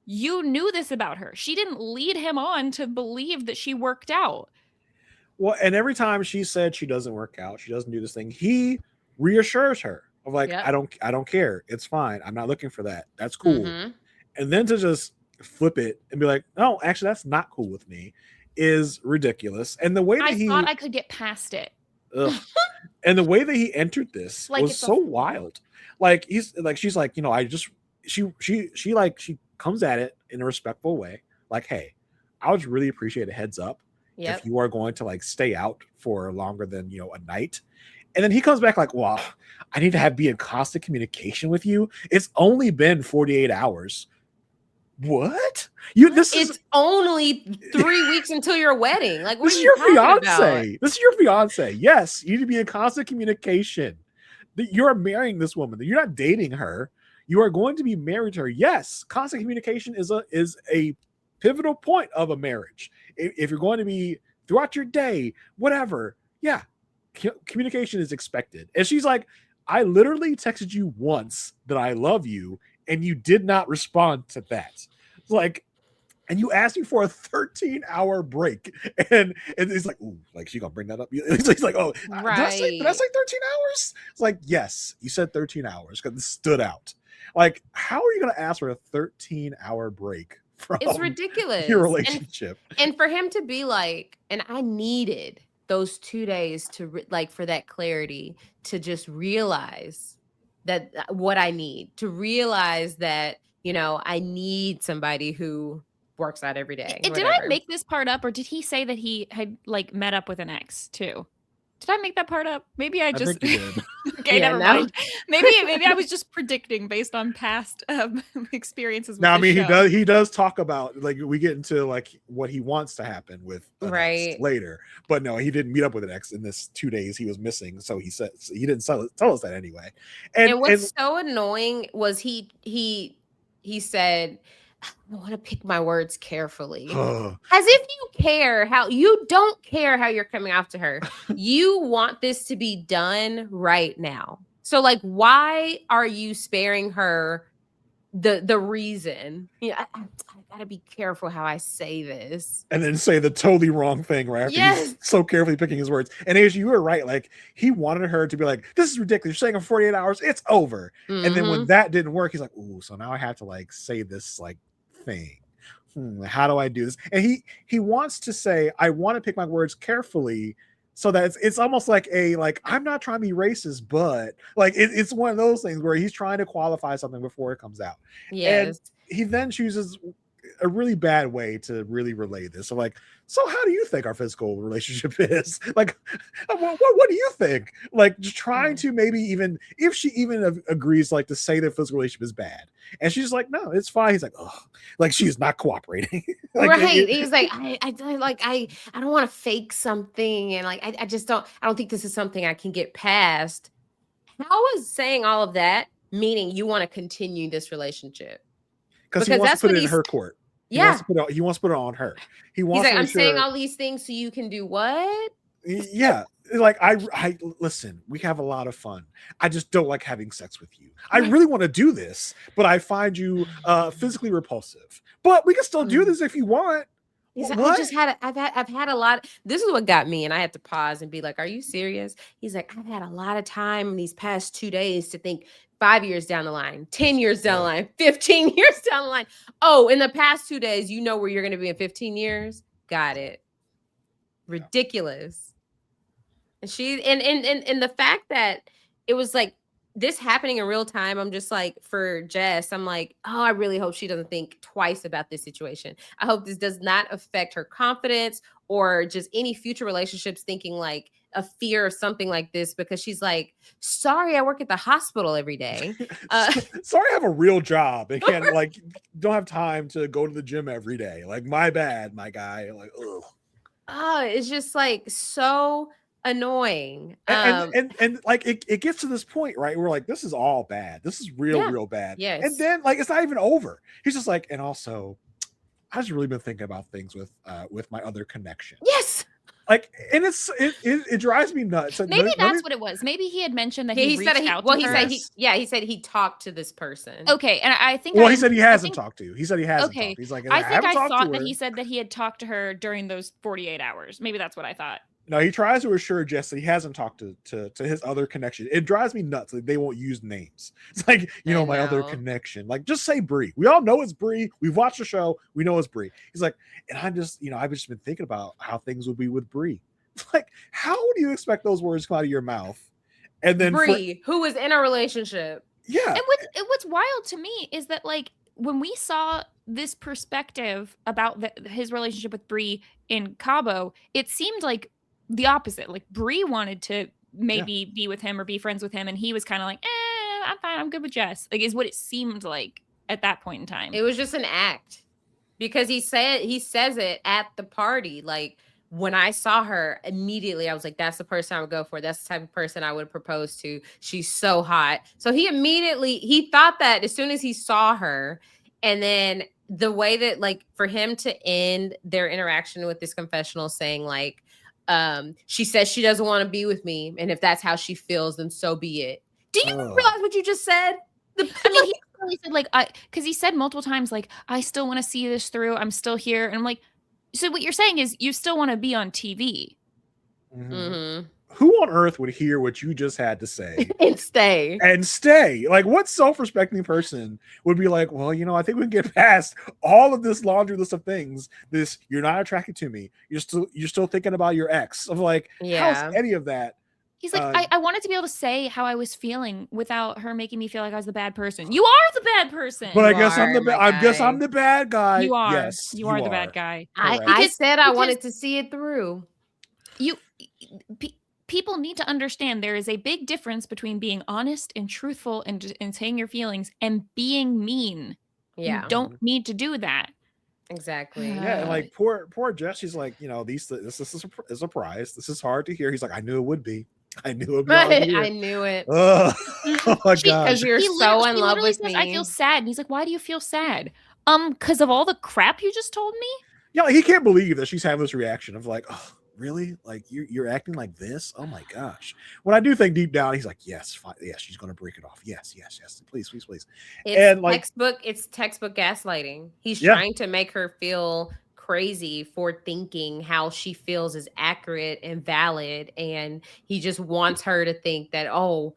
you knew this about her. She didn't lead him on to believe that she worked out. Well, and every time she said she doesn't work out, she doesn't do this thing, he reassures her of like, yep. I don't care. It's fine. I'm not looking for that. That's cool. Mm-hmm. And then to just flip it and be like, no, actually, that's not cool with me is ridiculous. And the way that I thought I could get past it. And the way that he entered this like was so wild. Like she's like, you know, she comes at it in a respectful way. Like, hey, I would really appreciate a heads up if you are going to like stay out for longer than, you know, a night. And then he comes back like, well, I need to be in constant communication with you. It's only been 48 hours. What? It's only 3 weeks until your wedding. Like, this is your fiance. This is your fiance. Yes, you need to be in constant communication. That you're marrying this woman. That you're not dating her. You are going to be married to her. Yes, constant communication is a pivotal point of a marriage. If you're going to be throughout your day, whatever, yeah, communication is expected. And she's like, I literally texted you once that I love you, and you did not respond to that. Like, and you asked me for a 13-hour break, and it's like, ooh, like she gonna bring that up. He's like, oh, right. Did I say 13 hours? It's like, yes, you said 13 hours because it stood out. Like, how are you gonna ask for a 13-hour break from it's ridiculous your relationship? And for him to be like, and I needed those 2 days to like for that clarity to just realize that what I need to realize that, you know, I need somebody who works out every day. Did I make this part up, or did he say that he had like met up with an ex too? Did I make that part up? Maybe I just think you did. Okay, never mind. Maybe I was just predicting based on past experiences. Now, I mean, he does talk about like we get into like what he wants to happen with right later, but no, he didn't meet up with an ex in this 2 days he was missing. So he said he didn't tell us that anyway. And what's so annoying was he said, I want to pick my words carefully. As if you don't care how you're coming off to her. You want this to be done right now. So like, why are you sparing her the reason. Yeah, I gotta be careful how I say this. And then say the totally wrong thing right after Yes. he's so carefully picking his words. And Asia, you were right. Like, he wanted her to be like, this is ridiculous. You're saying in 48 hours, it's over. And then when that didn't work, he's like, ooh, so now I have to like say this like thing. How do I do this? And he wants to say, I want to pick my words carefully, so that it's almost like I'm not trying to be racist, but like it's one of those things where he's trying to qualify something before it comes out. Yes. And he then chooses a really bad way to really relay this. So like, so how do you think our physical relationship is? Like, what do you think? Like, just trying to maybe even, if she even agrees like to say that physical relationship is bad. And she's like, no, it's fine. He's like, oh, like she's not cooperating. Like, right. He's like, I don't want to fake something. And like, I don't think this is something I can get past. How is saying all of that meaning you want to continue this relationship? Because he wants to put it in her court. He wants to put it on her. He's like, I'm saying all these things so you can do what? Yeah. Like, I listen, we have a lot of fun. I just don't like having sex with you. I really want to do this, but I find you physically repulsive. But we can still do this if you want. He's like, I've had a lot. This is what got me, and I had to pause and be like, are you serious? He's like, I've had a lot of time in these past 2 days to think 5 years down the line, 10 years down the line, 15 years down the line. Oh, in the past 2 days, you know where you're going to be in 15 years? Got it. Ridiculous. And and the fact that it was like this happening in real time, I'm just like, for Jess, I'm like, oh, I really hope she doesn't think twice about this situation. I hope this does not affect her confidence or just any future relationships, thinking like a fear of something like this, because she's like, sorry, I work at the hospital every day. Sorry, I have a real job and can't like don't have time to go to the gym every day. Like, my bad, my guy. Like, ugh. Oh, it's just like so annoying. And like it gets to this point, right? We're like, this is all bad. This is real bad. Yes. And then like it's not even over. He's just like, and also, I've just really been thinking about things with my other connection. Yes. Like, and it drives me nuts. Maybe that's what it was. Maybe he had mentioned that he reached out to her. He said he talked to this person. Okay, and I think he said he hasn't talked to. He said he hasn't talked. He's like, I thought that he said that he had talked to her during those 48 hours. Maybe that's what I thought. No, he tries to assure Jess that he hasn't talked to his other connection. It drives me nuts that they won't use names. It's like, my other connection. Like, just say Bree. We all know it's Bree. We've watched the show. We know it's Bree. He's like, and I'm just, I've just been thinking about how things would be with Bree. Like, how do you expect those words to come out of your mouth? And then Bree, who is in a relationship. Yeah. And what's wild to me is that, like, when we saw this perspective about his relationship with Bree in Cabo, it seemed like the opposite. Like, Bree wanted to maybe be with him or be friends with him, and he was kind of like, I'm fine, I'm good with Jess. Like, is what it seemed like at that point in time. It was just an act, because he says it at the party. Like, when I saw her, immediately I was like, that's the person I would go for. That's the type of person I would propose to. She's so hot. So he thought that as soon as he saw her. And then the way that, like, for him to end their interaction with this confessional saying, like, she says she doesn't want to be with me, and if that's how she feels, then so be it. Do you realize what you just said? I mean, he really said, like, because he said multiple times, like, I still want to see this through. I'm still here. And I'm like, so what you're saying is you still want to be on TV. Mm-hmm. Who on earth would hear what you just had to say and stay? Like, what self-respecting person would be like, well, I think we can get past all of this laundry list of things. This, you're not attracted to me. You're still thinking about your ex. Of like, how's any of that? He's like, I wanted to be able to say how I was feeling without her making me feel like I was the bad person. You are the bad person. But I guess I'm the bad guy. You are. Yes, you are the bad guy. I said I wanted to see it through. People need to understand there is a big difference between being honest and truthful and saying your feelings and being mean. Yeah. You don't need to do that. Exactly. Yeah, and like poor Jess, she's like, this is a surprise. This is hard to hear. He's like, I knew it would be. I knew it would be. I knew it. Oh my god. Because you're so in love with me. I feel sad. And he's like, why do you feel sad? Because of all the crap you just told me? Yeah, he can't believe that she's having this reaction of like, oh, really? Like you're acting like this? Oh my gosh. When I do think deep down, he's like, yes, fine, yes, she's gonna break it off. Yes, please, please, please. And like, It's textbook gaslighting. He's yeah, trying to make her feel crazy for thinking how she feels is accurate and valid, and he just wants her to think that, oh,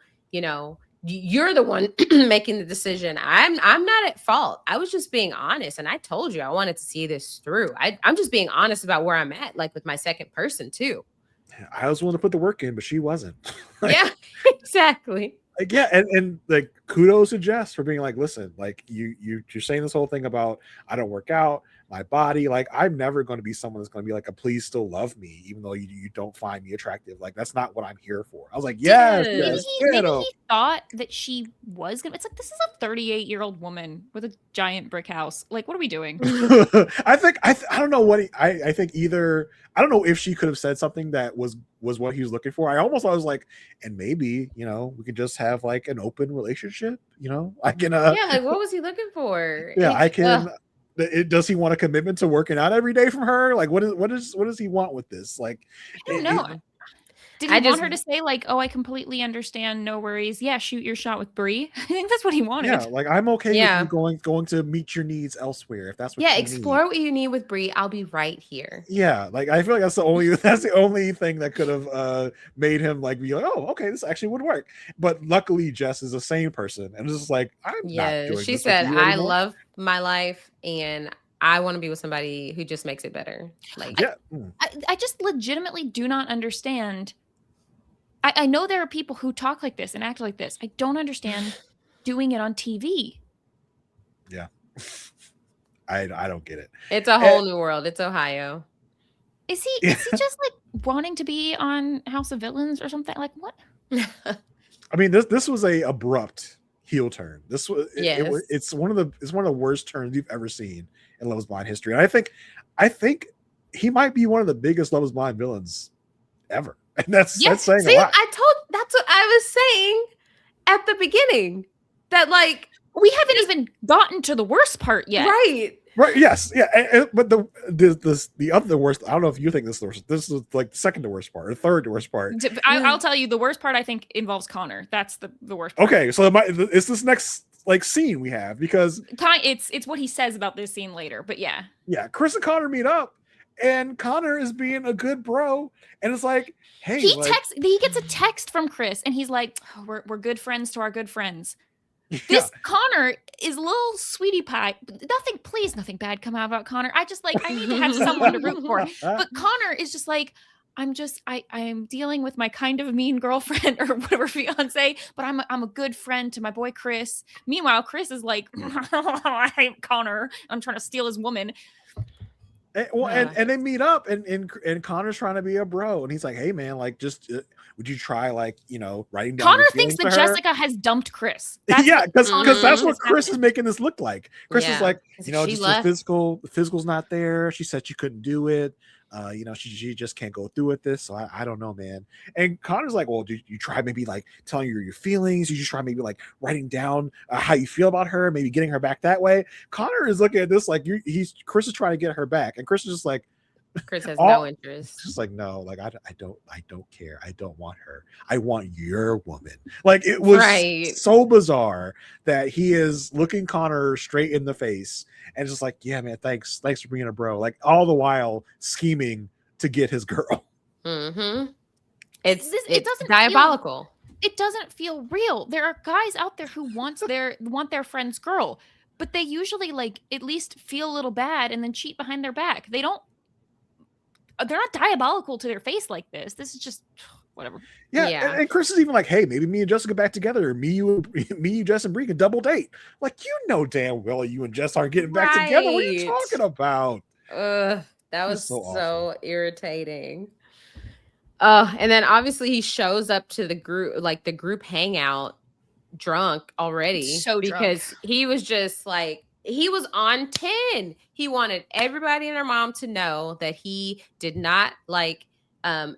you're the one making the decision. I'm not at fault. I was just being honest, and I told you I wanted to see this through. I'm just being honest about where I'm at, like with my second person too. I was willing to put the work in, but she wasn't. Like, Yeah, exactly. like, yeah, and like kudos to Jess for being like, listen, like you're saying this whole thing about I don't work out, my body, like I'm never going to be someone that's going to be like a please still love me even though you don't find me attractive. Like that's not what I'm here for. I was like, yes, Dude. yes, Maybe he thought that she was gonna. It's like, this is a 38-year-old woman with a giant brick house. Like, what are we doing? I think I don't know what I think either. I don't know if she could have said something that was what he was looking for. I almost thought, I was like, and maybe we could just have like an open relationship. I can. Yeah, like what was he looking for? Yeah, I can. Does he want a commitment to working out every day from her? Like, what does he want with this? Like, I don't know. Did he want her to say like, "Oh, I completely understand, no worries. Yeah, shoot your shot with Brie"? I think that's what he wanted. Yeah, like I'm okay with you going to meet your needs elsewhere if that's what. Yeah, you explore need. what you need with Brie. I'll be right here. Yeah, like I feel like that's the only thing that could have made him like be like, oh, okay, this actually would work. But luckily, Jess is a sane person and it's just like, I'm not doing she this said, with you I anymore. love my life and I want to be with somebody who just makes it better. Like, yeah, I just legitimately do not understand. I know there are people who talk like this and act like this. I don't understand doing it on TV. Yeah. I don't get it. It's a whole new world. It's Ohio. Is he just like wanting to be on House of Villains or something? Like what? I mean, this was a abrupt heel turn. This was it's one of the worst turns you've ever seen in Love Is Blind history. And I think he might be one of the biggest Love Is Blind villains ever. And that's saying a lot. That's what I was saying at the beginning. That like we haven't even gotten to the worst part yet. Right. Yes. Yeah. But the other worst. I don't know if you think this is the worst. This is like the second to worst part, or third to worst part. I'll tell you, the worst part I think involves Connor. That's the worst part. Okay, so it's this next like scene we have because it's what he says about this scene later. But yeah. Chris and Connor meet up. And Connor is being a good bro, and it's like, hey, he gets a text from Chris, and he's like, oh, we're good friends to our good friends. This Connor is a little sweetie pie. Nothing bad come out about Connor. I need to have someone to root for. But Connor is just like, I'm dealing with my kind of mean girlfriend or whatever fiance, but I'm a good friend to my boy Chris. Meanwhile, Chris is like, I hate Connor. I'm trying to steal his woman. And they meet up and Connor's trying to be a bro and he's like, hey man, like just would you try like writing down Connor thinks that Jessica has dumped Chris. Because that's what Chris is making this look like. Chris is like, just the physical's not there. She said she couldn't do it. She just can't go through with this. So I don't know, man. And Connor's like, well, did you try maybe like telling her your feelings? You just try maybe like writing down how you feel about her, maybe getting her back that way. Connor is looking at this like Chris is trying to get her back, and Chris is just like, Chris has no interest. Just like, no, like I don't care. I don't want her. I want your woman. Like it was so bizarre that he is looking Connor straight in the face and just like, yeah, man, thanks for being a bro. Like all the while scheming to get his girl. Mm-hmm. It doesn't diabolical. It doesn't feel real. There are guys out there who want their friend's girl, but they usually like at least feel a little bad and then cheat behind their back. They're not diabolical to their face like this. This is just whatever. Yeah. And Chris is even like, hey, maybe me and Jess get back together. Me, you, Jess, and Brie can double date. Like, damn well you and Jess aren't getting back together. What are you talking about? That was so irritating. And then obviously he shows up to the group hangout drunk already. Because he was just like, he was on 10. He wanted everybody and their mom to know that he did not like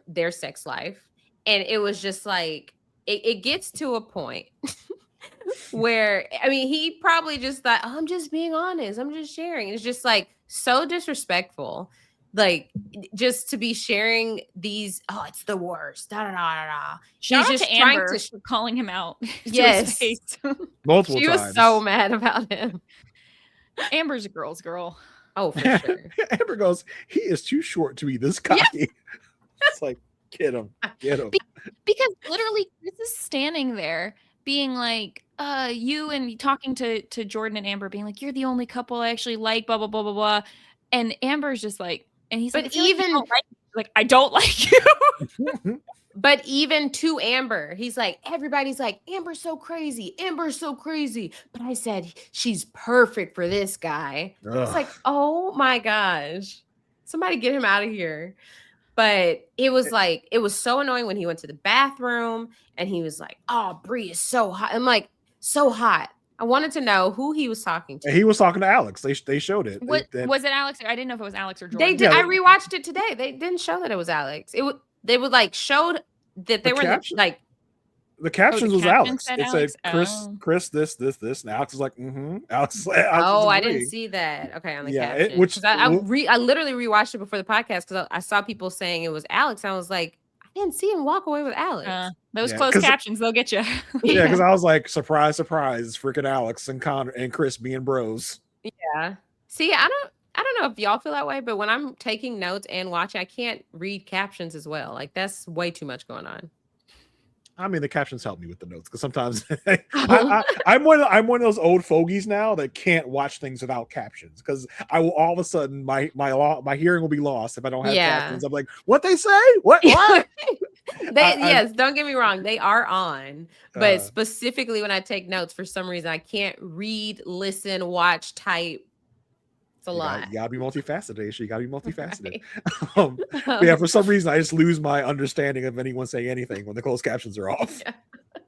their sex life. And it was just like, it gets to a point where, I mean, he probably just thought, oh, I'm just being honest. I'm just sharing. It's just like so disrespectful. like just to be sharing these. Oh, it's the worst. Da da da da da. Shout He's out just to trying Amber to. for calling him out to his Yes. face. Multiple She times. was so mad about him. Amber's a girl's girl. Oh, for sure. Amber goes, he is too short to be this cocky. It's like, get him. Because literally Chris is standing there being like, you, and talking to Jordan and Amber, being like, you're the only couple I actually like, blah, blah, blah, blah, blah. And Amber's just like, and he's But like, I feel even- like you don't like me. Like, I don't like you. But even to Amber, he's like, everybody's like, Amber's so crazy. Amber's so crazy. But I said, she's perfect for this guy. It's like, oh my gosh. Somebody get him out of here. But it was like, it was so annoying when he went to the bathroom and he was like, oh, Bree is so hot. I'm like, so hot. I wanted to know who he was talking to. He was talking to Alex. They showed it. Was it Alex? I didn't know if it was Alex or Jordan. They did. I rewatched it today. They didn't show that it was Alex. They would like showed that they were like. The captions was Alex. It Alex? said Chris, this, and Alex was like, Alex. Oh, I didn't see that. Okay, on the captions. I literally rewatched it before the podcast because I saw people saying it was Alex. And I was like, I didn't see him walk away with Alex. Those closed captions, they'll get you. Yeah, because I was like, surprise, surprise, it's freaking Alex and Connor and Chris being bros. Yeah. See, I don't know if y'all feel that way, but when I'm taking notes and watching, I can't read captions as well. Like that's way too much going on. I mean, the captions help me with the notes because sometimes I'm one of those old fogies now that can't watch things without captions because I will all of a sudden my hearing will be lost if I don't have captions. I'm like, what they say? What? Yes, don't get me wrong, they are on, but specifically when I take notes, for some reason I can't read, listen, watch, type. It's a lot. You gotta be multifaceted, Aysha. You gotta be multifaceted. Right. But yeah, for some reason, I just lose my understanding of anyone saying anything when the closed captions are off. Yeah,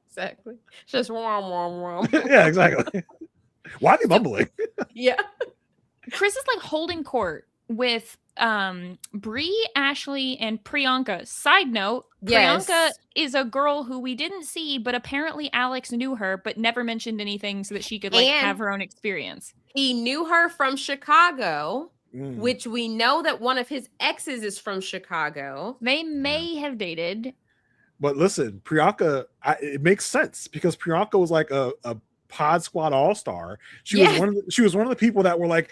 exactly. It's just wom. Yeah, exactly. Why are they mumbling? Yeah. Chris is like holding court with Bree, Ashley, and Priyanka. Side note, Priyanka is a girl who we didn't see, but apparently Alex knew her, but never mentioned anything so that she could like have her own experience. He knew her from Chicago, which we know that one of his exes is from Chicago. They may have dated. But listen, Priyanka, it makes sense because Priyanka was like a Pod Squad all-star. She was one of the people that were like,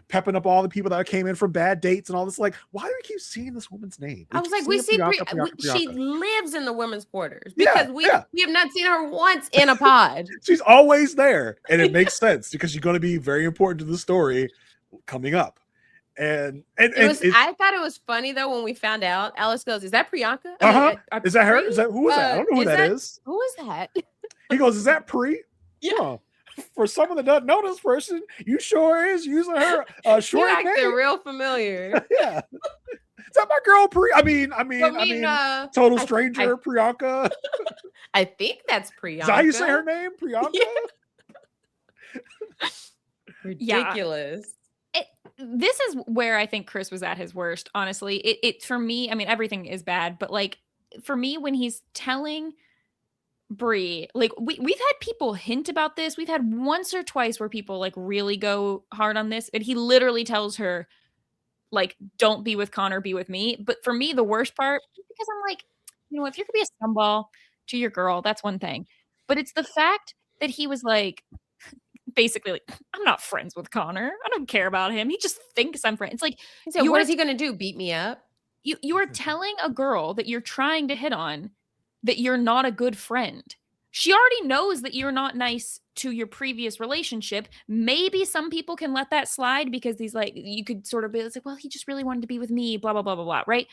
pepping up all the people that came in from bad dates and all this. Like, why do we keep seeing this woman's name? I was like, we see Priyanka. She lives in the women's quarters because we have not seen her once in a pod. She's always there, and it makes sense because she's going to be very important to the story coming up. And I thought it was funny though when we found out. Alice goes, "Is that Priyanka? Is that her? Is that who is that? I don't know who that is. Who is that?" He goes, "Is that Pri?" Yeah. For someone that doesn't know this person, you sure is using her short name. They're real familiar. Yeah. Is that my girl Pri? I mean, total stranger Priyanka. I think that's Priyanka. Is that how you say her name? Priyanka? Yeah. Ridiculous. This is where I think Chris was at his worst, honestly. It for me, I mean, everything is bad, but like for me, when he's telling Bree, like we've had people hint about this. We've had once or twice where people like really go hard on this, and he literally tells her, like, don't be with Connor, be with me. But for me, the worst part, because I'm like, if you're gonna be a scumball to your girl, that's one thing. But it's the fact that he was like, basically, like, I'm not friends with Connor. I don't care about him. He just thinks I'm friends. It's like, what is he gonna do? Beat me up? You are telling a girl that you're trying to hit on that you're not a good friend. She already knows that you're not nice to your previous relationship. Maybe some people can let that slide because he's like, you could sort of be like, well, he just really wanted to be with me, blah, blah, blah, blah, blah, right?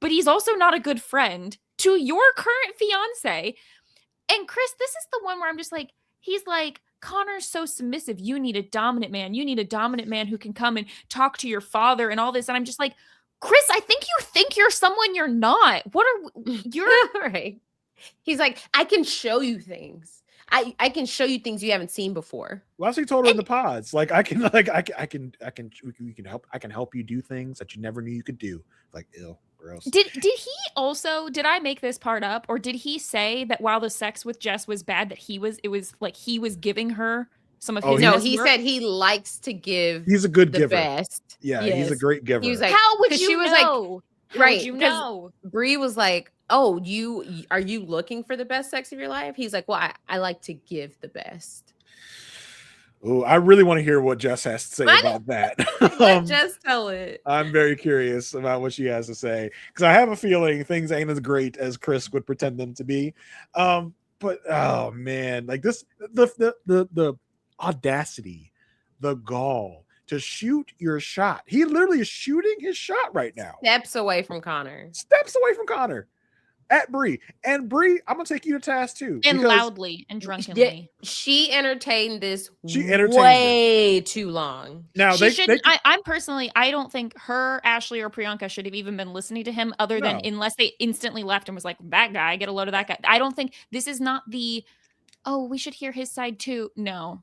But he's also not a good friend to your current fiance. And Chris, this is the one where I'm just like, he's like, Connor's so submissive. You need a dominant man. You need a dominant man who can come and talk to your father and all this. And I'm just like, Chris, I think you think you're someone you're not. You're right. He's like, I can show you things. I can show you things you haven't seen before. Well, that's what he told her in the pods. Like, I can help you do things that you never knew you could do. Like, ew, gross. Did I make this part up, or did he say that while the sex with Jess was bad, that he was giving her some of Oh, his No, best he work? said he likes to give He's a good the giver. best. Yeah, he's a Yes. great giver. He was like, How would 'cause you she was like, know? How right, would you because know? Bree was like, "Oh, are you looking for the best sex of your life?" He's like, "Well, I like to give the best." Oh, I really want to hear what Jess has to say What? about that. Let Jess tell it. I'm very curious about what she has to say because I have a feeling things ain't as great as Chris would pretend them to be. But oh man, like this, the audacity, the gall to shoot your shot. He literally is shooting his shot right now. Steps away from Connor. Steps away from Connor at Bree. And Bree, I'm gonna take you to task too. And because loudly and drunkenly. She entertained this She entertained way too long. now She they shouldn't. I'm personally, I don't think her, Ashley, or Priyanka should have even been listening to him, other than No. unless they instantly left and was like, that guy, get a load of that guy. I don't think this is not the, oh, we should hear his side too. No.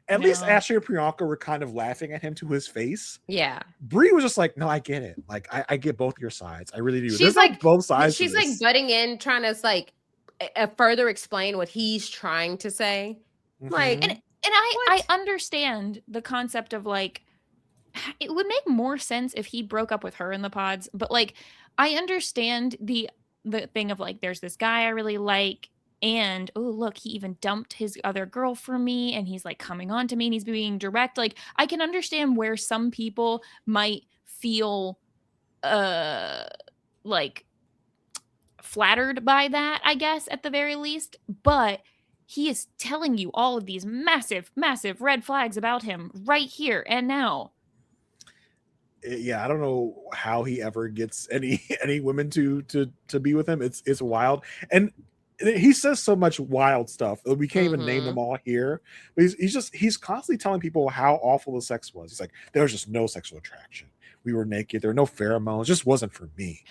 at least No. Ashley and Priyanka were kind of laughing at him to his face. Yeah. Bree was just like, no, I get it. Like, I get both your sides. I really do. She's There's like both sides. She's to like this. butting in, trying to like further explain what he's trying to say. Like, Mhm. And I understand the concept of like, it would make more sense if he broke up with her in the pods, but like, I understand the thing of like, there's this guy I really like, and oh look, he even dumped his other girl for me, and he's like coming on to me, and he's being direct. Like, I can understand where some people might feel like flattered by that, I guess, at the very least, but he is telling you all of these massive red flags about him right here and now. Yeah, I don't know how he ever gets any women to be with him. It's wild, and he says so much wild stuff. We can't even name them all here. But he's constantly telling people how awful the sex was. He's like, there was just no sexual attraction. We were naked. There were no pheromones. It just wasn't for me.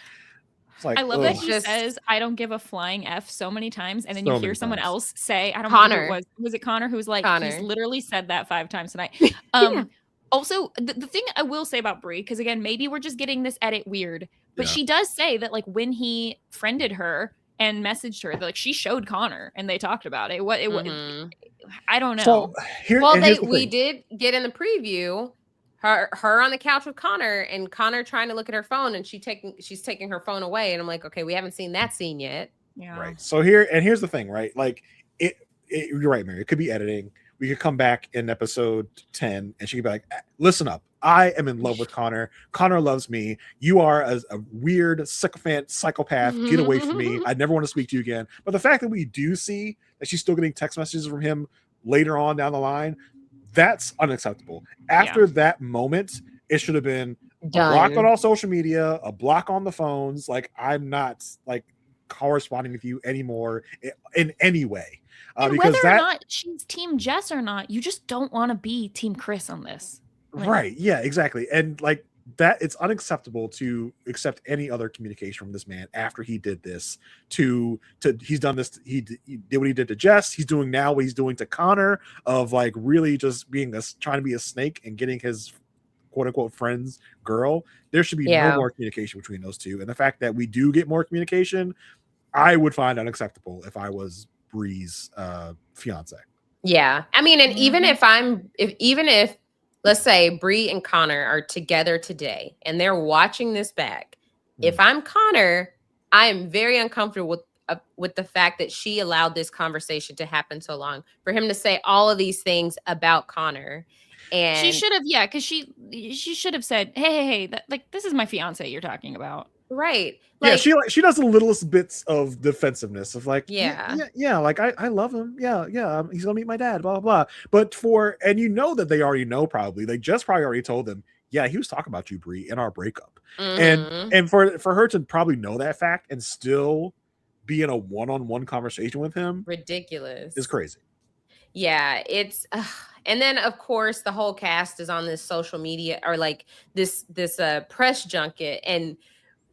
It's like, I love that ugh. he says, I don't give a flying F so many times. And then So you hear many someone times. else say, I don't Connor. know who it was it Connor? Who's like, Connor. he's literally said that 5 times tonight. Yeah. Also, the thing I will say about Brie, because again, maybe we're just getting this edit weird, but Yeah. she does say that like when he friended her and messaged her, that like she showed Connor and they talked about it. I don't know. So we did get in the preview her on the couch with Connor, and Connor trying to look at her phone, and she's taking her phone away, and I'm like, okay, we haven't seen that scene yet. Yeah. Right. So here's the thing, right? Like you're right, Mary. It could be editing. We could come back in episode 10 and she could be like, listen up. I am in love with Connor. Connor loves me. You are a weird sycophant psychopath. Get away from me. I never want to speak to you again. But the fact that we do see that she's still getting text messages from him later on down the line, that's unacceptable. After that moment, it should have been a block on all social media, a block on the phones. Like, I'm not like corresponding with you anymore in any way. And because whether or not she's team Jess or not, you just don't want to be team Chris on this. Like, right. Yeah, exactly. And like that, it's unacceptable to accept any other communication from this man after he did this he's done this. He did what he did to Jess. He's doing now what he's doing to Connor, of like really just trying to be a snake and getting his quote unquote friend's girl. There should be no more communication between those two. And the fact that we do get more communication, I would find unacceptable if I was Bree's fiance. Yeah. I mean, and even if let's say Bree and Connor are together today and they're watching this back, if I'm Connor, I am very uncomfortable with the fact that she allowed this conversation to happen so long, for him to say all of these things about Connor. And she should have, because she should have said, hey, this is my fiance you're talking about. Right. Like, yeah, she does the littlest bits of defensiveness of like, yeah, like I love him. Yeah, he's gonna meet my dad, blah, blah, blah. But and you know that they already know probably. They just probably already told them, yeah, he was talking about you, Bree, in our breakup. And for her to probably know that fact and still be in a one-on-one conversation with him, ridiculous. Is crazy. Yeah, it's and then of course the whole cast is on this social media or like this press junket. And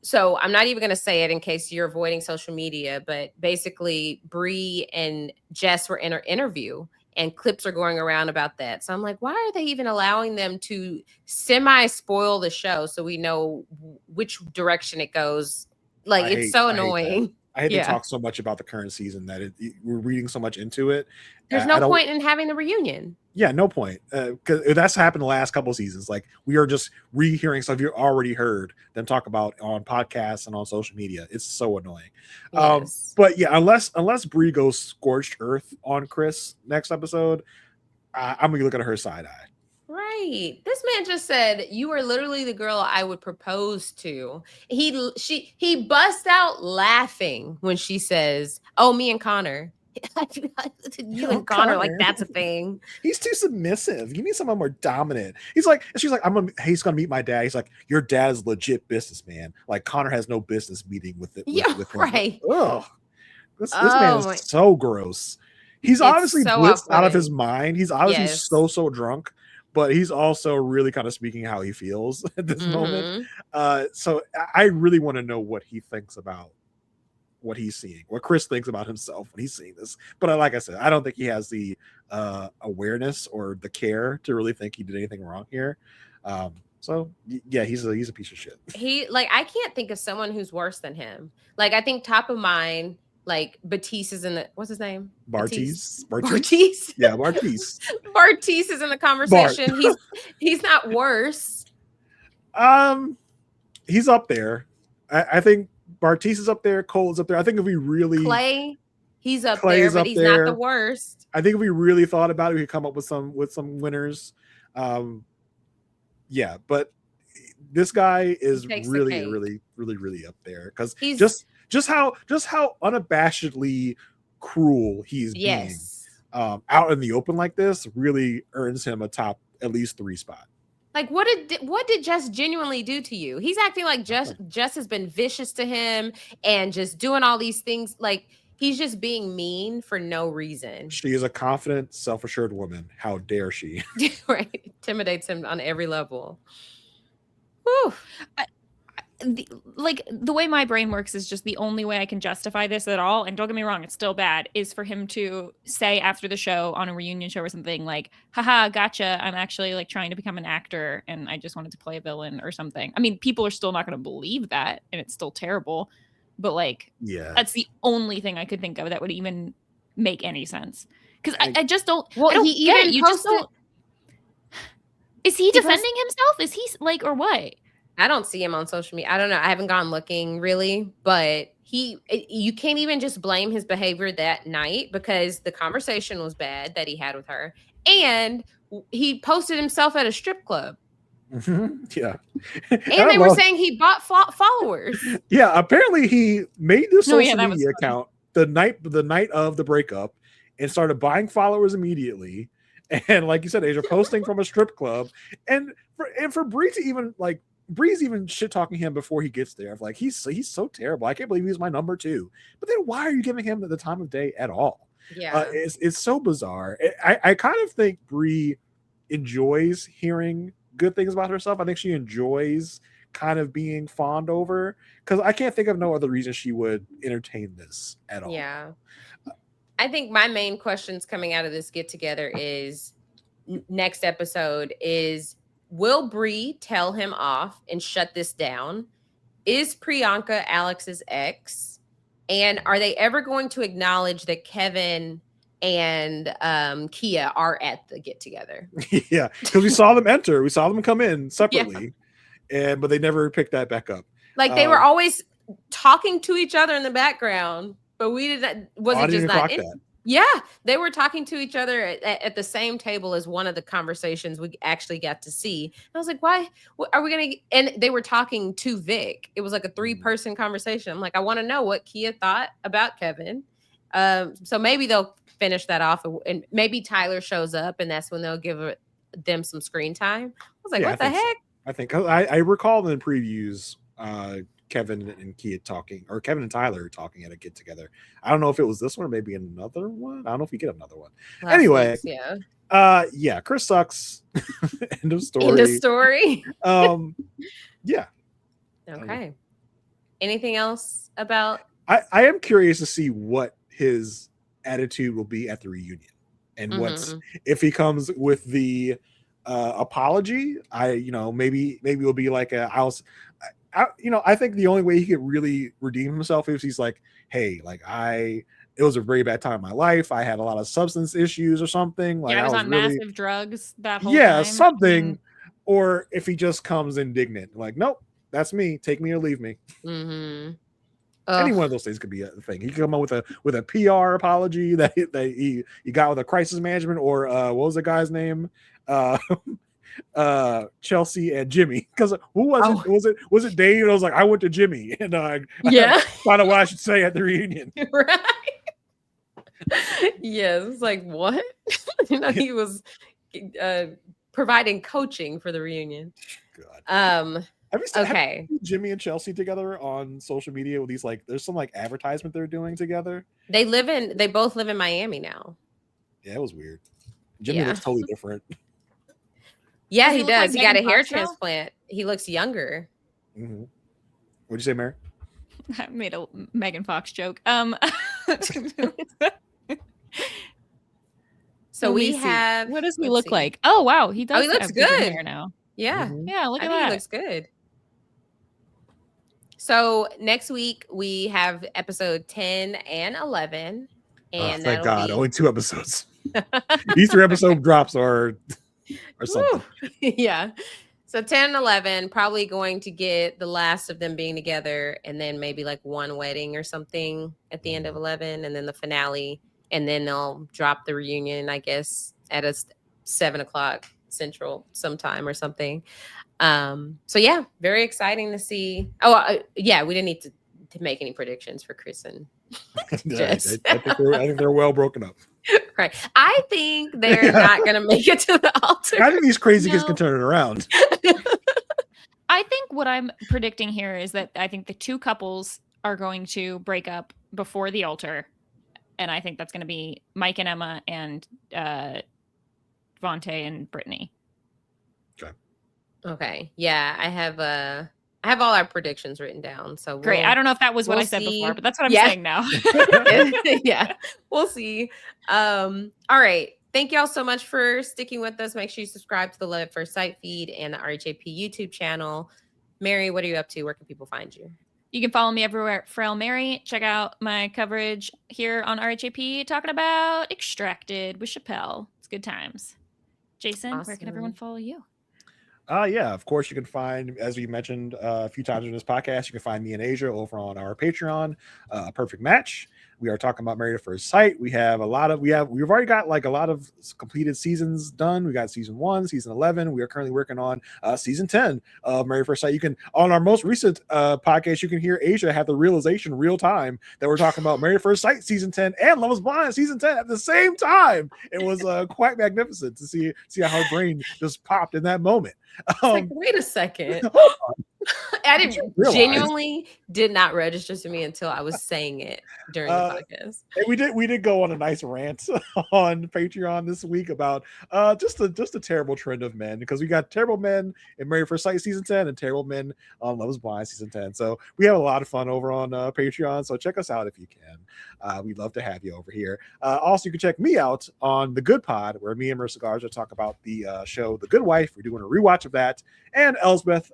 so I'm not even going to say it in case you're avoiding social media, but basically Bree and Jess were in her interview and clips are going around about that. So I'm like, why are they even allowing them to semi-spoil the show so we know which direction it goes? Like, it's so annoying. I hate to Yeah. talk so much about the current season that we're reading so much into it. There's no point in having the reunion. Yeah, no point. Because that's happened the last couple of seasons. Like, we are just rehearing stuff you already heard them talk about on podcasts and on social media. It's so annoying. Yes. But yeah, unless Bree goes scorched earth on Chris next episode, I'm gonna be looking at her side eye. Right. This man just said, "You are literally the girl I would propose to." He busts out laughing when she says, "Oh, me and Connor." You and Connor, like that's a thing. He's too submissive. You need someone more dominant. She's like, he's gonna meet my dad. He's like, your dad's legit businessman. Like, Connor has no business meeting with it. With right. Him. Ugh. This man is so gross. He's obviously blitzed out of his mind. He's obviously so drunk, but he's also really kind of speaking how he feels at this moment. So I really want to know what he thinks about what he's seeing, what Chris thinks about himself when he's seeing this. But like I said, I don't think he has the awareness or the care to really think he did anything wrong here. So yeah, he's a piece of shit. I can't think of someone who's worse than him. Like, I think top of mind, like, Batiste is in the, what's his name? Bartise. Yeah, Bartise. Bartise is in the conversation. He's not worse. He's up there. I think Bartise is up there. Cole is up there. I think if we really he's up there, but he's not the worst. I think if we really thought about it, we could come up with some winners. Yeah, but this guy is really up there because just how unabashedly cruel he's being out in the open like this really earns him a top at least 3 spot. Like, what did Jess genuinely do to you? He's acting like Jess has been vicious to him and just doing all these things. Like, he's just being mean for no reason. She is a confident, self-assured woman. How dare she? Right. Intimidates him on every level. Whew. The way my brain works is just the only way I can justify this at all, and don't get me wrong, it's still bad, is for him to say after the show on a reunion show or something like, haha, gotcha, I'm actually like trying to become an actor and I just wanted to play a villain or something. I mean, people are still not going to believe that and it's still terrible, but like, yeah, that's the only thing I could think of that would even make any sense, because I just don't. Well, I don't he even you posted, just don't. Is he defending himself? Is he like, or what? I don't see him on social media. I don't know. I haven't gone looking really, but you can't even just blame his behavior that night because the conversation was bad that he had with her. And he posted himself at a strip club. Yeah. And they were saying he bought followers. Yeah. Apparently he made this social media account the night of the breakup and started buying followers immediately. And like you said, Asia, posting from a strip club. And for Bree to even like, Bree's even shit talking him before he gets there. Like, he's so terrible. I can't believe he's my number 2. But then why are you giving him the time of day at all? Yeah, it's so bizarre. I kind of think Bree enjoys hearing good things about herself. I think she enjoys kind of being fawned over because I can't think of no other reason she would entertain this at all. Yeah, I think my main questions coming out of this get together is next episode is, will Bree tell him off and shut this down? Is Priyanka Alex's ex? And are they ever going to acknowledge that Kevin and Kia are at the get together? Yeah, because we saw them enter. We saw them come in separately, but they never picked that back up. Like, they were always talking to each other in the background, but we didn't. Was it just not? Yeah, they were talking to each other at the same table as one of the conversations we actually got to see. And I was like, why are we going to? And they were talking to Vic. It was like a 3-person conversation. I'm like, I want to know what Kia thought about Kevin. So maybe they'll finish that off, and maybe Tyler shows up, and that's when they'll give them some screen time. I was like, what the heck? So. I think I recall in previews, Kevin and Kia talking, or Kevin and Tyler talking at a get together. I don't know if it was this one or maybe another one. I don't know if we get another one. Anyway, yeah, Chris sucks. End of story. End of story. Yeah. Okay. Anything else about? I am curious to see what his attitude will be at the reunion, and what's if he comes with the apology. Maybe it'll be like I think the only way he could really redeem himself is he's like, hey, like it was a very bad time in my life. I had a lot of substance issues or something. Like I was was on really, massive drugs that whole yeah, time. something. Or if he just comes indignant, like, nope, that's me. Take me or leave me. Mm-hmm. Any one of those things could be a thing. He could come up with a PR apology that he got with a crisis management, or what was the guy's name? Chelsea and Jimmy. Because who was it? Was it Dave? I was like, I went to Jimmy, and yeah, found out what I should say at the reunion. Right. Yes, it's like what? He was providing coaching for the reunion. God. Have you okay. seen Jimmy and Chelsea together on social media with these there's some advertisement they're doing together? They both live in Miami now. Yeah, it was weird. Jimmy looks totally different. Yeah, he does. He got a hair transplant. He looks younger. Mm-hmm. What'd you say, Mary? I made a Megan Fox joke. So we have. What does he look like? Oh wow, he does. Oh, he looks good hair now. Yeah, yeah. Look at that. He looks good. So next week we have episode 10 and 11, and thank God, only 2 episodes. These 3 episode drops are something. Yeah. So 10 and 11 probably going to get the last of them being together, and then maybe like one wedding or something at the end of 11, and then the finale, and then they'll drop the reunion, I guess, at 7:00 Central sometime or something. So yeah, very exciting to see. Yeah, we didn't need to make any predictions for Chris and Jess. I think they're well broken up. Right. I think they're not going to make it to the altar. I think these crazy kids can turn it around. I think what I'm predicting here is that I think the 2 couples are going to break up before the altar. And I think that's going to be Mike and Emma and Vontae and Brittany. Okay. Yeah, I have all our predictions written down. So great. I don't know if that was what I said before, but that's what I'm saying now. Yeah, we'll see. All right. Thank y'all so much for sticking with us. Make sure you subscribe to the Love at First Sight feed and the RHAP YouTube channel. Mary, what are you up to? Where can people find you? You can follow me everywhere at Frail Mary. Check out my coverage here on RHAP talking about Extracted with Chappelle. It's good times. Jason, where can everyone follow you? Yeah, of course you can find, as we mentioned a few times in this podcast, you can find me and Asia over on our Patreon, Perfect Match. We are talking about Married at First Sight. We've already got a lot of completed seasons done. We got season 1, season 11. We are currently working on season 10 of Married at First Sight. You can, on our most recent podcast, you can hear Asia have the realization real time that we're talking about Married at First Sight season 10 and Love Is Blind season 10 at the same time. It was quite magnificent to see how her brain just popped in that moment. Wait a second. I genuinely did not register to me until I was saying it during the podcast. And we did go on a nice rant on Patreon this week about just a terrible trend of men, because we got terrible men in Married at First Sight season 10 and terrible men on Love Is Blind season 10. So we have a lot of fun over on Patreon. So check us out if you can. We'd love to have you over here. Also, you can check me out on The Good Pod, where me and Marissa Garza talk about the show The Good Wife. We're doing a rewatch of that, and Elsbeth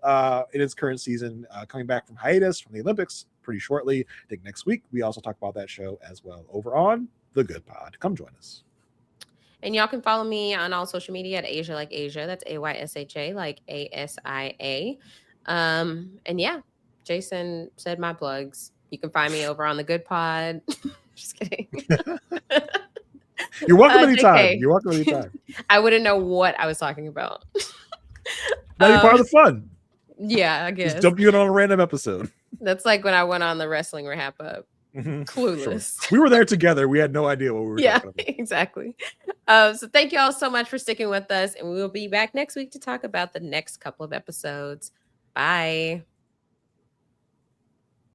in its current season, coming back from hiatus from the Olympics pretty shortly. I think next week we also talk about that show as well over on The Good Pod. Come join us. And y'all can follow me on all social media at Asia Like Asia. That's AYSHA like ASIA. And yeah, Jason said my plugs. You can find me over on The Good Pod. Just kidding. You're welcome anytime. You're welcome anytime. I wouldn't know what I was talking about. Now you're part of the fun. Yeah, I guess. Just dump you in on a random episode. That's like when I went on the wrestling RHAP up. Clueless. Sure. We were there together. We had no idea what we were talking about. Exactly. So thank you all so much for sticking with us, and we will be back next week to talk about the next couple of episodes. Bye.